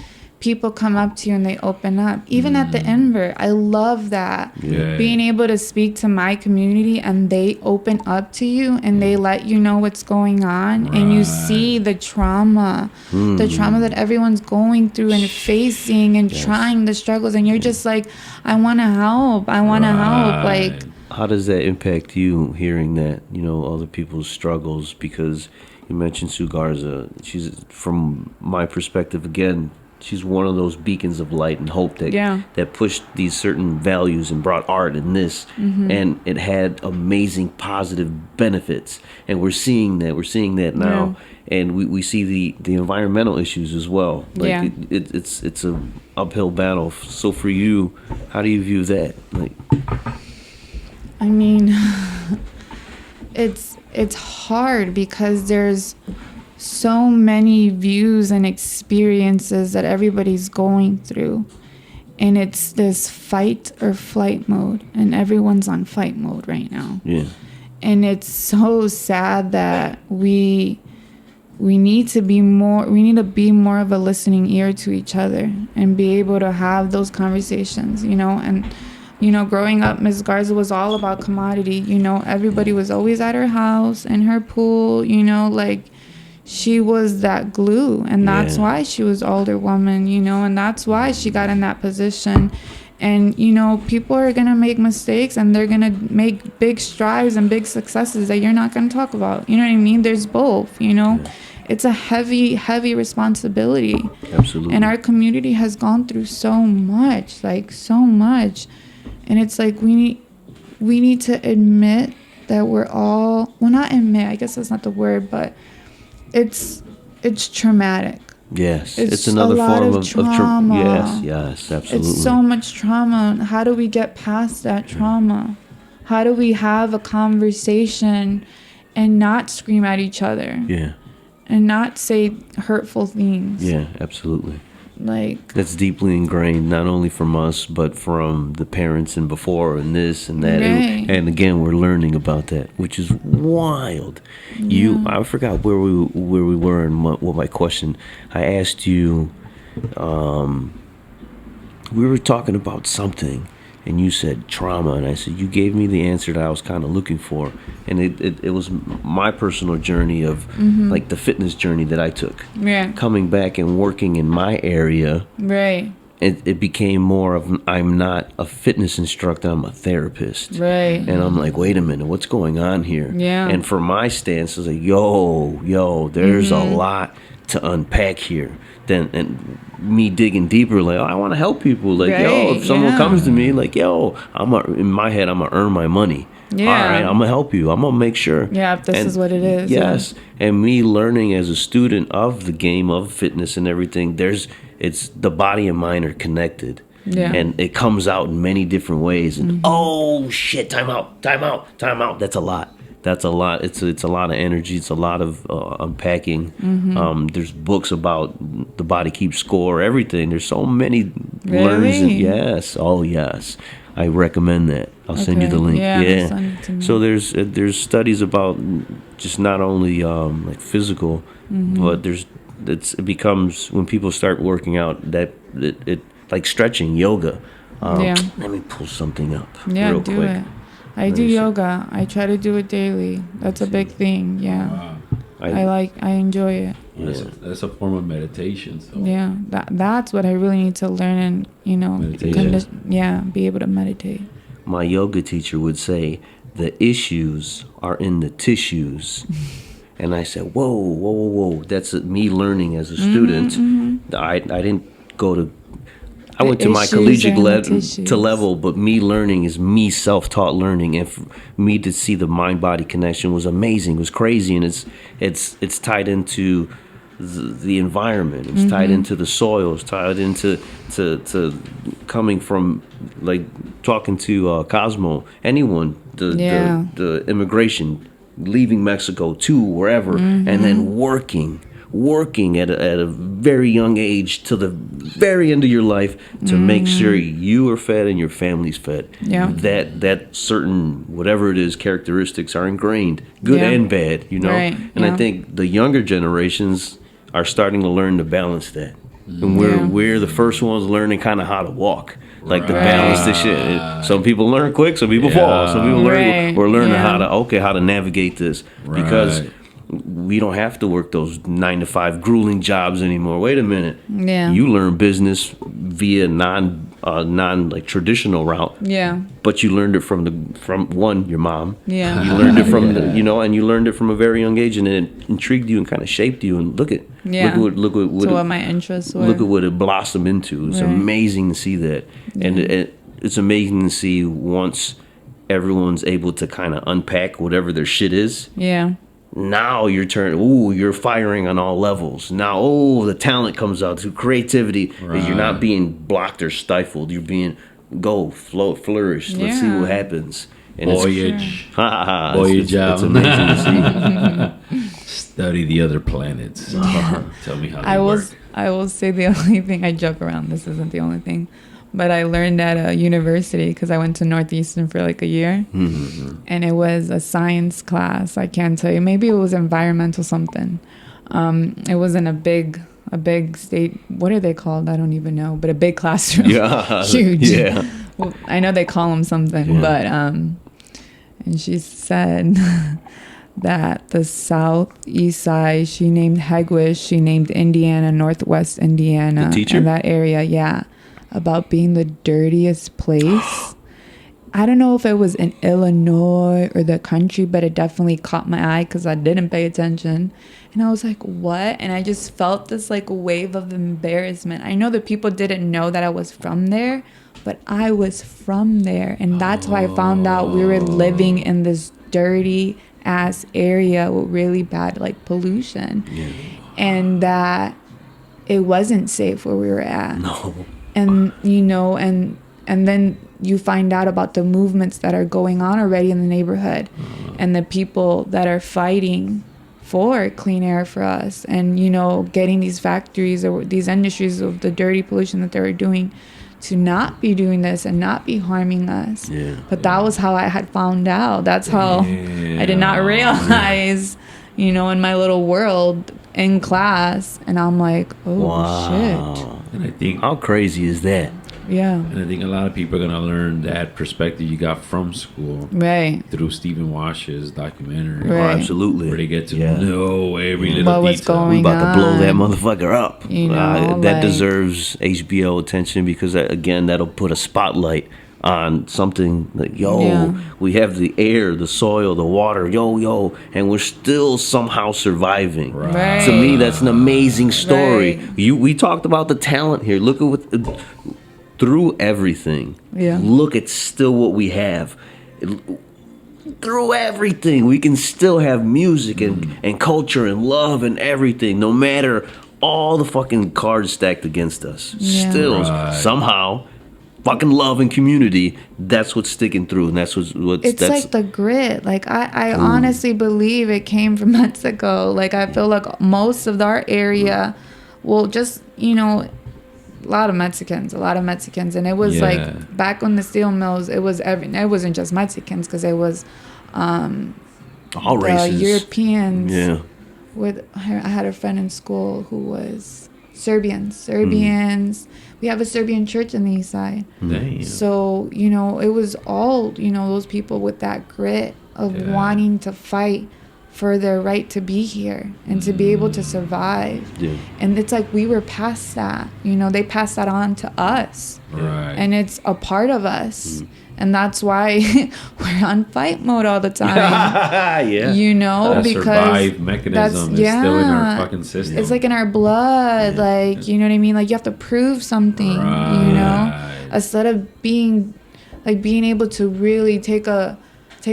people come up to you and they open up. Even at the Invert, I love that. Yeah. Being able to speak to my community and they open up to you and they let you know what's going on, and you see the trauma that everyone's going through and facing and trying the struggles, and you're just like, I want to help. Like, how does that impact you, hearing that, other people's struggles? Because you mentioned Sue Garza. She's, from my perspective, again, she's one of those beacons of light and hope that pushed these certain values and brought art in this, and it had amazing positive benefits. And we're seeing that now, and we see the environmental issues as well. Like it's a uphill battle. So for you, how do you view that? Like, I mean, it's hard because there's so many views and experiences that everybody's going through, and it's this fight or flight mode, and everyone's on fight mode right now. Yeah. And it's so sad that we need to be more of a listening ear to each other and be able to have those conversations, and growing up, Ms. Garza was all about commodity. Everybody was always at her house and her pool, like she was that glue. And that's why she was older woman, and that's why she got in that position. And, people are going to make mistakes and they're going to make big strides and big successes that you're not going to talk about. You know what I mean? There's both, It's a heavy, heavy responsibility. Absolutely. And our community has gone through so much. And it's like we need to admit that we're all, well, not admit, I guess that's not the word, but it's traumatic. Yes, it's another form of trauma. Yes, absolutely. It's so much trauma. How do we get past that trauma? How do we have a conversation and not scream at each other? Yeah. And not say hurtful things. Yeah, absolutely. Like, that's deeply ingrained, not only from us, but from the parents and before, and this and that. Right. And again, we're learning about that, which is wild. I forgot where we were and what my question. I asked you, we were talking about something, and you said trauma, and I said, you gave me the answer that I was kind of looking for. And it was my personal journey of like the fitness journey that I took. Yeah. Coming back and working in my area. Right. It became more of, I'm not a fitness instructor, I'm a therapist. Right. And I'm like, wait a minute, what's going on here? Yeah. And for my stance, I was like, yo, there's a lot to unpack here. And me digging deeper, like, I want to help people. Like, if someone comes to me, like, in my head, I'm going to earn my money. Yeah. All right, I'm going to help you. I'm going to make sure. Yeah, if this is what it is. Yes. Yeah. And me learning as a student of the game of fitness and everything, it's the body and mind are connected. Yeah. And it comes out in many different ways. And oh, shit, time out. That's a lot. It's a lot of energy. It's a lot of unpacking. There's books about the body keeps score, everything. There's so many learns. Yes. Oh, yes. I recommend that. I'll send you the link. Yeah. Send it to me. So there's studies about just not only like physical, but it becomes, when people start working out, that it like stretching, yoga. Let me pull something up real quick. It. I do yoga. I try to do it daily. That's a big thing. Yeah. Wow. I enjoy it. That's a form of meditation. So. Yeah. That's what I really need to learn, and, be able to meditate. My yoga teacher would say, the issues are in the tissues. And I said, whoa. That's me learning as a student. I didn't go to... I went to my collegiate level, but me learning is me self-taught learning, and for me to see the mind-body connection was amazing. It was crazy, and it's tied into the environment. It's tied into the soil. It's tied into to coming from, like, talking to Cosmo, anyone, the immigration, leaving Mexico to wherever, and then working working at a very young age till the very end of your life to make sure you are fed and your family's fed. Yeah. That certain, whatever it is, characteristics are ingrained, good and bad, you know? Right. And I think the younger generations are starting to learn to balance that. And we're the first ones learning kind of how to walk. Like to balance this shit. Some people learn quick, some people fall. Some people learn. We're learning how to navigate this because we don't have to work those 9-to-5 grueling jobs anymore. Wait a minute. Yeah. You learn business via non like traditional route. Yeah. But you learned it from your mom. Yeah. You learned it from and you learned it from a very young age, and it intrigued you and kind of shaped you. And look what my interests were. Look at what it blossomed into. It's amazing to see that, and it's amazing to see once everyone's able to kind of unpack whatever their shit is. Yeah. Now you're firing on all levels. Now, the talent comes out through creativity. You're not being blocked or stifled. You're being float, flourish. Let's see what happens. And Voyage. Voyage out. It's amazing to see. Study the other planets. Tell me how they work. I will say the only thing, I joke around, this isn't the only thing, but I learned at a university because I went to Northeastern for like a year, and it was a science class. I can't tell you, maybe it was environmental something. It wasn't a big state, what are they called? I don't even know, but a big classroom. Yeah. Huge. Yeah. Well, I know they call them something, but and she said that the southeast side, she named Hegwish, she named Indiana, Northwest Indiana, the teacher? and that area, about being the dirtiest place. I don't know if it was in Illinois or the country, but it definitely caught my eye because I didn't pay attention. And I was like, what? And I just felt this like wave of embarrassment. I know that people didn't know that I was from there, but I was from there. And that's why I found out we were living in this dirty ass area with really bad like pollution. Yeah. And that it wasn't safe where we were at. No. And and then you find out about the movements that are going on already in the neighborhood and the people that are fighting for clean air for us, and getting these factories or these industries of the dirty pollution that they were doing to not be doing this and not be harming us. But that was how I had found out. That's how I did not realize, in my little world in class. And I'm like, shit. And I think, how crazy is that? Yeah. And I think a lot of people are going to learn that perspective you got from school. Right. Through Stephen Wash's documentary. Right. Oh, absolutely. Where they get to know every little what was detail. going We about to blow on. that motherfucker up. That like, deserves HBO attention because, again, that'll put a spotlight on something like, we have the air, the soil, the water, and we're still somehow surviving. Right. To me, that's an amazing story. Right. We talked about the talent here. Look at what... Through everything, look at still what we have. Through everything, we can still have music and culture and love and everything, no matter all the fucking cards stacked against us. Yeah. Still, somehow, fucking love and community, that's what's sticking through, and that's what's it's like the grit. Like, I honestly believe it came from Mexico. Like, I feel like most of our area will just, a lot of Mexicans, and it was like back when the steel mills, it wasn't just Mexicans because it was all races, Europeans. Yeah. I had a friend in school who was Serbians. We have a Serbian church in the East Side. Damn. So it was all those people with that grit of wanting to fight for their right to be here and to be able to survive. Yeah. And it's like we were past that. They passed that on to us. Right. And it's a part of us. And that's why we're on fight mode all the time. Yeah. That because survive mechanism is still in our fucking system. It's like in our blood. Yeah. Like, you know what I mean? Like, you have to prove something, instead of being able to really take a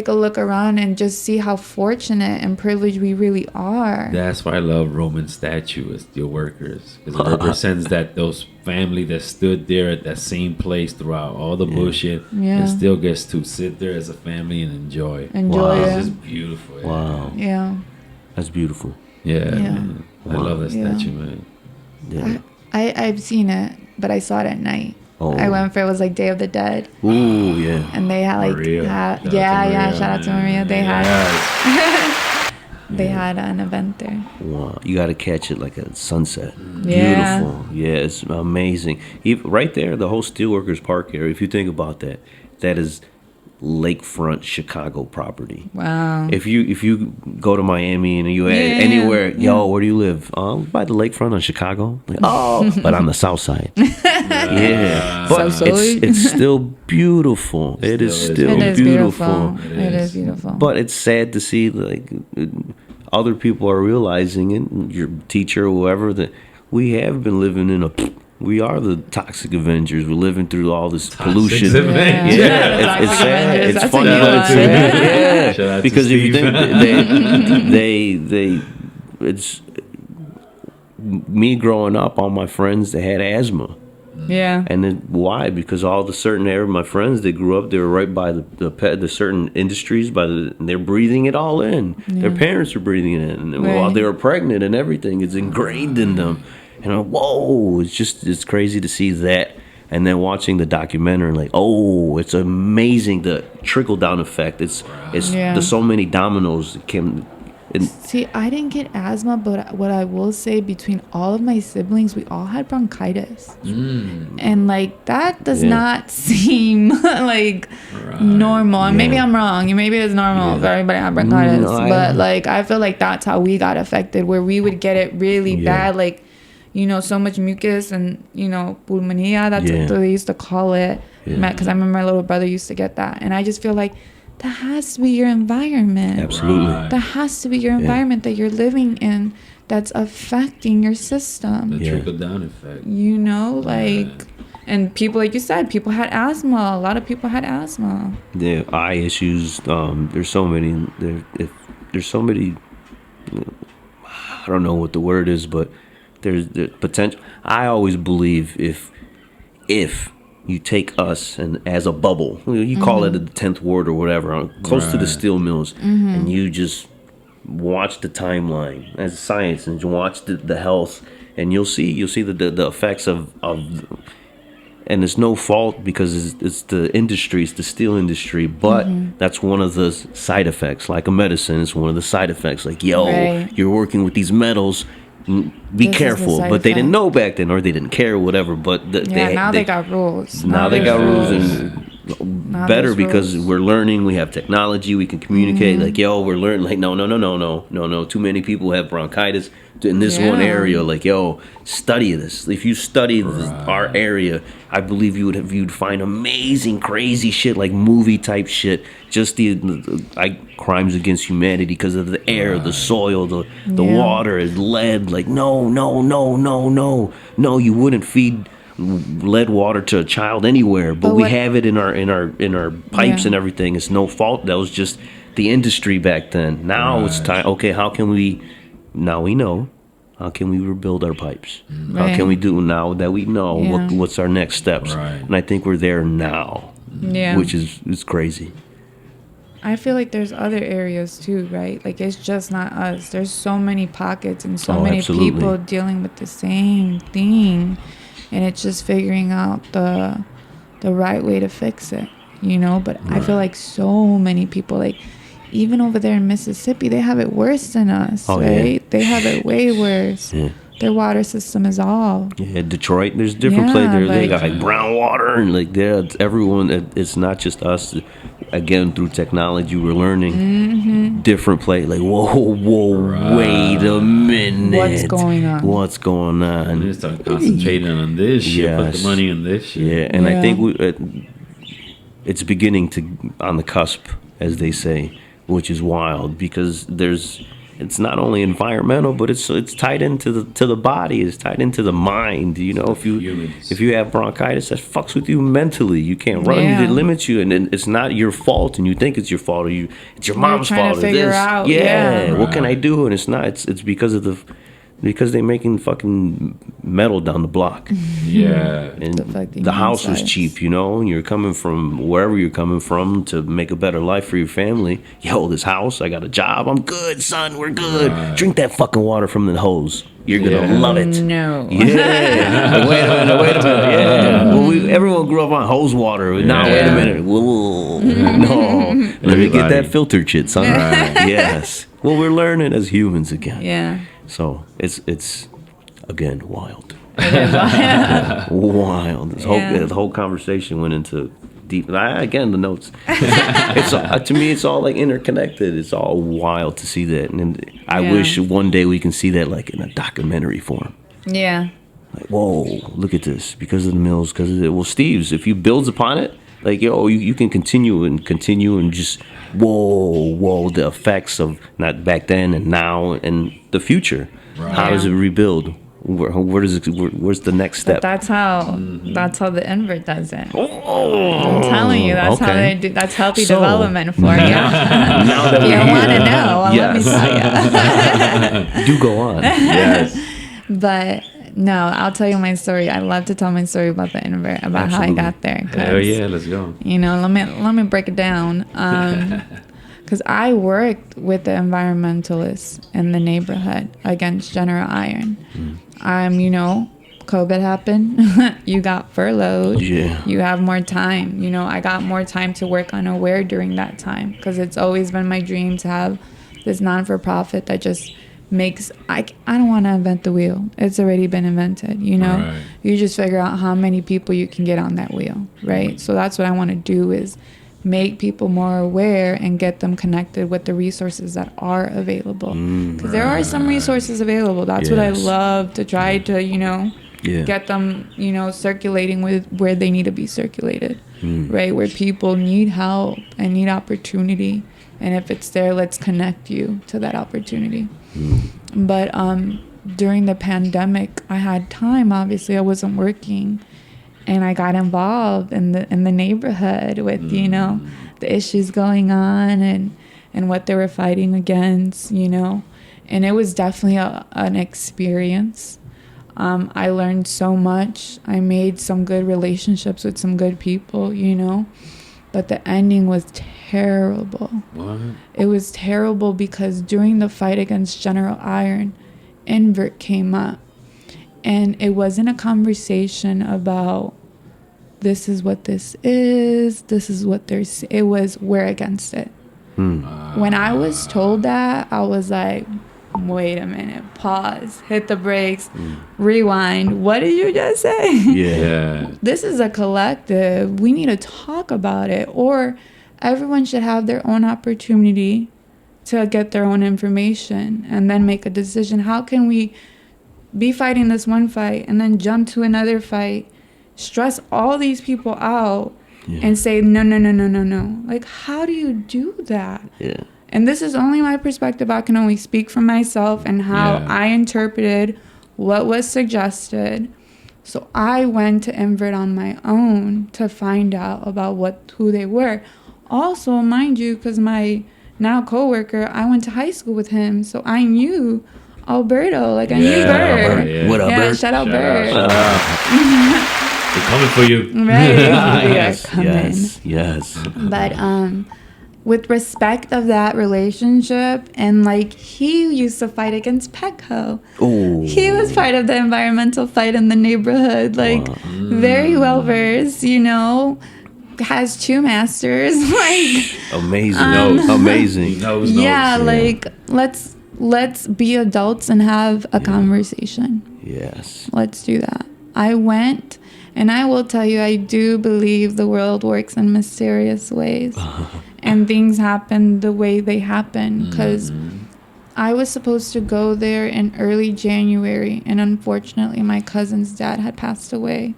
look around and just see how fortunate and privileged we really are. That's why I love Roman statues, steel workers, because it represents those family that stood there at that same place throughout all the bullshit and still gets to sit there as a family and enjoy. Wow. It's just beautiful. Wow. Yeah. That's beautiful. Yeah. Man. I love that Yeah. statue, man. Yeah. I've seen it, but I saw it at night. Oh. I went for, it was like Day of the Dead, Ooh, yeah. and they had like Maria. Shout out to shout out to Maria. They had Yes. they had an event there. Wow. You got to catch it like at sunset. Yeah. Beautiful. Yeah, it's amazing. Right there, the whole Steelworkers Park area, if you think about that, that is lakefront Chicago property. Wow. If you go to Miami and you anywhere, where do you live? By the lakefront of Chicago. Like, but on the south side. Yeah, but it's still beautiful. It is still beautiful. It is beautiful. But it's sad to see like other people are realizing it. Your teacher, or whoever, that we have been living in we are the toxic Avengers. We're living through all this pollution. Yeah, it's sad. Avengers. It's funny, but it's sad. Yeah, because if you think it's me growing up, all my friends they had asthma. Yeah. And then why? Because all the certain area, my friends, they grew up, they were right by the certain industries, they're breathing it all in. Their parents are breathing it in. And while they were pregnant and everything, it's ingrained in them. And whoa, it's crazy to see that. And then watching the documentary, like, it's amazing the trickle down effect. There's so many dominoes that can. See, I didn't get asthma, but what I will say, between all of my siblings, we all had bronchitis. And like that does not seem like normal. And maybe I'm wrong. Maybe it's normal for everybody to have bronchitis. But like I feel like that's how we got affected, where we would get it really bad, like, so much mucus and, pulmonía, that's what they used to call it. Because I remember my little brother used to get that. And I just feel like that has to be your environment. Absolutely. That has to be your environment that you're living in that's affecting your system. The trickle-down effect. And people, like you said, people had asthma. A lot of people had asthma. Yeah, eye issues. There's so many. There's so many. I don't know what the word is, but there's the potential. I always believe if you take us and as a bubble, you call it the 10th ward or whatever, close to the steel mills, and you just watch the timeline as science and watch the health, and you'll see the effects of and it's no fault because it's the industry, it's the steel industry, but that's one of the side effects. Like a medicine, it's one of the side effects. Like, you're working with these metals. Be careful, but they didn't know back then, or they didn't care, or whatever. But now they got rules. Now they got rules, and better because we're learning. We have technology. We can communicate. Like, we're learning. Like, no. Too many people have bronchitis in this one area. Like, study this. If you study our area, I believe you'd find amazing, crazy shit, like movie type shit. Just the crimes against humanity because of the air, the soil, the water is lead. Like, no, you wouldn't feed lead water to a child anywhere, but we have it in our pipes and everything. It's no fault. That was just the industry back then. Now it's time. Okay, how can we? Now we know. How can we rebuild our pipes? How can we do now that we know what's our next steps? And I think we're there now, which is crazy. I feel like there's other areas too, right? Like, it's just not us. There's so many pockets and so many people dealing with the same thing, and it's just figuring out the right way to fix it, But I feel like so many people, like, even over there in Mississippi, they have it worse than us, right? They have it way worse. Their water system is all. Detroit, there's different places. They got like brown water, and like everyone. It's not just us. Again, through technology, we're learning different places. Like, whoa, wait a minute. What's going on? We just start concentrating on this shit. Put the money on this shit. Yeah, and I think it's beginning to on the cusp, as they say, which is wild because it's not only environmental, but it's tied into the body. It's tied into the mind. If you have bronchitis, that fucks with you mentally. You can't run. It limits you, and it's not your fault. And you think it's your fault, or it's your mom's fault. To figure out. What can I do? And it's not. It's because of Because they're making fucking metal down the block. Yeah. And Deflecting the house was insides. cheap, you know, and you're coming from wherever you're coming from to make a better life for your family. Yo, this house, I got a job, I'm good, son, we're good. Right. Drink that fucking water from the hose. You're gonna Yeah. love it. No. Yeah. Wait a minute. Yeah. Well, everyone grew up on hose water. Now, wait a Yeah. minute. Whoa. No. Let me get that Everybody. filtered shit, son. Right. Yes. Well, we're learning as humans again. Yeah. So it's again wild. It is wild. Wild. Yeah. The whole conversation went into deep. Again, the notes. It's to me, it's all like interconnected. It's all wild to see that, and I Yeah. wish one day we can see that like in a documentary form. Yeah. Like, whoa, look at this. Because of the mills, because of it. Well, Steve's, if you builds upon it, like, yo, you can continue and just, whoa, the effects of not back then and now and the future. Right. How does it rebuild? Where does it? Where's the next But step? that's how the Invert does it. Oh, I'm telling you, that's how they do. That's healthy So- development for you. Now that If you we're want to here, know, well, let me tell you. do go on. Yes. But no, I'll tell you my story. I love to tell my story about the Invert, about how I Absolutely. got there. 'cause, Hell yeah, let's go. You know, let me break it down. Because I worked with the environmentalists in the neighborhood against General Iron. You know, COVID happened. You got furloughed. Yeah. You have more time. You know, I got more time to work on Aware during that time because it's always been my dream to have this non-for-profit that just makes I don't want to invent the wheel. It's already been invented, you know. Right. You just figure out how many people you can get on that wheel, right? So that's what I want to do is make people more aware and get them connected with the resources that are available. Because there are some resources available. That's what I Yes. love to try to, you know, Yeah. get them, you know, circulating with where they need to be circulated, right? Where people need help and need opportunity. And if it's there, let's connect you to that opportunity. But during the pandemic, I had time. Obviously, I wasn't working. And I got involved in the neighborhood with, you know, the issues going on and what they were fighting against, you know. And it was definitely an experience. I learned so much. I made some good relationships with some good people, you know. But the ending was terrible. What? It was terrible because during the fight against General Iron, Invert came up. And it wasn't a conversation about this is what this is what there's. It was we're against it. When I was told that, I was like, wait a minute, pause, hit the brakes, rewind. What did you just say? Yeah. This is a collective. We need to talk about it, or everyone should have their own opportunity to get their own information and then make a decision. How can we be fighting this one fight and then jump to another fight, stress all these people out, and say no. Like, how do you do that? Yeah. And this is only my perspective. I can only speak for myself and how Yeah. I interpreted what was suggested. So I went to Invert on my own to find out about who they were. Also, mind you, because my now coworker, I went to high school with him, so I knew Alberto. Like, I knew Bert. Yeah. What up, Yeah, Bert? shout out Bert. They're coming for you. Right. Yes, Come in. yes. But with respect of that relationship, and like, he used to fight against Petco. Oh, He was part of the environmental fight in the neighborhood, like very well versed, you know, has 2 masters, like amazing. He Amazing. knows. yeah, like let's be adults and have a conversation. Yes. Let's do that. I went, and I will tell you, I do believe the world works in mysterious ways. And things happen the way they happen. Because I was supposed to go there in early January. And unfortunately, my cousin's dad had passed away.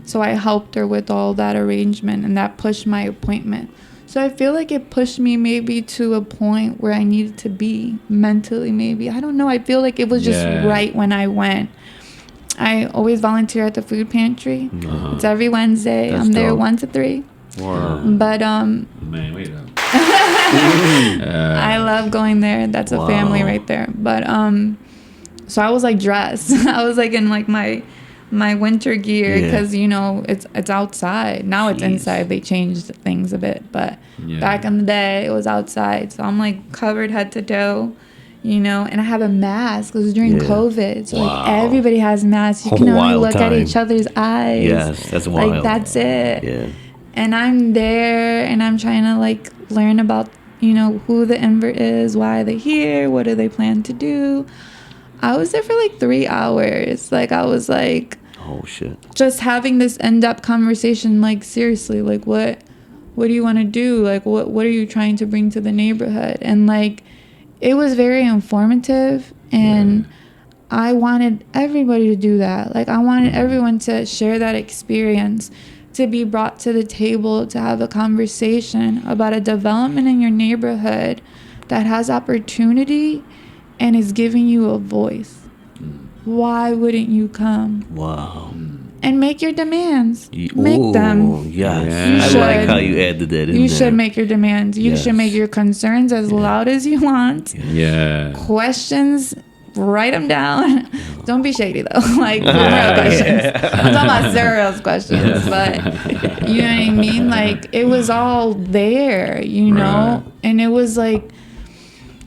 So I helped her with all that arrangement. And that pushed my appointment. So I feel like it pushed me maybe to a point where I needed to be mentally, maybe. I don't know. I feel like it was just right when I went. I always volunteer at the food pantry. It's every Wednesday. That's I'm there dope. 1 to 3. Wow. But Man, wait up. I love going there. That's a family right there. But So I was like dressed. I was like in like my winter gear because you know it's outside. Now it's inside. They changed things a bit, but back in the day it was outside. So I'm like covered head to toe, you know, and I have a mask. It was during COVID, so like everybody has masks. You can only look at each other's eyes. Yes, that's wild. Like that's it. Yeah. And I'm there, and I'm trying to like learn about, you know, who the Invert is, why they're here, what do they plan to do. I was there for like 3 hours. Like I was like, oh shit, just having this in-depth conversation. Like seriously, like what do you want to do? Like what are you trying to bring to the neighborhood? And like it was very informative, and I wanted everybody to do that. Like I wanted everyone to share that experience, to be brought to the table, to have a conversation about a development in your neighborhood that has opportunity and is giving you a voice. Why wouldn't you come? Wow. And make your demands. Make them. Yes. I like how you added that in there. You should make your demands. You should make your concerns as loud as you want. Yeah. Questions, write them down. Don't be shady though. Like real questions. I'm talking about serious questions, but you know what I mean? Like it was all there, you know? And it was like,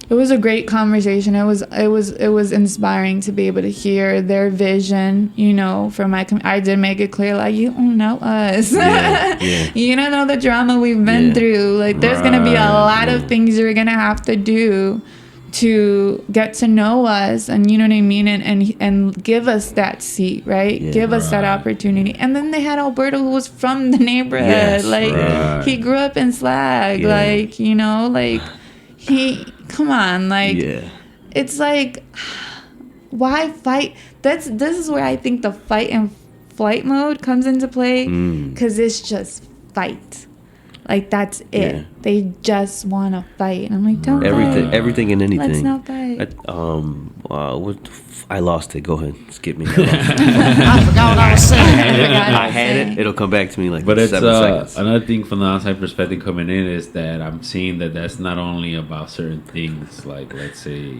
it was a great conversation. It was inspiring to be able to hear their vision, you know, from I did make it clear, like, you don't know us. You don't know the drama we've been through. Like, there's going to be a lot of things you're going to have to do to get to know us, and you know what I mean, and give us that seat, right? Give us that opportunity. And then they had Alberto, who was from the neighborhood. He grew up in Slag. Like, you know, like come on, like it's like, why fight? This is where I think the fight and flight mode comes into play, because it's just fight. Like that's it. They just want to fight. And I'm like, don't fight. Everything and anything. Let's not fight. I lost it. Go ahead, skip me. I forgot what I was saying. I had it. It'll come back to me like but 7 seconds. Another thing from the outside perspective coming in is that I'm seeing that that's not only about certain things, like let's say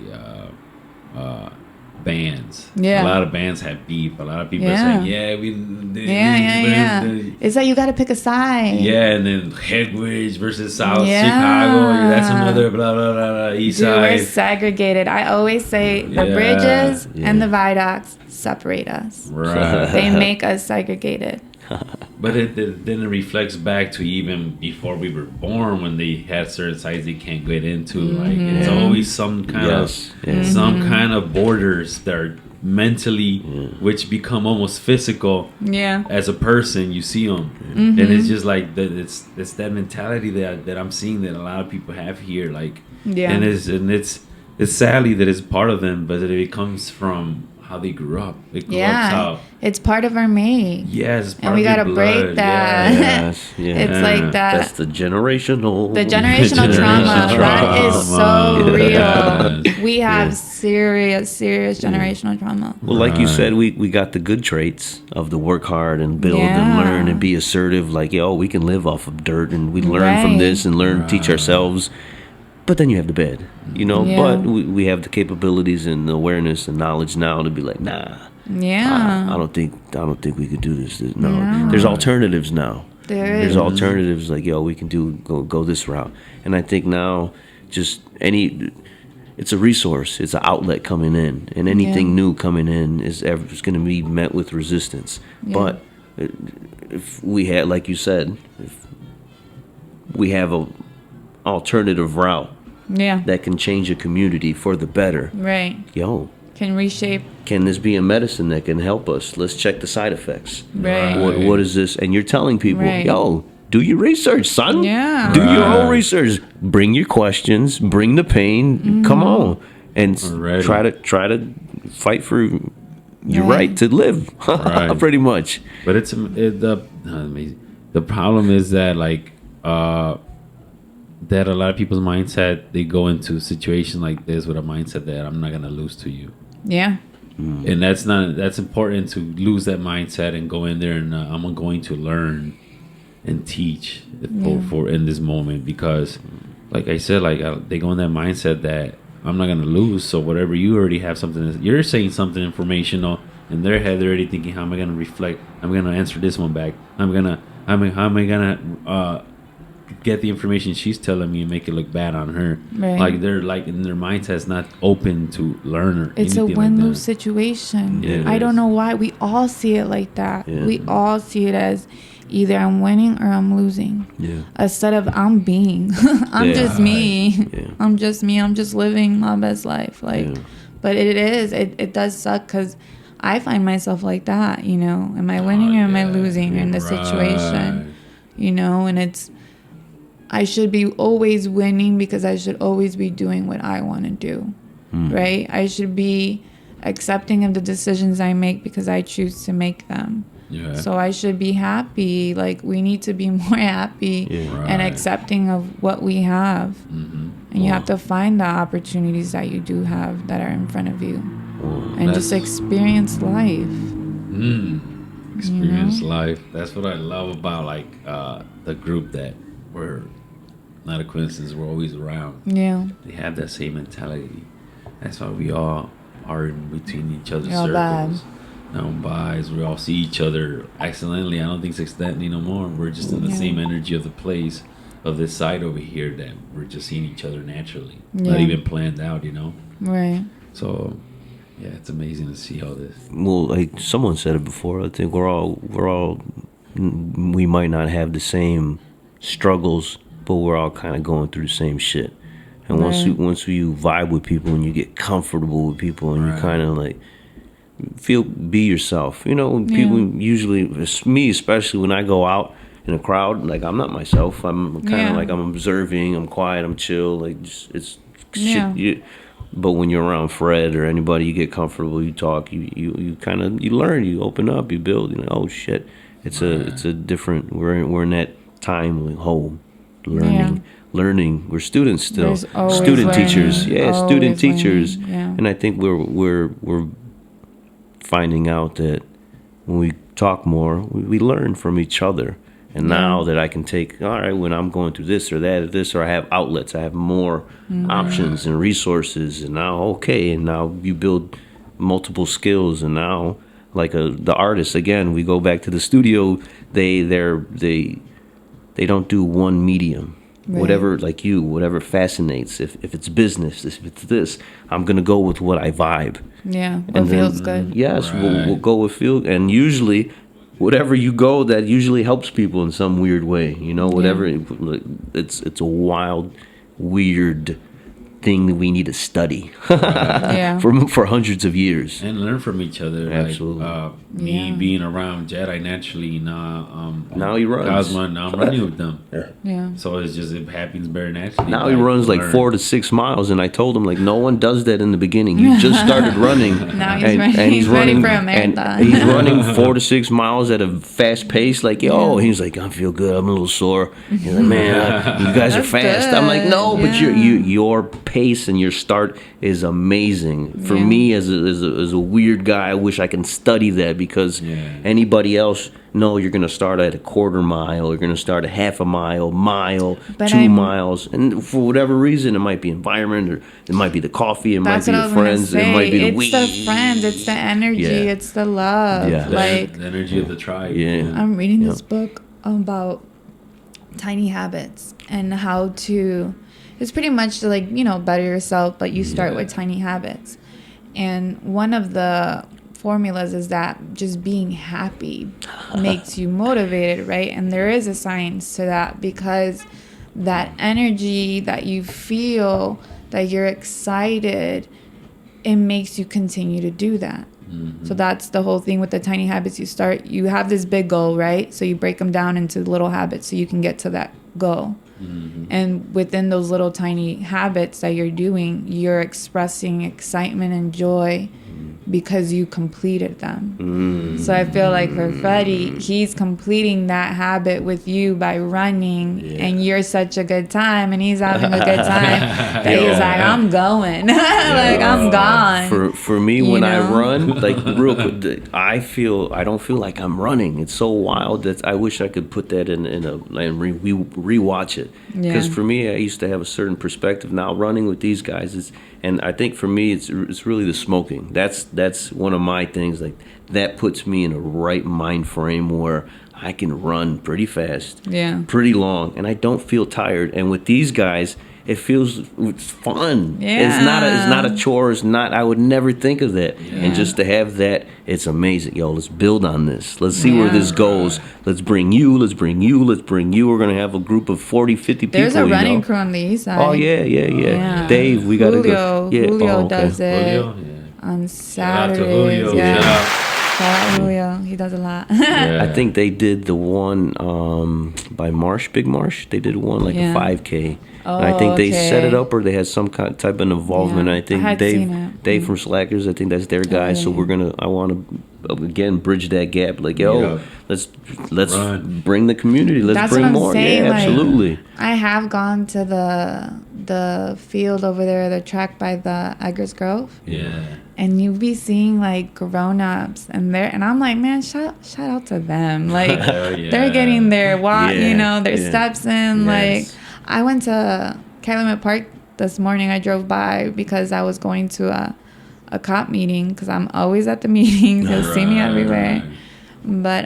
bands. A lot of bands have beef. A lot of people are saying, it's like you got to pick a side. And then Headwich versus South Chicago. That's another blah blah blah blah. East side. We're segregated. I always say the bridges and the viaducts separate us. Right. They make us segregated. But then it reflects back to even before we were born, when they had certain sites they can't get into. Like it's always some kind of borders that are mentally, which become almost physical. As a person, you see them, and it's just like it's that mentality that I'm seeing that a lot of people have here. Like, and it's sadly that it's part of them, but it comes from how they grew up. It's part of our make. Yes, and we gotta break that. It's like that. That's the generational trauma. That is so real. We have serious generational trauma. Well, like you said, we got the good traits of the work hard and build and learn and be assertive. Like, we can live off of dirt, and we learn from this and teach ourselves. But then you have the bed, you know. But we have the capabilities and the awareness and knowledge now to be like, nah. I don't think we could do this. No. There's alternatives now. There's alternatives like, we can go this route. And I think now, it's a resource. It's an outlet coming in, and anything new coming in is going to be met with resistance. But if we had, like you said, if we have a alternative route that can change a community for the better, can reshape. Can this be a medicine that can help us? Let's check the side effects. What is this? And you're telling people, do your research, son. Do your own research. Bring your questions. Bring the pain. Come on, and try to fight for your right to live. Pretty much. But the problem is that that a lot of people's mindset, they go into a situation like this with a mindset that I'm not gonna lose to you. And that's important, to lose that mindset and go in there and I'm going to learn and teach for in this moment, because like I said, they go in that mindset that I'm not gonna lose. So whatever you already have something, you're saying something informational in their head. They're already thinking, how am I gonna reflect? I'm gonna answer this one back. How am I gonna get the information she's telling me and make it look bad on her? Right. Like they're like in their mindset's not open to learn or it's a anything win-lose like that. situation. Yeah, it I don't is. know why we all see it like that. Yeah. We all see it as either I'm winning or I'm losing. Yeah. Instead of I'm being. I'm Yeah. just me. Yeah. I'm just me. I'm just living my best life. Like, Yeah. but it does suck because I find myself like that. You know, am I winning or am I losing in the situation? You know, and I should be always winning because I should always be doing what I want to do, right? I should be accepting of the decisions I make because I choose to make them. Yeah. So I should be happy. Like, we need to be more happy and accepting of what we have. Mm-hmm. And you have to find the opportunities that you do have that are in front of you. And just experience life. Experience life. That's what I love about like the group that we're not a coincidence. We're always around. Yeah. They have that same mentality. That's why we all are in between each other's You're circles. No bias. We all see each other accidentally. I don't think it's accidentally no more. We're just in the same energy of the place of this side over here that we're just seeing each other naturally. Not even planned out, you know? Right. So yeah, it's amazing to see all this. Well, like someone said it before, I think we might not have the same struggles, but we're all kind of going through the same shit. And once you vibe with people and you get comfortable with people and you kind of like be yourself, you know. People usually, it's me especially, when I go out in a crowd, like I'm not myself. I'm kind of like I'm observing, I'm quiet, I'm chill. Like it's shit. But when you're around Fred or anybody, you get comfortable, you talk, you kind of learn, you open up, you build. You know, oh shit, it's a different. We're in that time with home, learning. We're students still, student teachers, student teachers, and I think we're finding out that when we talk more, we learn from each other. And now that I can take, all right, when I'm going through this or that or this, or I have outlets, I have more options and resources. And now, and now you build multiple skills. And now, like the artists, again, we go back to the studio. They don't do one medium. Right. Whatever fascinates. If it's business, if it's this, I'm gonna go with what I vibe. Yeah, what feels good. Yes, we'll go with feel, and usually, whatever you go, that usually helps people in some weird way. You know, whatever. It's a wild, weird thing that we need to study for hundreds of years and learn from each other. Absolutely. Like, me being around Jedi naturally, now he runs. Cosmo, now I'm running with them. Yeah. So it happens very naturally. Now he runs like 4 to 6 miles, and I told him like no one does that in the beginning. You just started running. Now he's running for a marathon. And he's running 4 to 6 miles at a fast pace. Like he's like, I feel good. I'm a little sore. He's like, man, you guys are fast. Good. I'm like, no, but your pace and your start is amazing. For me, as a weird guy, I wish I can study that, because anybody else, no, you're going to start at a quarter mile, you're going to start at half a mile, 2 miles, and for whatever reason, it might be environment, or it might be the coffee, it might be your friends, it might be the weed. It's the friends, it's the energy, it's the love. Like the energy of the tribe. I'm reading this book about tiny habits and how to, it's pretty much to, like, better yourself, but you start with tiny habits. And one of the formulas is that just being happy makes you motivated, right? And there is a science to that, because that energy that you feel, that you're excited, it makes you continue to do that. So that's the whole thing with the tiny habits. You have this big goal, right? So you break them down into little habits so you can get to that goal. And within those little tiny habits that you're doing, you're expressing excitement and joy because you completed them. So I feel like for Freddie, he's completing that habit with you by running, and you're such a good time, and he's having a good time that he's like, I'm going, like I'm gone. For me, when I run, like real quick, I don't feel like I'm running. It's so wild that I wish I could put that in a and rewatch it. Because for me, I used to have a certain perspective. Now running with these guys is, and I think for me, it's really the smoking. That's one of my things. Like that puts me in a right mind frame where I can run pretty fast, pretty long, and I don't feel tired. And with these guys, it's fun. It's not a chore. It's not. I would never think of that. And just to have that, it's amazing. Yo, let's build on this. Let's see where this goes. Let's bring you. Let's bring you. Let's bring you. We're gonna have a group of 40, 50 people. There's a running crew on the east side. Oh yeah. Dave, we gotta go. Yeah. Julio does it on Saturdays. Shout out Julio. He does a lot. I think they did the one by Big Marsh. They did one like a 5K. And I think they set it up, or they had some type of involvement. I think Dave from Slackers, I think that's their guy. So I want to again bridge that gap. Like, let's bring the community. Let's bring more. Saying, yeah, absolutely. I have gone to the field over there, the track by the Eggers Grove. Yeah. And you be seeing like grown-ups and I'm like, man, shout out to them. Like they're getting their their steps in. Like I went to Calumet Park this morning. I drove by because I was going to a cop meeting because I'm always at the meetings. You'll see me everywhere. But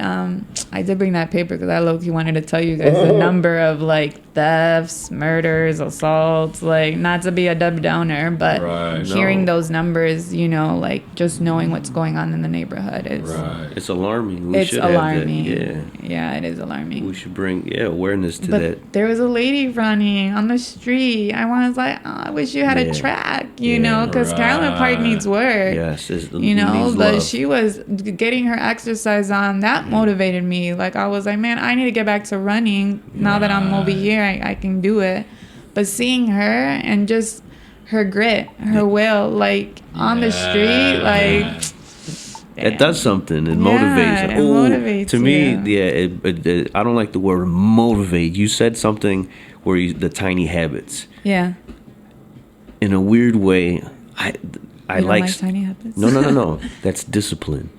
I did bring that paper because I low-key wanted to tell you guys the number of like thefts, murders, assaults. Like not to be a Debbie Downer, but hearing those numbers, like just knowing what's going on in the neighborhood is it's alarming. It's alarming. Yeah, it is alarming. We should bring awareness to that. There was a lady running on the street. I was like, I wish you had a track, because Calumet Park needs work. Yes, but love. she was getting her exercise on. That motivated me. Like I was like, man, I need to get back to running now that I'm over here. I can do it. But seeing her and just her grit, her will, like on the street, like it does something. It motivates. It motivates to me, I don't like the word motivate. You said something where the tiny habits. Yeah. In a weird way, I like tiny habits. No. That's discipline.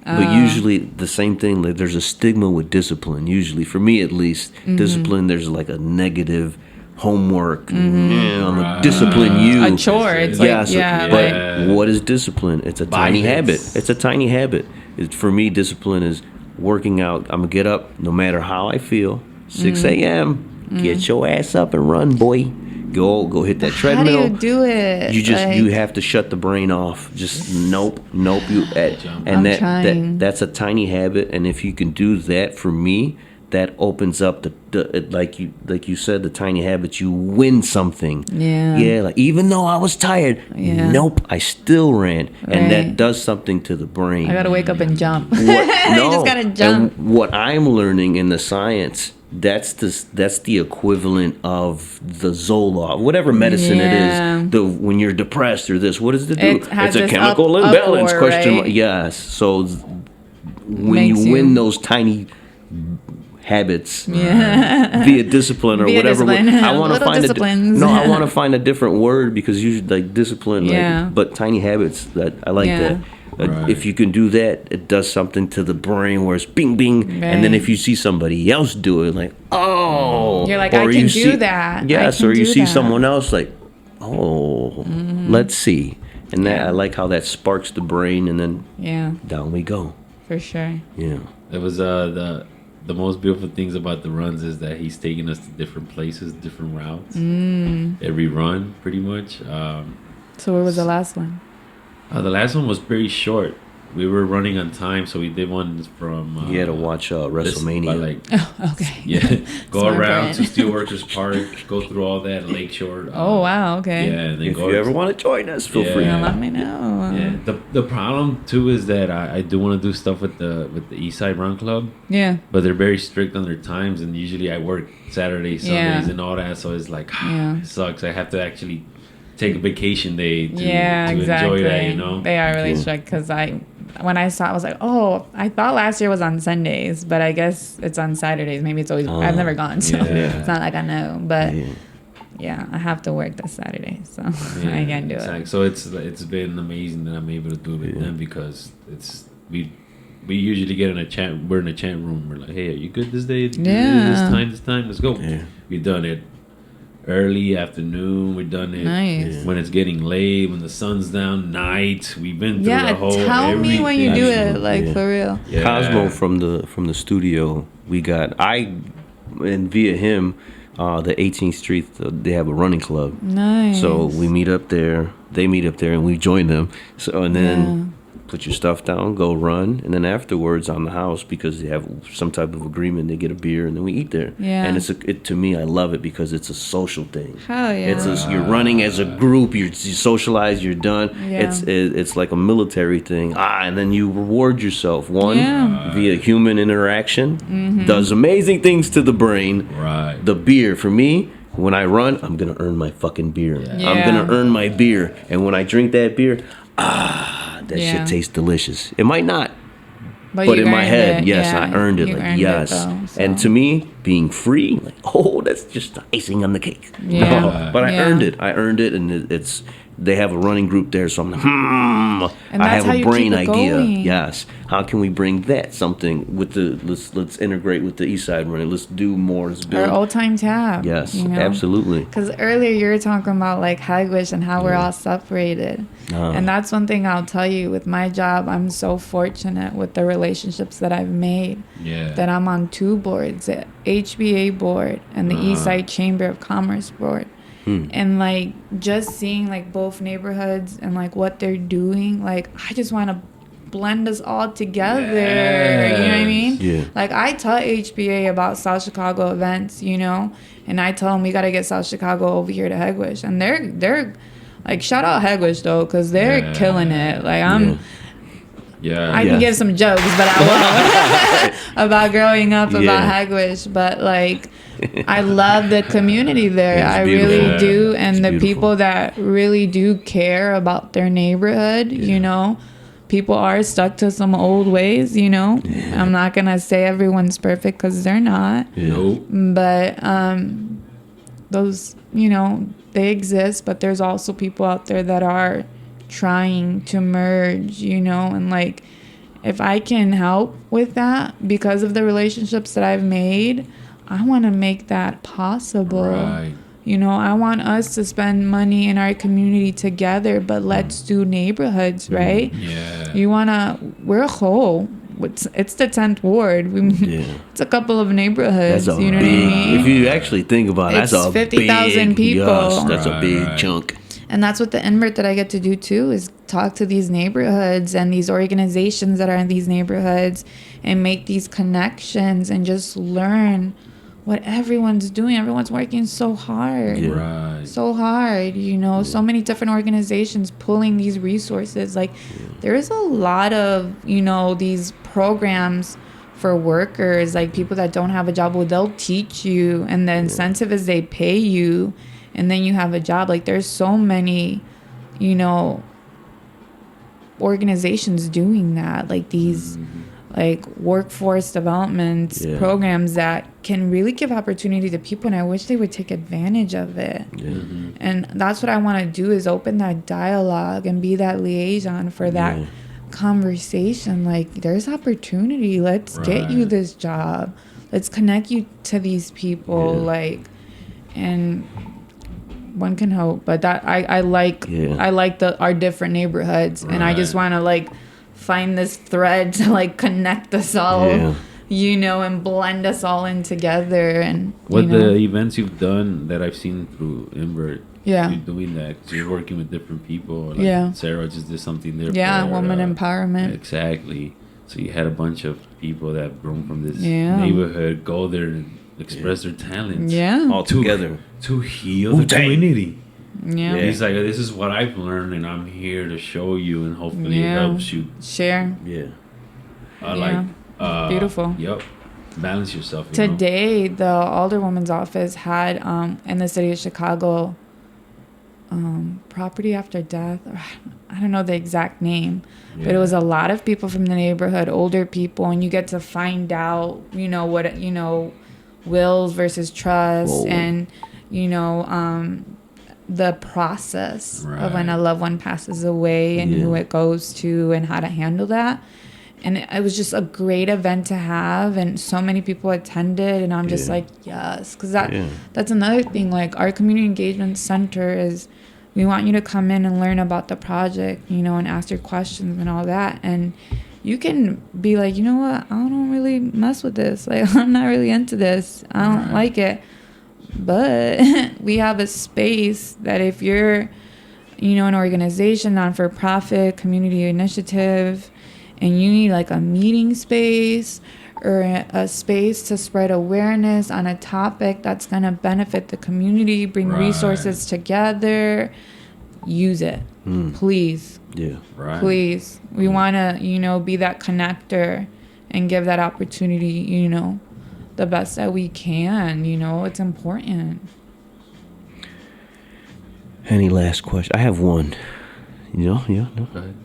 But usually the same thing, like there's a stigma with discipline. Usually, for me at least, discipline, there's like a negative homework. I'm gonna discipline you. A chore. It's but what is discipline? It's a tiny habit. It's a tiny habit. For me, discipline is working out. I'm gonna get up no matter how I feel. 6 a.m. Get your ass up and run, boy. Go hit that treadmill. How do you do it? You have to shut the brain off. Just nope. That's a tiny habit, and if you can do that, for me, that opens up the like you said, the tiny habits. You win something. Yeah. Like even though I was tired, nope, I still ran, and that does something to the brain. I gotta wake up and jump. You just gotta jump. And what I'm learning in the science. That's the equivalent of the Zoloft, whatever medicine it is. When you're depressed or this, what does it do? It's a chemical imbalance. Right? Yes. So when you win those tiny habits via discipline or whatever, I want to find I want to find a different word because usually like discipline, but tiny habits. That I like that. If you can do that, it does something to the brain where it's bing, bing. And then if you see somebody else do it, like, oh. You're like, I can do that. Yes, or you see someone else like, oh, let's see. And that I like how that sparks the brain and then down we go. For sure. Yeah. It was the most beautiful things about the runs is that he's taking us to different places, different routes. Every run, pretty much. So where was the last one? The last one was very short. We were running on time, so we did one from... you had to watch WrestleMania. Okay. Yeah. Go around to Steelworkers Park, go through all that, Lakeshore. Wow, okay. Yeah. And then if you ever want to join us, feel free. Let me know. Yeah. The problem, too, is that I do want to do stuff with the Eastside Run Club. Yeah. But they're very strict on their times, and usually I work Saturdays, Sundays, and all that, so it's like, it sucks. I have to actually take a vacation day to exactly. enjoy that, you know? They are really strict because when I saw it, I was like, oh, I thought last year was on Sundays, but I guess it's on Saturdays. Maybe it's always, I've never gone, so it's not like I know. But yeah, I have to work this Saturday, so I can't do it. So it's been amazing that I'm able to do it with them because we usually get in a chat. We're in a chat room. We're like, hey, are you good this day? This time, let's go. Yeah. We've done it early afternoon. We've done it when it's getting late, when the sun's down, night. We've been through the whole. Tell me when you do it, like for real. Yeah. Cosmo from the studio. We got and via him. The 18th Street, they have a running club. Nice. So we meet up there. They meet up there, and we join them. So and then put your stuff down, go run, and then afterwards on the house because they have some type of agreement. They get a beer, and then we eat there. Yeah. And to me, I love it because it's a social thing. Hell yeah. You're running as a group. You socialize. You're done. Yeah. It's like a military thing. And then you reward yourself. One via human interaction does amazing things to the brain. Right. The beer for me. When I run, I'm gonna earn my fucking beer. Yeah. I'm gonna earn my beer, and when I drink that beer, that shit tastes delicious. It might not, but in my head, yes, I earned it. Like yes, and to me, being free, like that's just the icing on the cake. Yeah. No, but I earned it. And it's they have a running group there, so I'm like, And I that's have how a you brain keep it idea. going. Yes, how can we bring that something with the let's integrate with the Eastside running. Let's do more. Let's build. Or Old Time Tab. Yes, you know? absolutely. Because earlier you were talking about like Hagwish and how we're all separated. And that's one thing I'll tell you with my job. I'm so fortunate with the relationships that I've made. Yeah. That I'm on 2 boards, the HBA board and the Eastside Chamber of Commerce board. And like just seeing like both neighborhoods and like what they're doing, like I just want to blend us all together. You know what I mean? Yeah. Like I tell HBA about South Chicago events, you know, and I tell them we got to get South Chicago over here to Hegwish, and they're like, shout out Hegwish though, because they're killing it. Like I can give some jokes, but I won't about growing up about Hagwish. But like, I love the community there. I really do, and the people that really do care about their neighborhood. You know, people are stuck to some old ways. You know, I'm not gonna say everyone's perfect because they're not. Nope. But those, you know, they exist. But there's also people out there that are trying to merge, you know, and like if I can help with that because of the relationships that I've made, I want to make that possible. Right. You know, I want us to spend money in our community together, but let's do neighborhoods, right? Yeah. We're a whole. It's the 10th ward. It's a couple of neighborhoods. You know what I mean? If you actually think about it, it's that's a 50,000 people. Yes, that's a big chunk. And that's what the Invert that I get to do too, is talk to these neighborhoods and these organizations that are in these neighborhoods and make these connections and just learn what everyone's doing. Everyone's working so hard. Right. So hard, you know, so many different organizations pulling these resources. Like there is a lot of, you know, these programs for workers, like people that don't have a job, well, they'll teach you, and the incentive is they pay you, and then you have a job. Like there's so many, you know, organizations doing that, like these like workforce development programs that can really give opportunity to people, and I wish they would take advantage of it. And that's what I want to do, is open that dialogue and be that liaison for that conversation. Like there's opportunity, let's get you this job, let's connect you to these people. Like, and one can hope, but that I like our different neighborhoods, and I just want to like find this thread to like connect us all, you know, and blend us all in together. And what the events you've done that I've seen through Invert, you're doing that 'cause you're working with different people. Like Sarah just did something there. For woman empowerment. Exactly. So you had a bunch of people that have grown from this neighborhood go there and express their talents. All together to heal the community. Yeah. He's like, this is what I've learned, and I'm here to show you, and hopefully it helps you share. Like beautiful. Yep. Balance yourself. Today, the Alderwoman's office had in the city of Chicago property after death. I don't know the exact name, but it was a lot of people from the neighborhood, older people, and you get to find out, what, wills versus trusts and, the process of when a loved one passes away and who it goes to and how to handle that. And it was just a great event to have, and so many people attended, and I'm just like, yes, because that's another thing. Like, our community engagement center is, we want you to come in and learn about the project, and ask your questions and all that, and you can be like, you know what, I don't really mess with this. Like, I'm not really into this. I don't like it. But we have a space that if you're, an organization, non-for-profit, community initiative, and you need like a meeting space or a space to spread awareness on a topic that's going to benefit the community, bring resources together, use it. Please. Yeah. Right. Please. We want to, be that connector and give that opportunity, the best that we can. It's important. Any last question? I have one. No. Go ahead.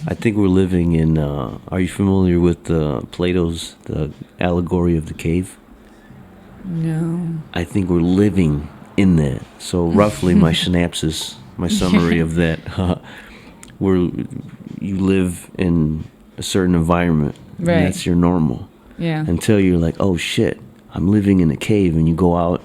I think we're living in, are you familiar with Plato's, the allegory of the cave? No. I think we're living in that. So roughly my synopsis, my summary of that, you live in a certain environment. Right. And that's your normal. Yeah. Until you're like, oh shit, I'm living in a cave, and you go out,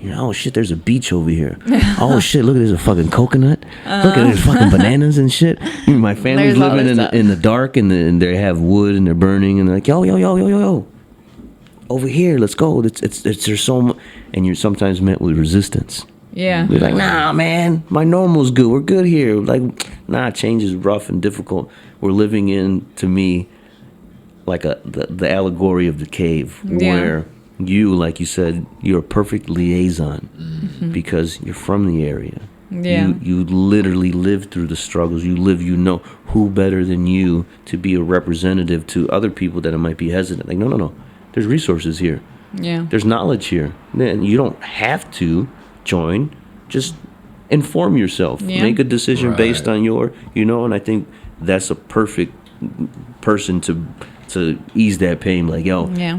oh shit, there's a beach over here. Oh shit, look, there's a fucking coconut. Look at there's fucking bananas and shit. My family's living in the dark, and they have wood and they're burning, and they're like, yo, over here, let's go. There's so much, and you're sometimes met with resistance. Yeah. They're like, nah, man, my normal's good. We're good here. Like, nah, change is rough and difficult. We're living in, to me, like the allegory of the cave, where you, like you said, you're a perfect liaison because you're from the area. Yeah. You literally live through the struggles. You know who better than you to be a representative to other people that might be hesitant. Like, no. There's resources here. Yeah. There's knowledge here. And you don't have to join. Just inform yourself. Yeah. Make a decision based on your, and I think that's a perfect person to ease that pain. Like,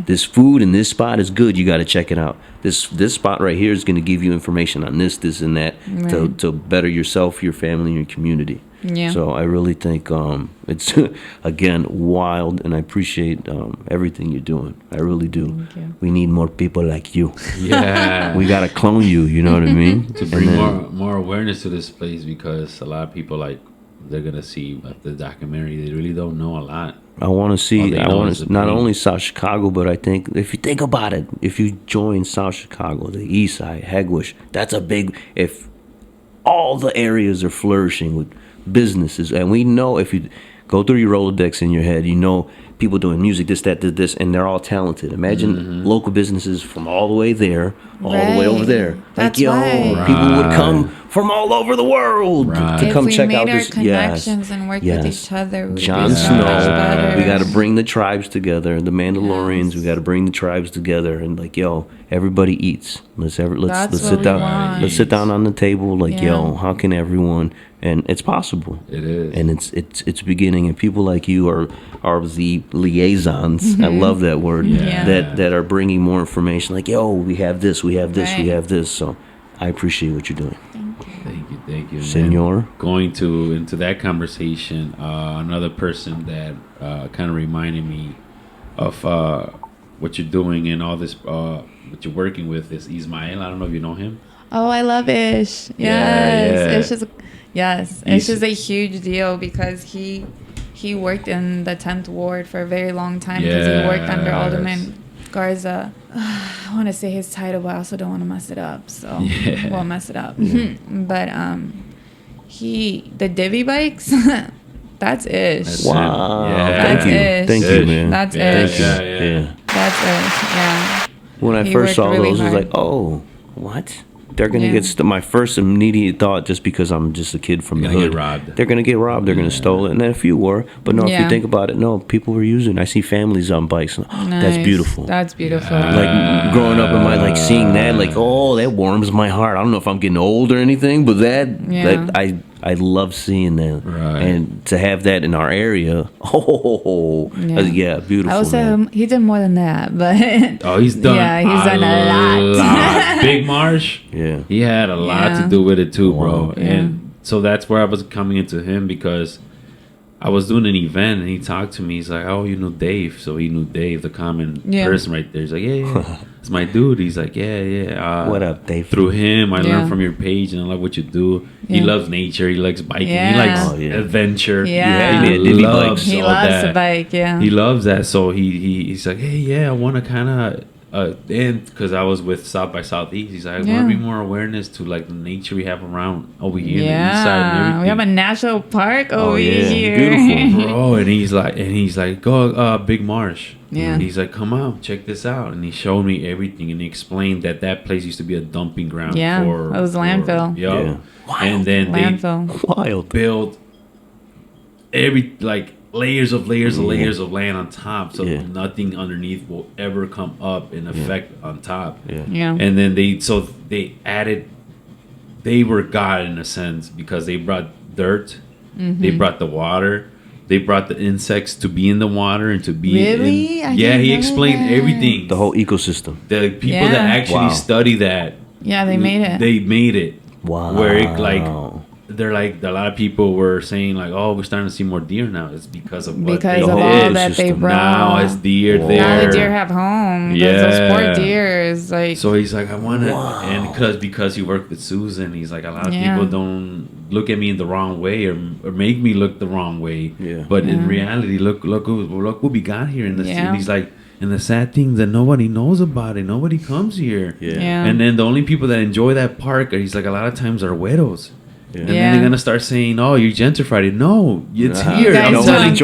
this food in this spot is good. You got to check it out. This spot right here is going to give you information on this and that to better yourself, your family, and your community. Yeah. So I really think it's, again, wild, and I appreciate everything you're doing. I really do. Thank you. We need more people like you. Yeah. We got to clone you, you know what I mean? To bring more awareness to this place, because a lot of people, like, they're going to see the documentary. They really don't know a lot. I want to see, not pain. only South Chicago, but I think, if you think about it, if you join South Chicago, the Eastside, Hegwish, that's a big, if all the areas are flourishing with businesses, and we know, if you go through your Rolodex in your head, people doing music, this, that, this, and they're all talented. Imagine local businesses from all the way there, all the way over there. That's people would come from all over the world to if come we check made out our this. connections and work with each other, we'd Jon be so Snow. much better. We got to bring the tribes together. The Mandalorians. We got to bring the tribes together, and like, everybody eats. Let's sit down. want. Let's sit down on the table. Like, how can everyone? And it's possible. It is. And it's beginning. And people like you are the liaisons. I love that word. Yeah. That are bringing more information. Like, we have this. We have this. We Right. have this. So I appreciate what you're doing. Thank you, Senor. Going into that conversation, another person that kind of reminded me of what you're doing and all this, what you're working with is Ismael. I don't know if you know him. Oh, I love Ish. Yes. Yeah. Ish is Ish is a huge deal because he worked in the 10th ward for a very long time because he worked under Alderman Garza. I want to say his title, but I also don't want to mess it up. So we'll mess it up. But the divvy bikes, that's Ish. Wow. That's Ish. Thank you, man. That's Ish. Yeah. That's Ish. Yeah. When I He first worked saw really those, I was hard. like, oh, what? they're gonna get my first immediate thought, just because I'm just a kid from the They're gonna hood, get robbed. they're gonna get robbed. They're gonna stole it, and then a few were. But no, if you think about it, no, people were using. I see families on bikes. That's beautiful. That's beautiful. Like growing up in my seeing that, like, oh, that warms my heart. I don't know if I'm getting old or anything, but that I love seeing that, and to have that in our area. Beautiful. I would say he did more than that, but he's done. Yeah, he's done a lot. Big Marsh. Yeah, he had a lot to do with it too, bro. Yeah. And so that's where I was coming into him, because I was doing an event and he talked to me. He's like, "Oh, you know Dave?" So he knew Dave, the common person right there. He's like, "Yeah, it's my dude." He's like, "Yeah. What up, Dave?" Through him, I learned from your page, and I love what you do. He loves nature. He likes biking. He likes adventure. Yeah. He loves He all loves that. to bike. Yeah. He loves that. So he's like, "Hey, I want to kind of." And because I was with South by Southeast, he's like, I want to bring more awareness to like the nature we have around over here in the east side and everything. We have a national park over here. Beautiful, bro. And he's like, go Big Marsh. Yeah. And he's like, come out, check this out. And he showed me everything, and he explained that place used to be a dumping ground. Yeah, for it was landfill. Yeah. And then Landfill. they built layers of land on top, so nothing underneath will ever come up and affect on top. Yeah. And then they were God in a sense, because they brought dirt, they brought the water, they brought the insects to be in the water and to be Really? he explained everything. The whole ecosystem. The people that actually study that, they made it. They made it. Wow. Where it they're like, a lot of people were saying like, oh, we're starting to see more deer now. It's because of what because they of did. all that they brought. Now it's deer there. Now the deer have homes. Those poor deers. Like, so he's like, I want to, and because he worked with Susan, he's like, a lot of people don't look at me in the wrong way or make me look the wrong way. Yeah. But in reality, look what we got here in the city. And he's like, and the sad thing that nobody knows about it. Nobody comes here. Yeah. And then the only people that enjoy that park, he's like, a lot of times are widows. Yeah. And then they're gonna start saying, "Oh, you gentrified it." No, it's here. I'm telling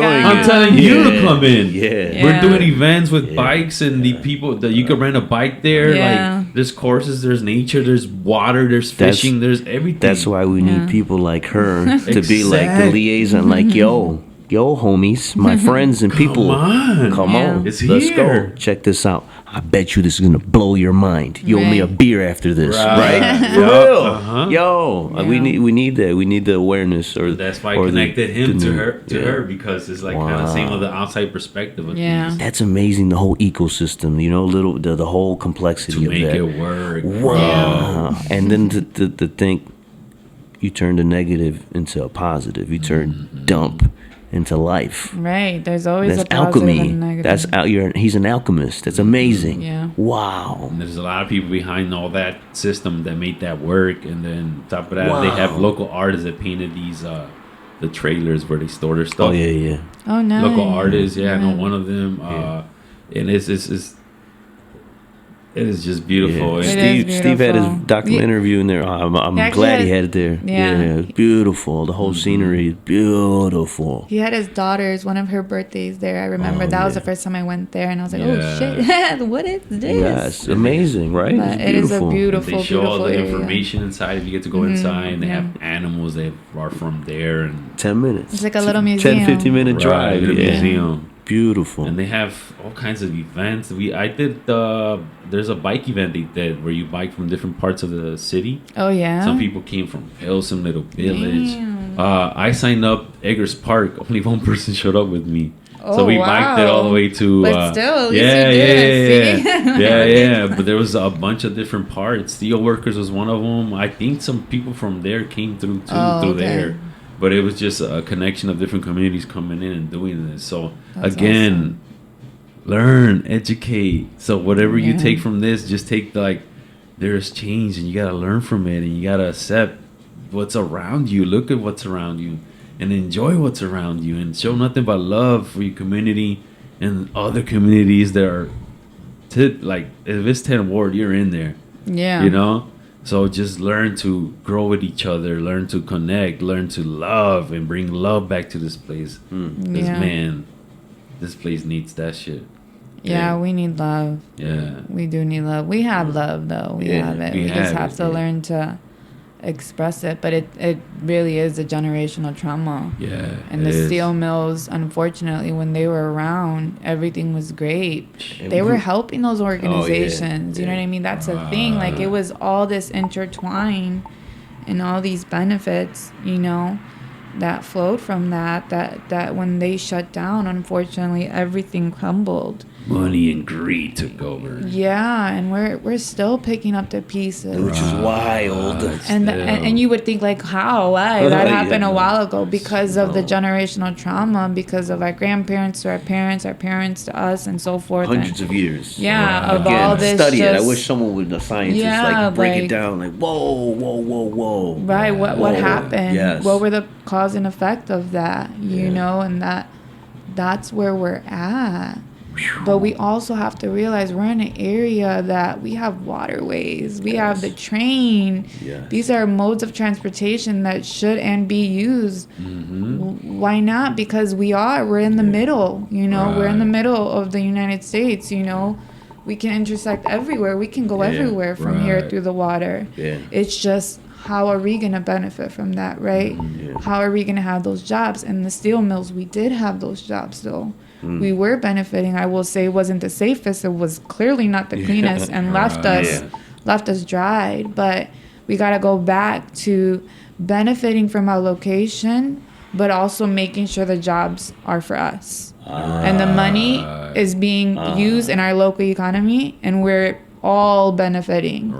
you to come in. Yeah. We're doing events with bikes, and the people that you can rent a bike there. Yeah. Like, there's courses, there's nature, there's water, there's fishing, there's everything. That's why we need people like her to be like the liaison. Like, yo, homies, my friends and people, come on, It's let's here. go. Check this out. I bet you this is gonna blow your mind. You owe me a beer after this, right? For real, yo. We need that. We need the awareness, or that's why I connected him to her because it's like kind of seeing on the outside perspective of things. That's amazing. The whole ecosystem, the whole complexity To of make that. it work. Wow. And then to think you turn the negative into a positive. You turn dump into life. Right. There's always That's a positive alchemy. and negative. He's an alchemist. That's amazing. Yeah. Wow. And there's a lot of people behind all that system that made that work. And then on top of that, they have local artists that painted these the trailers where they store their stuff. Oh yeah. Oh no. Local artists, I know one of them. And it is just beautiful. Yeah. And Steve had his documentary interview in there. I'm glad he had it there. Yeah. It's beautiful. The whole scenery is beautiful. He had his daughter's one of her birthdays there. I remember that was the first time I went there, and I was like, "Oh shit, what is this?" Yeah, it's amazing, right? But it is a beautiful, they show all the area. information inside. If you get to go inside, and they have animals that are from there, and 10 minutes. It's like a little museum. 10-15 minute drive. to the museum. Beautiful. And they have all kinds of events. I did there's a bike event they did where you bike from different parts of the city. Oh yeah. Some people came from Pilsen, little village. I signed up Eggers Park. Only one person showed up with me. So we biked it all the way to. But still, at least you did it. But there was a bunch of different parts. Steel Workers was one of them. I think some people from there came through too there. But it was just a connection of different communities coming in and doing this. So That's again, awesome. Learn, educate. So whatever you take from this, just take there's change, and you gotta learn from it, and you gotta accept what's around you. Look at what's around you, and enjoy what's around you, and show nothing but love for your community and other communities that are if it's 10 Ward, you're in there. Yeah. So just learn to grow with each other, learn to connect, learn to love, and bring love back to this place. Because man, this place needs that shit. Yeah, we need love. Yeah. We do need love. We have love, though. We have it. We just have to learn to express it. But it really is a generational trauma. Yeah. And the steel mills, unfortunately, when they were around, everything was great. They were helping those organizations. You know what I mean? That's a thing. Like, it was all this intertwined and all these benefits, you know, that flowed from that when they shut down, unfortunately, everything crumbled. Money and greed took over. Yeah, and we're still picking up the pieces, Which is wild. and you would think like, why that happened a while ago, because of the generational trauma, because of our grandparents to our parents to us, and so forth. Hundreds of years. Yeah, of Again, all this. Study it. I just- wish someone would, a scientist, like break it down. Like, whoa. Right. What happened? Yes. What were the cause and effect of that? You know, and that's where we're at. But we also have to realize we're in an area that we have waterways, we have the train. Yes. These are modes of transportation that should and be used. Why not? Because we're in the middle, you know, we're in the middle of the United States, you know. We can intersect everywhere. We can go everywhere from here through the water. Yeah. It's just, how are we going to benefit from that, right? How are we going to have those jobs? And the steel mills, we did have those jobs, though. We were benefiting. I will say it wasn't the safest. It was clearly not the cleanest and left us dried. But we got to go back to benefiting from our location, but also making sure the jobs are for us. And the money is being used in our local economy, and we're all benefiting.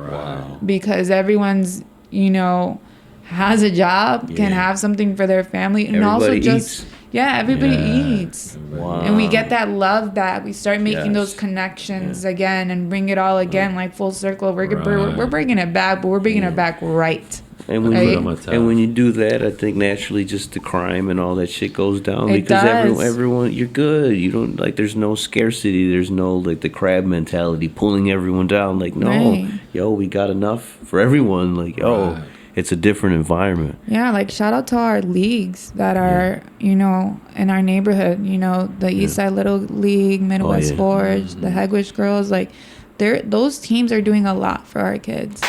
Because everyone's, you know, has a job, can have something for their family, and Everybody also just... eats. Yeah, everybody eats. Wow. And we get that love back. We start making those Yes. connections again and bring it all again, like full circle. We're bringing it back, but we're bringing it back right. And when, Right? and when you do that, I think naturally just the crime and all that shit goes down, It because does. everyone, you're good. You don't, like, there's no scarcity. There's no, like, the crab mentality pulling everyone down. Like, no, Right. yo, we got enough for everyone. Like, yo, it's a different environment. Yeah, like shout out to our leagues that are, you know, in our neighborhood, you know, the Eastside Little League, Midwest Forge, the Hegwish Girls, like those teams are doing a lot for our kids.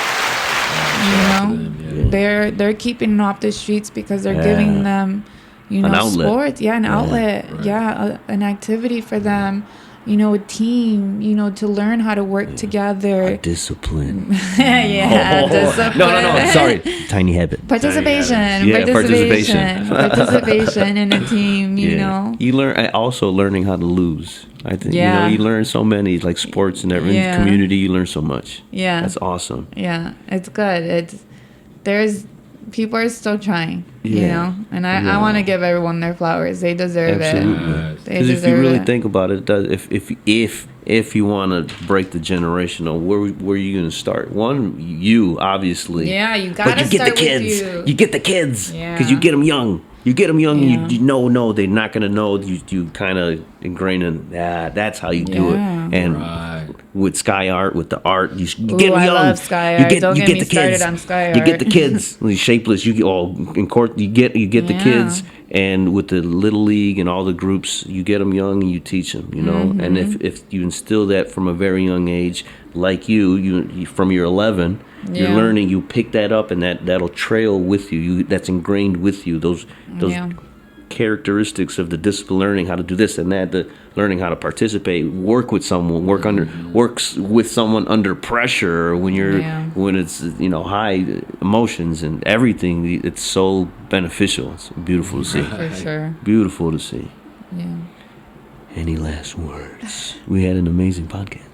You know, they're keeping them off the streets because they're giving them, you know, sports. Yeah, an outlet. An activity for them. You know, a team, you know, to learn how to work together. Discipline. Discipline. No, sorry. Tiny habit. Participation in a team, you know. You learn, also learning how to lose. I think, you know, you learn so many, like sports and everything. Community, you learn so much. Yeah. That's awesome. Yeah, it's good. People are still trying, you know, and I want to give everyone their flowers. They deserve it. Because if you really think about it, if you want to break the generational, where are you going to start? One, you obviously. Yeah, you got to start with you. You get the kids because Yeah. you get them young. You get them young, and you know they're not going to know. You kind of ingrain in that's how you do it. And with Sky Art, with the art, you get them young. I love Sky Art. Don't get me started on Sky Art. You get the kids, the shapeless. You get the kids, and with the Little League and all the groups, you get them young and you teach them. You know, and if you instill that from a very young age, like you from your 11. You're learning. You pick that up, and that'll trail with you. That's ingrained with you. Those characteristics of the discipline, learning how to do this and that, the learning how to participate, work with someone, works with someone under pressure when it's high emotions and everything. It's so beneficial. It's beautiful to see. For sure. Beautiful to see. Yeah. Any last words? We had an amazing podcast.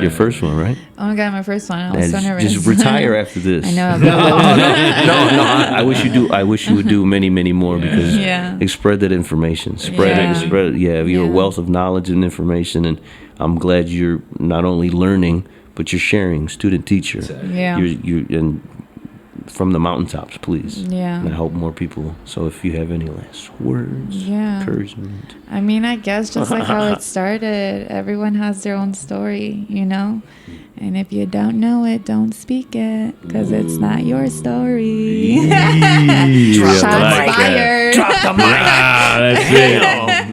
Your first one, right? Oh my God, my first one. I was so nervous. Just retire after this. I know. No. I wish you do. I wish you would do many, many more because spread that information. Spread it. Yeah, you're a wealth of knowledge and information, and I'm glad you're not only learning but you're sharing. Student teacher. Yeah. You and from the mountaintops, please. Yeah. And help more people. So if you have any last words, encouragement. I mean, I guess just like how it started, everyone has their own story, you know? And if you don't know it, don't speak it, because it's not your story. Shots fired. Drop the mic. That's it.